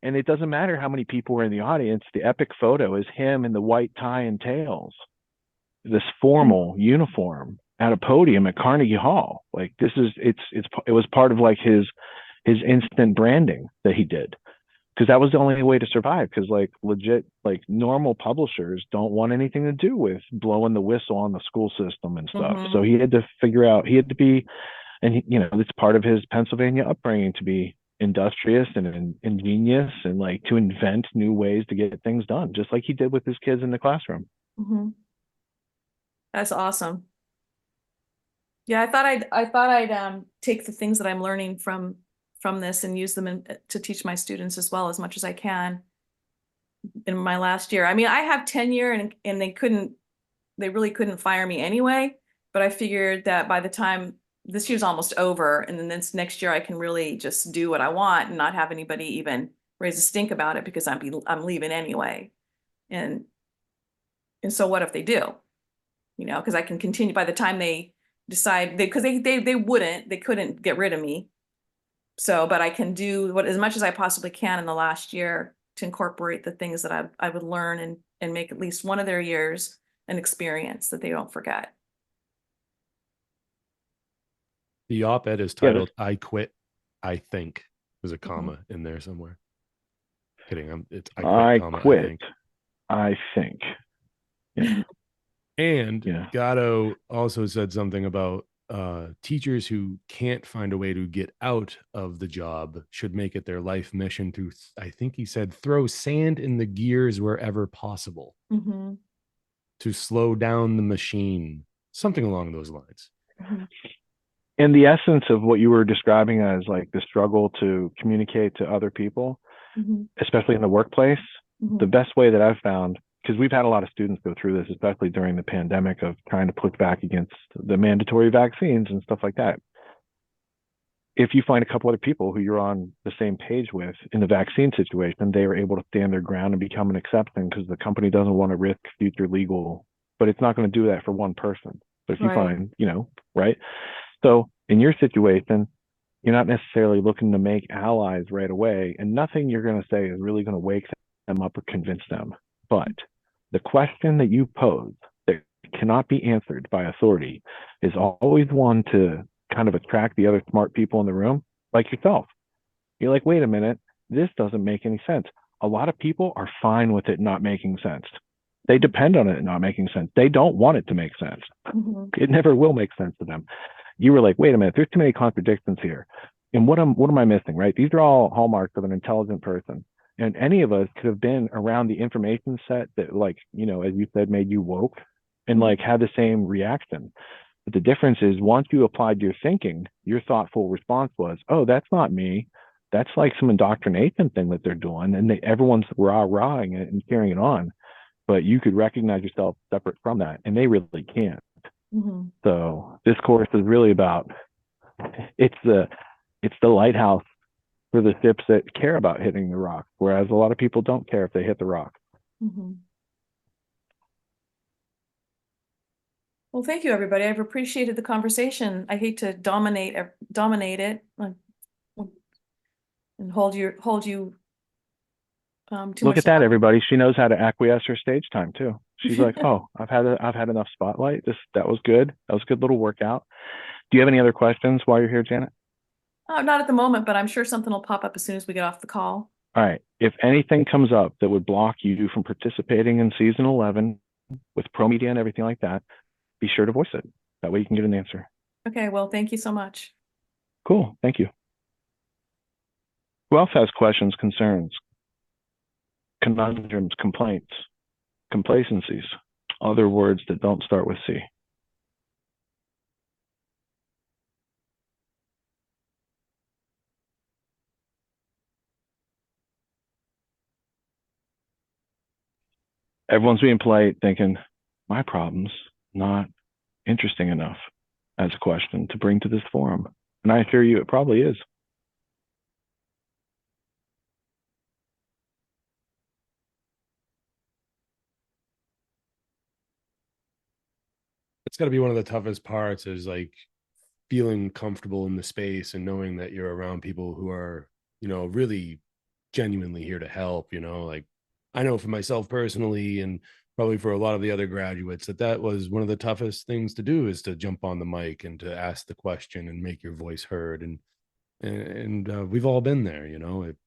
F: And it doesn't matter how many people were in the audience. The epic photo is him in the white tie and tails, this formal uniform at a podium at Carnegie Hall. Like it was part of like his instant branding that he did, because that was the only way to survive. Because like legit, like normal publishers don't want anything to do with blowing the whistle on the school system and stuff. So he had to figure out, and you know, it's part of his Pennsylvania upbringing to be industrious and ingenious and like to invent new ways to get things done, just like he did with his kids in the classroom.
J: That's awesome. Yeah, I thought I'd take the things that I'm learning from this and use them to teach my students as well, as much as I can in my last year. I mean, I have tenure and they really couldn't fire me anyway, but I figured that by the time this year's almost over, and then this next year I can really just do what I want and not have anybody even raise a stink about it, because I'm leaving anyway. And so what if they do? You know, because I can continue by the time they decide, because they couldn't get rid of me. So, but I can do as much as I possibly can in the last year to incorporate the things that I would learn and make at least one of their years an experience that they don't forget.
L: The op-ed is titled "I Quit, I Think." There's a comma in there somewhere. Kidding. It's I quit,
F: I think. Yeah.
L: And Gatto also said something about teachers who can't find a way to get out of the job should make it their life mission to, I think he said, throw sand in the gears wherever possible to slow down the machine, something along those lines.
F: And the essence of what you were describing as like the struggle to communicate to other people, especially in the workplace, the best way that I've found, because we've had a lot of students go through this, especially during the pandemic, of trying to push back against the mandatory vaccines and stuff like that. If you find a couple other people who you're on the same page with in the vaccine situation, they are able to stand their ground and become an exception, because the company doesn't want to risk future legal, but it's not going to do that for one person. But if you find, you know, right? So in your situation, you're not necessarily looking to make allies right away, and nothing you're going to say is really going to wake them up or convince them. But the question that you pose that cannot be answered by authority is always one to kind of attract the other smart people in the room, like yourself. You're like, wait a minute, this doesn't make any sense. A lot of people are fine with it not making sense. They depend on it not making sense. They don't want it to make sense. It never will make sense to them. You were like, wait a minute, there's too many contradictions here. And what am I missing, right? These are all hallmarks of an intelligent person. And any of us could have been around the information set that, like, as you said, made you woke and like had the same reaction. But the difference is once you applied your thinking, your thoughtful response was, oh, that's not me. That's like some indoctrination thing that they're doing. And everyone's rah-rahing it and carrying it on. But you could recognize yourself separate from that. And they really can't.
J: Mhm.
F: So this course is really about, it's the lighthouse for the ships that care about hitting the rock, whereas a lot of people don't care if they hit the rock.
J: Mhm. Well, thank you, everybody. I've appreciated the conversation. I hate to dominate it and hold you too
F: Look
J: much
F: at that,
J: longer.
F: everybody. She knows how to acquiesce her stage time too. She's like, oh, I've had enough spotlight. That was good. That was a good little workout. Do you have any other questions while you're here, Janet?
J: Not at the moment, but I'm sure something will pop up as soon as we get off the call.
F: All right. If anything comes up that would block you from participating in season 11 with Pro Media and everything like that, be sure to voice it. That way you can get an answer.
J: Okay, well, thank you so much.
F: Cool. Thank you. Who else has questions, concerns, conundrums, complaints, complacencies, other words that don't start with C? Everyone's being polite, thinking, my problem's not interesting enough as a question to bring to this forum. And I assure you, it probably is.
L: It's got to be one of the toughest parts is like feeling comfortable in the space and knowing that you're around people who are, really genuinely here to help, like I know for myself personally, and probably for a lot of the other graduates, that was one of the toughest things to do is to jump on the mic and to ask the question and make your voice heard. And we've all been there, and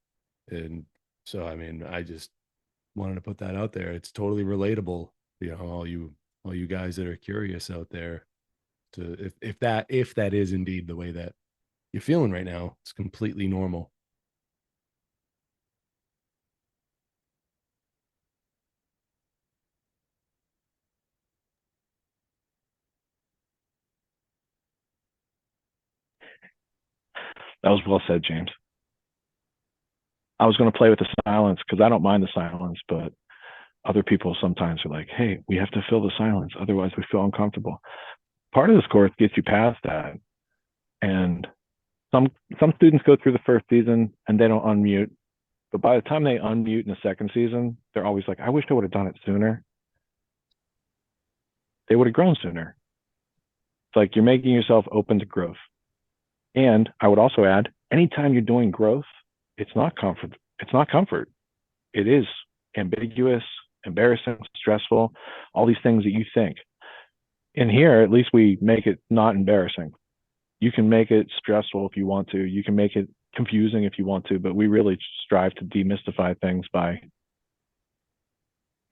L: so, I mean, I just wanted to put that out there. It's totally relatable, all you guys that are curious out there, to if that is indeed the way that you're feeling right now, it's completely normal.
F: That was well said, James. I was going to play with the silence because I don't mind the silence, but other people sometimes are like, hey, we have to fill the silence. Otherwise, we feel uncomfortable. Part of this course gets you past that. And some students go through the first season and they don't unmute. But by the time they unmute in the second season, they're always like, I wish I would have done it sooner. They would have grown sooner. It's like you're making yourself open to growth. And I would also add, anytime you're doing growth, it's not comfort. It's not comfort. It is ambiguous, embarrassing, stressful, all these things that you think. In here, at least we make it not embarrassing. You can make it stressful if you want to. You can make it confusing if you want to, but we really strive to demystify things by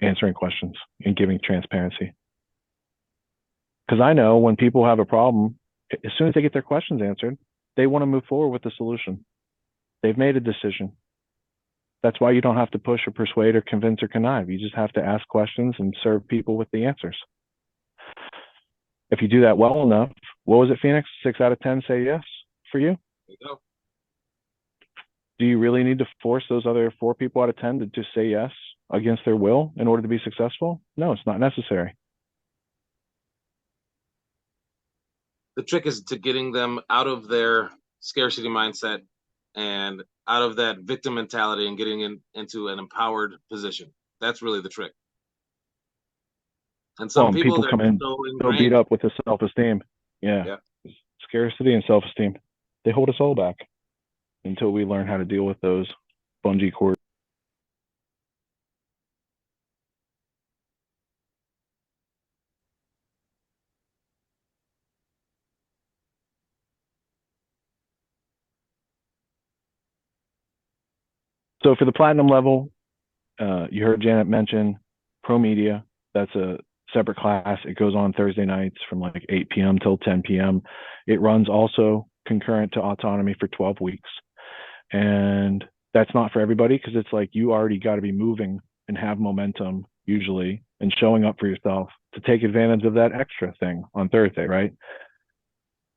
F: answering questions and giving transparency. Because I know when people have a problem, as soon as they get their questions answered, they want to move forward with the solution. They've made a decision. That's why you don't have to push or persuade or convince or connive. You just have to ask questions and serve people with the answers. If you do that well enough, what was it, Phoenix? 6 out of 10 say yes for you?
C: There you go.
F: Do you really need to force those other 4 people out of 10 to just say yes against their will in order to be successful? No, it's not necessary.
C: The trick is to getting them out of their scarcity mindset and out of that victim mentality and getting into an empowered position. That's really the trick. And some people
F: come in
C: so
F: beat up with the self-esteem.
C: Yeah.
F: Scarcity and self-esteem. They hold us all back until we learn how to deal with those bungee cords. So for the platinum level, you heard Janet mention Pro Media. That's a separate class. It goes on Thursday nights from like 8 p.m. till 10 p.m. It runs also concurrent to Autonomy for 12 weeks. And that's not for everybody, because it's like you already got to be moving and have momentum usually and showing up for yourself to take advantage of that extra thing on Thursday, right?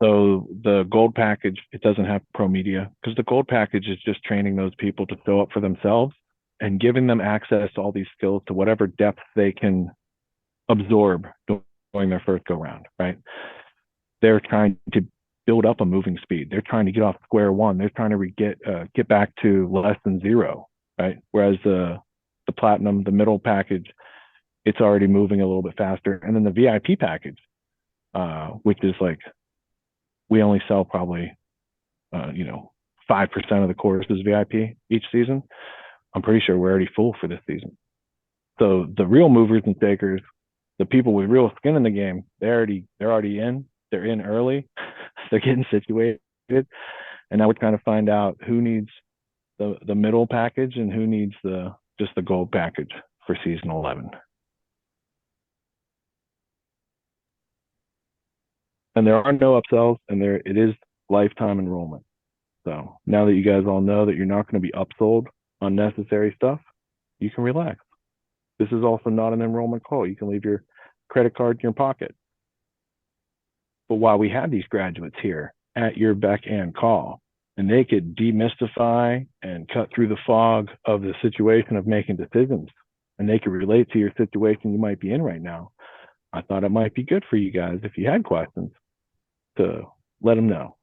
F: So the gold package, it doesn't have pro media, because the gold package is just training those people to show up for themselves and giving them access to all these skills to whatever depth they can absorb during their first go round, right? They're trying to build up a moving speed. They're trying to get off square one. They're trying to get back to less than zero, right? Whereas the platinum, the middle package, it's already moving a little bit faster. And then the VIP package, which is like, we only sell probably, 5% of the courses VIP each season. I'm pretty sure we're already full for this season. So the real movers and shakers, the people with real skin in the game, they're already in. They're in early. They're getting situated. And now we're trying to find out who needs the middle package and who needs just the gold package for season 11. And there are no upsells, and it is lifetime enrollment. So now that you guys all know that you're not going to be upsold unnecessary stuff, you can relax. This is also not an enrollment call. You can leave your credit card in your pocket. But while we have these graduates here at your beck and call, and they could demystify and cut through the fog of the situation of making decisions, and they could relate to your situation you might be in right now, I thought it might be good for you guys, if you had questions, to let them know.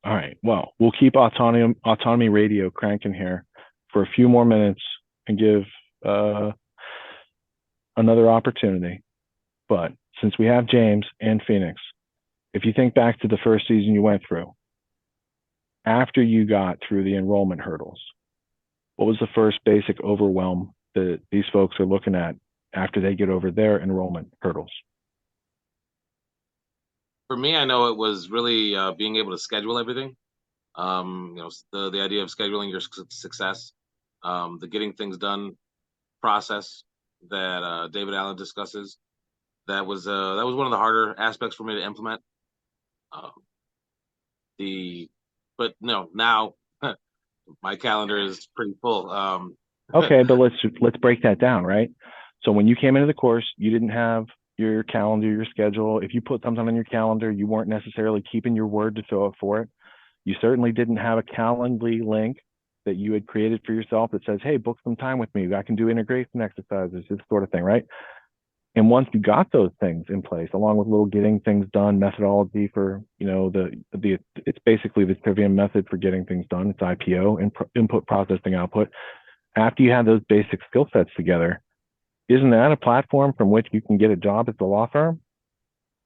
F: All right, well, we'll keep Autonomy Radio cranking here for a few more minutes and give another opportunity. But since we have James and Phoenix, if you think back to the first season you went through, after you got through the enrollment hurdles, what was the first basic overwhelm that these folks are looking at after they get over their enrollment hurdles?
C: For me, I know it was really being able to schedule everything. The idea of scheduling your success, the getting things done process that David Allen discusses. That was one of the harder aspects for me to implement. But no, now my calendar is pretty full.
F: Okay, but let's break that down, right? So when you came into the course, you didn't have your calendar, your schedule. If you put something on your calendar, you weren't necessarily keeping your word to show up for it. You certainly didn't have a Calendly link that you had created for yourself that says, hey, book some time with me. I can do integration exercises, this sort of thing, right? And once you got those things in place, along with little getting things done methodology for, it's basically the Trivium method for getting things done. It's IPO, input, processing, output. After you have those basic skill sets together, isn't that a platform from which you can get a job at the law firm?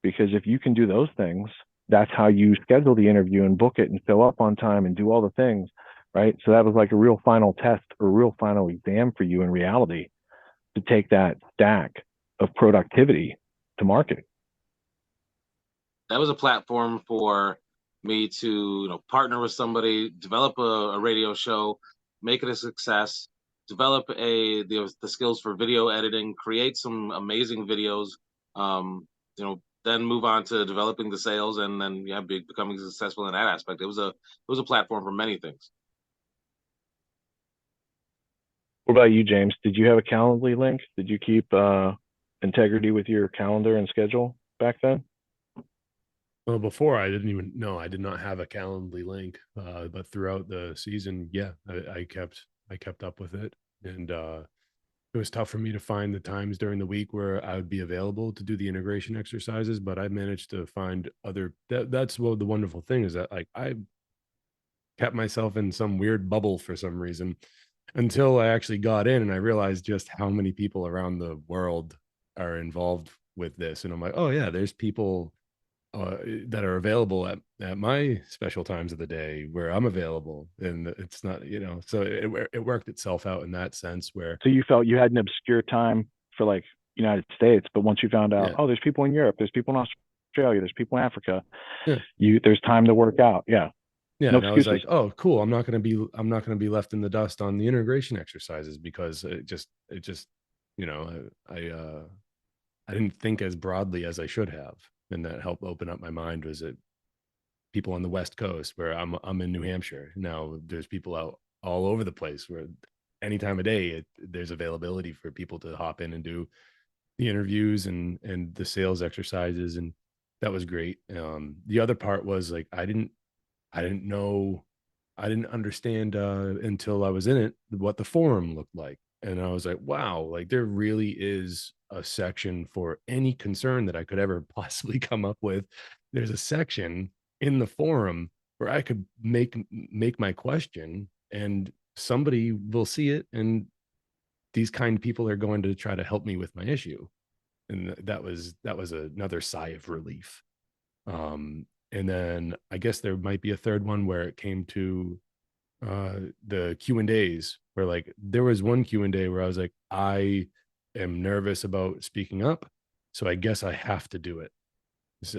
F: Because if you can do those things, that's how you schedule the interview and book it and show up on time and do all the things, right? So that was like a real final test or real final exam for you in reality to take that stack of productivity to market.
C: That was a platform for me to partner with somebody, develop a radio show, make it a success, develop the skills for video editing, create some amazing videos, then move on to developing the sales, and then becoming successful in that aspect. It was a platform for many things.
F: What about you, James? Did you have a Calendly link? Did you keep integrity with your calendar and schedule back then?
L: Well, before I did not have a Calendly link, but throughout the season, yeah, I kept up with it, and it was tough for me to find the times during the week where I would be available to do the integration exercises, but I managed to find that's what the wonderful thing is, that I kept myself in some weird bubble for some reason until I actually got in and I realized just how many people around the world are involved with this. And I'm like, oh yeah, there's people that are available at my special times of the day where I'm available, and it's not, so it worked itself out in that sense where.
F: So you felt you had an obscure time for like United States, but once you found out,
L: Yeah.
F: oh, there's people in Europe, there's people in Australia, there's people in Africa,
L: Yeah.
F: there's time to work out. Yeah.
L: Yeah,
F: No
L: and I was
F: excuses.
L: like, "Oh, cool! I'm not going to be left in the dust on the integration exercises because it just, I didn't think as broadly as I should have, and that helped open up my mind. Was it people on the West Coast where I'm in New Hampshire now? There's people out all over the place where any time of day there's availability for people to hop in and do the interviews and the sales exercises, and that was great. The other part was like I didn't know, I didn't understand until I was in it what the forum looked like. And I was like, wow, like there really is a section for any concern that I could ever possibly come up with. There's a section in the forum where I could make my question and somebody will see it. And these kind people are going to try to help me with my issue. And that was another sigh of relief. And then I guess there might be a third one where it came to the Q&As, where like there was one Q&A where I was like, I am nervous about speaking up, so I guess I have to do it.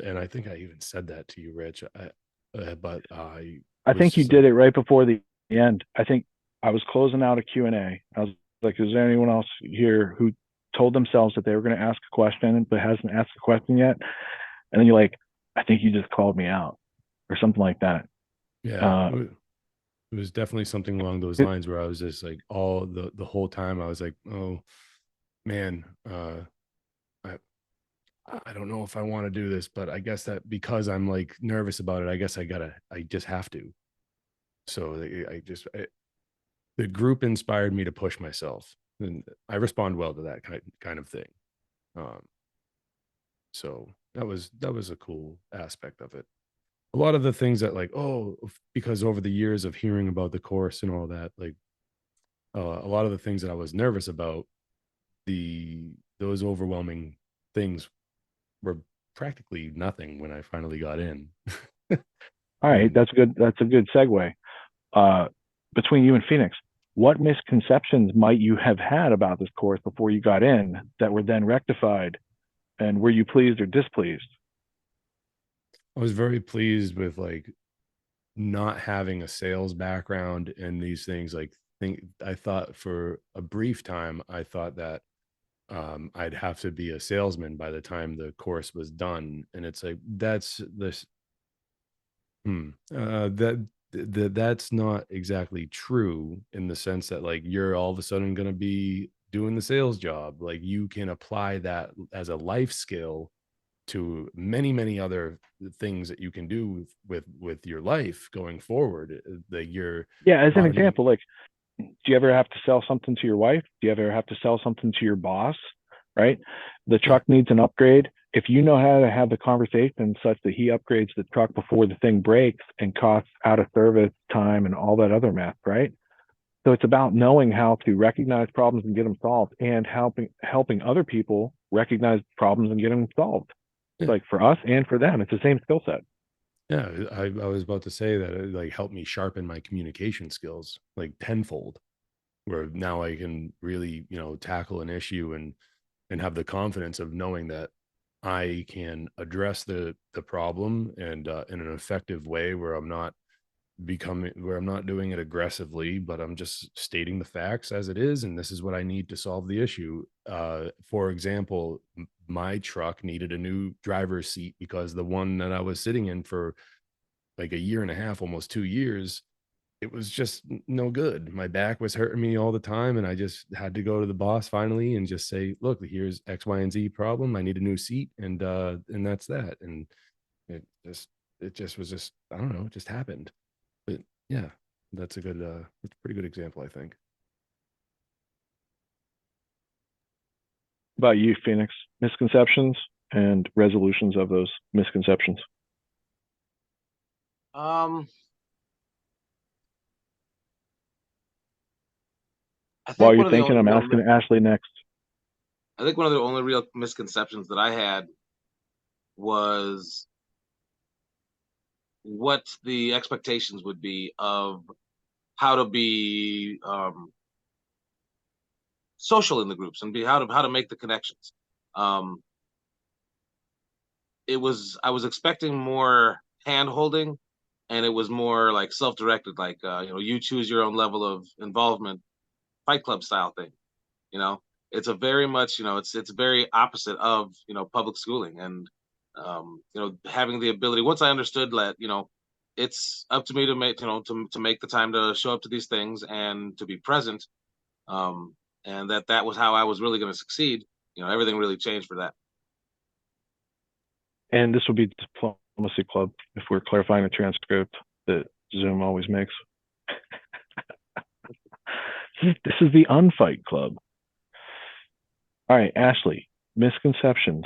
L: And I think I even said that to you, Rich. But
F: I think you did it right before the end. I think I was closing out a Q&A. I was like, is there anyone else here who told themselves that they were going to ask a question but hasn't asked a question yet? And then you're like, I think you just called me out or something like that.
L: Yeah. It was definitely something along those lines where I was just like all the whole time I was like, oh man, I don't know if I want to do this, but I guess that because I'm like nervous about it, I guess I just have to. So the group inspired me to push myself, and I respond well to that kind of thing. So that was a cool aspect of it. A lot of the things that like, because over the years of hearing about the course and all that, like a lot of the things that I was nervous about, those overwhelming things were practically nothing when I finally got in.
F: All right, that's good. That's a good segue. Between you and Fenix, what misconceptions might you have had about this course before you got in that were then rectified? And were you pleased or displeased?
L: I was very pleased with like not having a sales background and these things. Like I thought for a brief time, I thought that I'd have to be a salesman by the time the course was done. And it's like, that's that's not exactly true in the sense that like, you're all of a sudden going to be doing the sales job. Like you can apply that as a life skill to many, many other things that you can do with your life going forward. That you're
F: as an example, like, do you ever have to sell something to your wife? Do you ever have to sell something to your boss? Right? The truck needs an upgrade. If you know how to have the conversation such that he upgrades the truck before the thing breaks and costs out of service time and all that other mess, right? So it's about knowing how to recognize problems and get them solved, and helping other people recognize problems and get them solved. Like for us and for them, it's the same skill set.
L: Yeah, I was about to say that it like helped me sharpen my communication skills like tenfold, where now I can really, tackle an issue and have the confidence of knowing that I can address the problem and in an effective way where I'm not doing it aggressively, but I'm just stating the facts as it is, and this is what I need to solve the issue. For example, my truck needed a new driver's seat because the one that I was sitting in for like a year and a half, almost 2 years, it was just no good. My back was hurting me all the time, and I just had to go to the boss finally and just say, look, here's X, Y, and Z problem. I need a new seat, and that's that. And it just was just, I don't know, it just happened. But yeah, that's a pretty good example, I think.
F: About you, Fenix, misconceptions and resolutions of those misconceptions. While you're thinking, I'm asking Ashley next.
C: I think one of the only real misconceptions that I had was what the expectations would be of how to be social in the groups and be how to make the connections. I was expecting more hand holding, and it was more like self-directed, like you choose your own level of involvement, Fight Club style thing. You know, it's a very much it's very opposite of public schooling, and having the ability, once I understood that it's up to me to make to make the time to show up to these things and to be present, and that was how I was really going to succeed. Everything really changed for that.
F: And this will be Diplomacy Club if we're clarifying the transcript that Zoom always makes. This is the Unfight Club. All right, Ashley, misconceptions,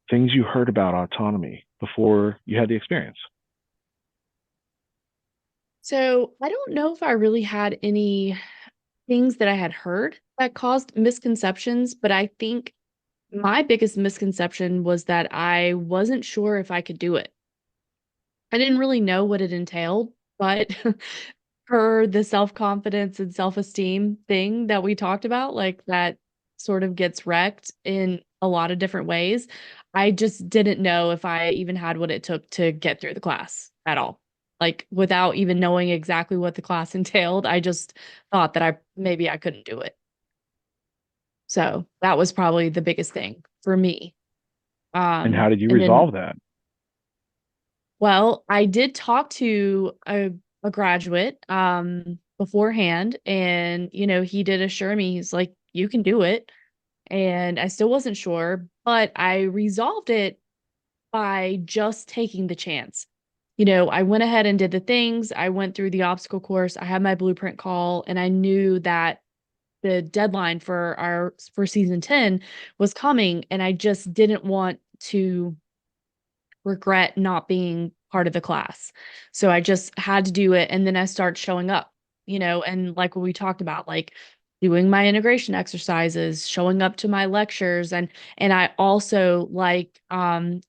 F: things you heard about autonomy before you had the experience.
A: So I don't know if I really had any things that I had heard that caused misconceptions, but I think my biggest misconception was that I wasn't sure if I could do it. I didn't really know what it entailed, but per the self-confidence and self-esteem thing that we talked about, like that sort of gets wrecked in a lot of different ways. I just didn't know if I even had what it took to get through the class at all. Like without even knowing exactly what the class entailed, I just thought that maybe I couldn't do it. So that was probably the biggest thing for me.
F: And how did you
A: And then
F: resolve that?
A: Well, I did talk to a graduate beforehand, and he did assure me, he's like, you can do it. And I still wasn't sure, but I resolved it by just taking the chance. I went ahead and did the things. I went through the obstacle course. I had my blueprint call, and I knew that the deadline for season 10 was coming, and I just didn't want to regret not being part of the class. So I just had to do it. And then I start showing up, and like what we talked about, like doing my integration exercises, showing up to my lectures. And I also, like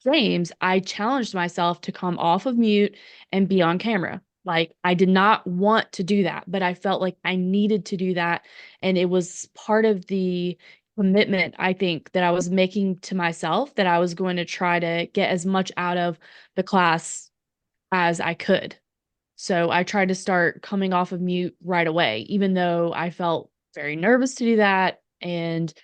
A: James, I challenged myself to come off of mute and be on camera. Like I did not want to do that, but I felt like I needed to do that. And it was part of the commitment, I think, that I was making to myself, that I was going to try to get as much out of the class as I could. So I tried to start coming off of mute right away, even though I felt very nervous to do that, and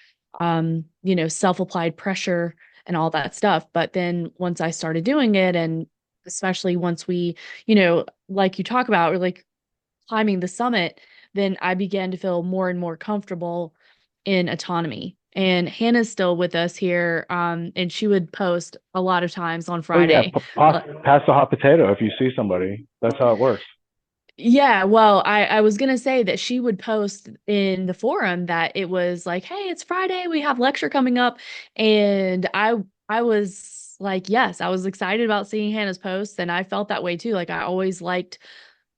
A: self-applied pressure and all that stuff. But then once I started doing it, and especially once we, like you talk about, or like climbing the summit, then I began to feel more and more comfortable in autonomy. And Hannah's still with us here, and she would post a lot of times on
F: Oh yeah,
A: Friday.
F: pass the hot potato if you see somebody. That's how it works.
A: Yeah, well, I was gonna say that she would post in the forum that it was like, hey, it's Friday, we have lecture coming up. And I was like, yes, I was excited about seeing Hannah's posts, and I felt that way too. Like I always liked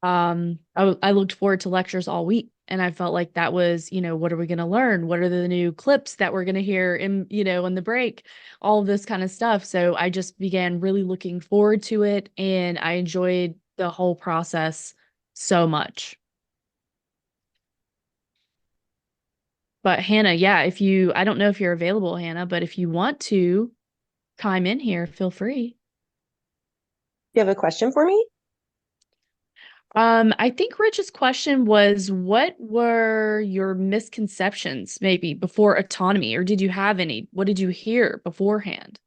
A: I looked forward to lectures all week, and I felt like that was, what are we going to learn? What are the new clips that we're going to hear in the break, all of this kind of stuff. So I just began really looking forward to it, and I enjoyed the whole process so much. But Hannah, yeah, I don't know if you're available, Hannah, but if you want to chime in here, feel free.
M: You have a question for me?
A: I think Rich's question was, what were your misconceptions maybe before autonomy, or did you have any? What did you hear beforehand?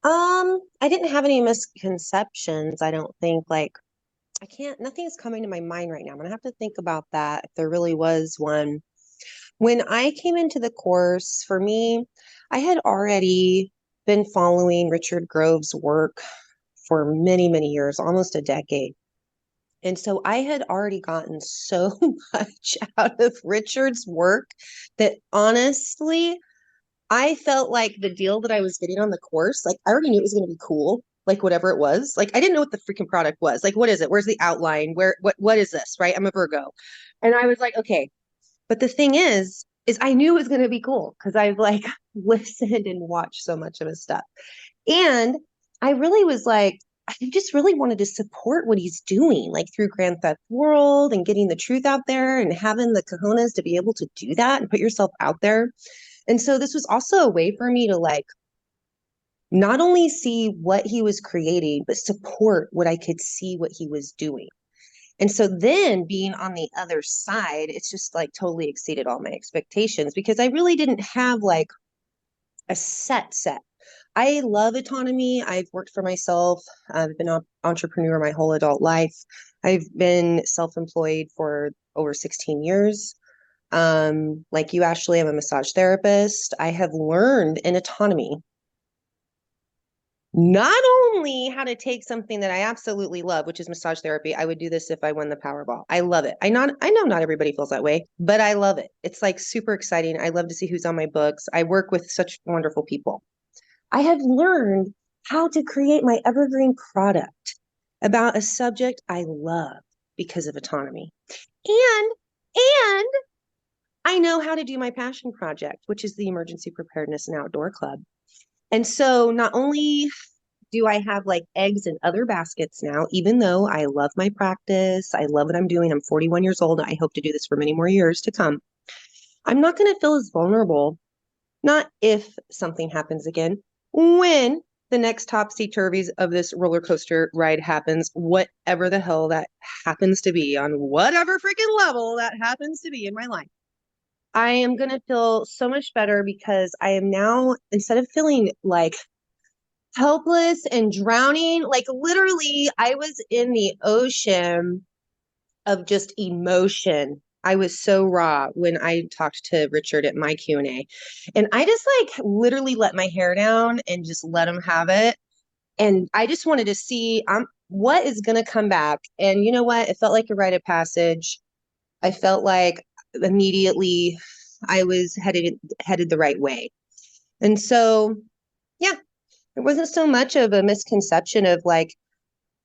M: I didn't have any misconceptions. I don't think, like, nothing's coming to my mind right now. I'm gonna have to think about that if there really was one. When I came into the course, for me, I had already been following Richard Grove's work for many, many years, almost a decade. And so I had already gotten so much out of Richard's work that honestly, I felt like the deal that I was getting on the course, like I already knew it was going to be cool, like whatever it was. Like I didn't know what the freaking product was. Like, what is it? Where's the outline? What is this? Right? I'm a Virgo. And I was like, okay. But the thing is I knew it was going to be cool because I've listened and watched so much of his stuff. And I really was like, I just really wanted to support what he's doing, like through Grand Theft World and getting the truth out there and having the cojones to be able to do that and put yourself out there. And so this was also a way for me to like not only see what he was creating, but support what I could see what he was doing. And so then being on the other side, it's just like totally exceeded all my expectations because I really didn't have like a set. I love autonomy. I've worked for myself. I've been an entrepreneur my whole adult life. I've been self-employed for over 16 years. Like you, Ashley, I'm a massage therapist. I have learned in autonomy not only how to take something that I absolutely love, which is massage therapy. I would do this if I won the Powerball. I love it. I know not everybody feels that way, but I love it. It's like super exciting. I love to see who's on my books. I work with such wonderful people. I have learned how to create my evergreen product about a subject I love because of autonomy. And I know how to do my passion project, which is the Emergency Preparedness and Outdoor Club. And so not only do I have like eggs in other baskets now, even though I love my practice, I love what I'm doing. I'm 41 years old. I hope to do this for many more years to come. I'm not going to feel as vulnerable, not if something happens again, when the next topsy-turvies of this roller coaster ride happens, whatever the hell that happens to be on whatever freaking level that happens to be in my life. I am going to feel so much better because I am now, instead of feeling like helpless and drowning, like literally I was in the ocean of just emotion. I was so raw when I talked to Richard at my Q&A. And I just like literally let my hair down and just let him have it. And I just wanted to see what is going to come back. And you know what? It felt like a rite of passage. I felt like immediately I was headed the right way. And so, yeah, it wasn't so much of a misconception of like,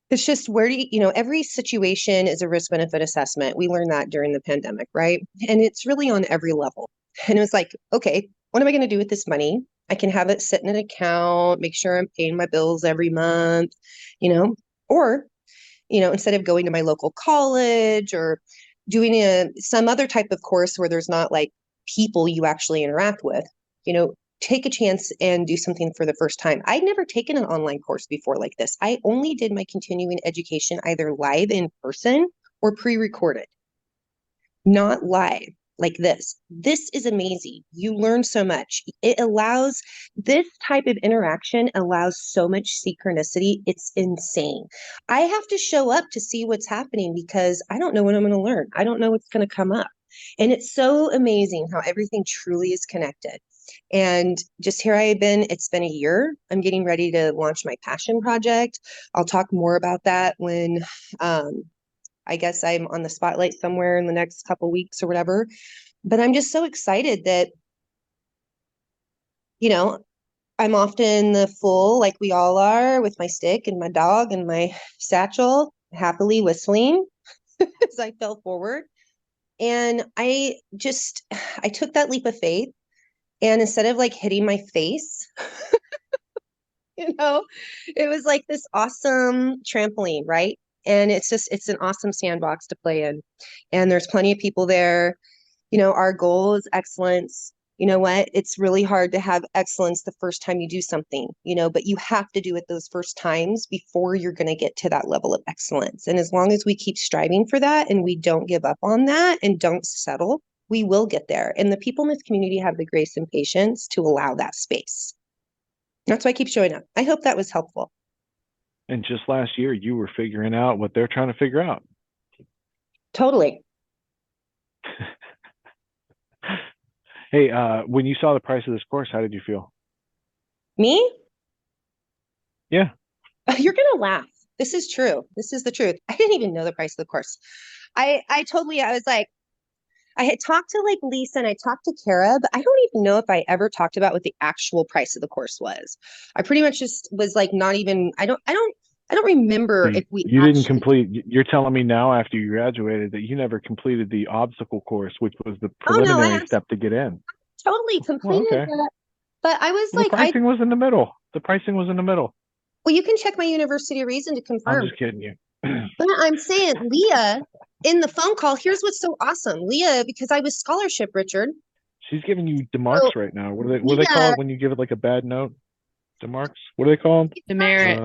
M: it's just where do you know, every situation is a risk benefit assessment. We learned that during the pandemic, right? And it's really on every level. And it was like, okay, what am I going to do with this money? I can have it sit in an account, make sure I'm paying my bills every month, you know, or, you know, instead of going to my local college or doing some other type of course where there's not like people you actually interact with, you know, take a chance and do something for the first time. I'd never taken an online course before like this. I only did my continuing education either live in person or pre-recorded, not live like this. This is amazing. You learn so much. This type of interaction allows so much synchronicity. It's insane. I have to show up to see what's happening because I don't know what I'm going to learn. I don't know what's going to come up. And it's so amazing how everything truly is connected. And just here I have been, it's been a year. I'm getting ready to launch my passion project. I'll talk more about that when I guess I'm on the spotlight somewhere in the next couple weeks or whatever. But I'm just so excited that, you know, I'm often the fool like we all are with my stick and my dog and my satchel, happily whistling as I fell forward. And I took that leap of faith. And instead of like hitting my face, you know, it was like this awesome trampoline, right? And it's an awesome sandbox to play in. And there's plenty of people there. You know, our goal is excellence. You know what? It's really hard to have excellence the first time you do something, you know, but you have to do it those first times before you're going to get to that level of excellence. And as long as we keep striving for that and we don't give up on that and don't settle, we will get there. And the people in this community have the grace and patience to allow that space. That's why I keep showing up. I hope that was helpful.
F: And just last year, you were figuring out what they're trying to figure out.
M: Totally.
F: Hey, when you saw the price of this course, how did you feel?
M: Me?
F: Yeah.
M: You're going to laugh. This is true. This is the truth. I didn't even know the price of the course. I was like, I had talked to like Lisa and I talked to Kara, but I don't even know if I ever talked about what the actual price of the course was. I pretty much just was like, not even, I don't remember if we
F: you didn't complete. You're telling me now after you graduated that you never completed the obstacle course, which was the preliminary step to get in.
M: Totally completed that. But I was
F: the pricing was in the middle. The pricing was in the middle.
M: Well, you can check my University of Reason to
F: I'm
M: confirm.
F: just kidding you.
M: But I'm saying Leah in the phone call, here's what's so awesome. Leah, because I was scholarship, Richard.
F: She's giving you
M: So
F: demarks right now. What do they call
M: Leah,
F: it when you give it like a bad note? Demarks? What do they call them?
A: Demerit.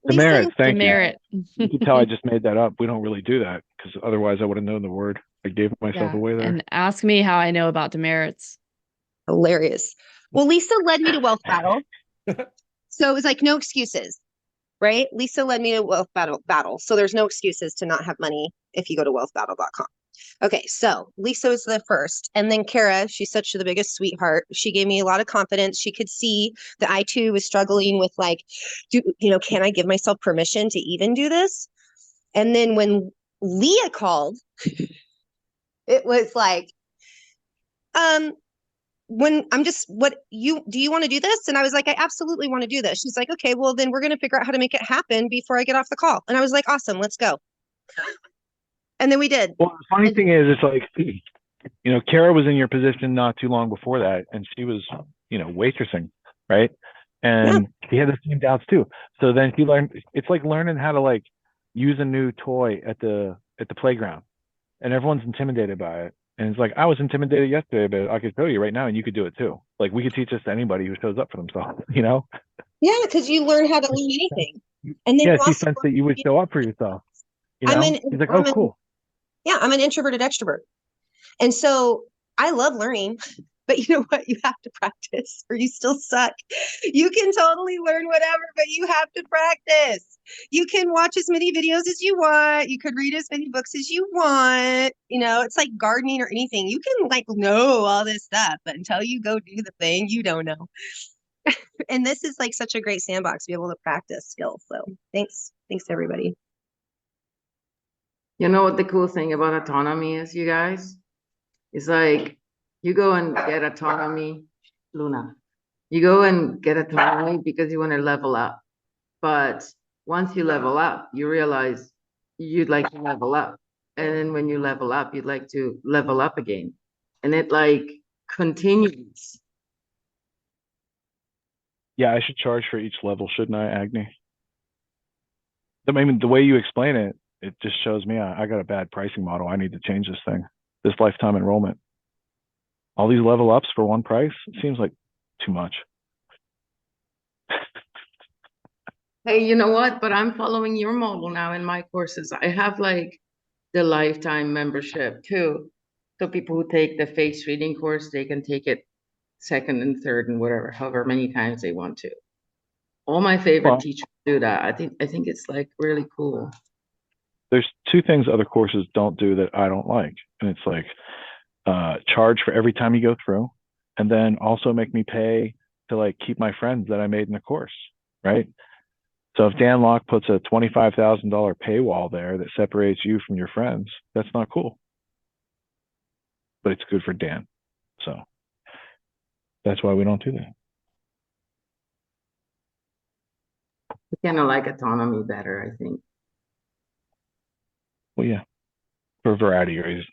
F: Demerit.
M: Lisa,
F: Thank you.
A: Demerit.
F: You can tell I just made that up. We don't really do that because otherwise I would have known the word. I gave myself
A: Yeah.
F: away there.
A: And ask me how I know about demerits.
M: hilarious. Well, Lisa led me to Wealth Battle. So it was like no excuses, right? Lisa led me to Wealth Battle. So there's no excuses to not have money if you go to wealthbattle.com. Okay, so Lisa was the first. And then Kara, she's such the biggest sweetheart. She gave me a lot of confidence. She could see that I too was struggling with like, can I give myself permission to even do this? And then when Leah called, it was like, when I'm just, do you want to do this? And I was like, I absolutely want to do this. She's like, okay, well then we're going to figure out how to make it happen before I get off the call. And I was like, awesome, let's go. And then we did.
F: Well, the funny thing is, it's like, Kara was in your position not too long before that, and she was, waitressing, right? And she had the same doubts too. So then she learned. It's like learning how to like use a new toy at the playground, and everyone's intimidated by it. And it's like I was intimidated yesterday, but I could show you right now, and you could do it too. Like we could teach this to anybody who shows up for themselves.
M: Yeah, because you learn how to learn anything. And then
F: Yeah,
M: you
F: she
M: also
F: sensed that you would show up for yourself.
M: I'm
F: She's like, oh, cool.
M: I'm an introverted extrovert. And so I love learning, but you know what? You have to practice or you still suck. You can totally learn whatever, but you have to practice. You can watch as many videos as you want. You could read as many books as you want. It's like gardening or anything. You can like know all this stuff, but until you go do the thing, you don't know. And this is like such a great sandbox to be able to practice skills. So thanks everybody.
G: You know what the cool thing about autonomy is, you guys? It's like you go and get autonomy, Luna. You go and get autonomy because you want to level up. But once you level up, you realize you'd like to level up. And then when you level up, you'd like to level up again. And it like continues.
F: Yeah, I should charge for each level, shouldn't I, Agni? I mean, the way you explain it, it just shows me I got a bad pricing model. I need to change this thing, this lifetime enrollment. All these level ups for one price, it seems like too much.
G: Hey, you know what? But I'm following your model now in my courses. I have like the lifetime membership too. So people who take the face reading course, they can take it second and third and whatever, however many times they want to. All my favorite teachers do that. I think it's like really cool.
F: There's two things other courses don't do that I don't like. And it's like charge for every time you go through, and then also make me pay to like keep my friends that I made in the course, right? So if Dan Locke puts a $25,000 paywall there that separates you from your friends, that's not cool. But it's good for Dan. So that's why we don't do that.
G: I kind of like autonomy better, I think.
F: Well, yeah, for a variety of reasons.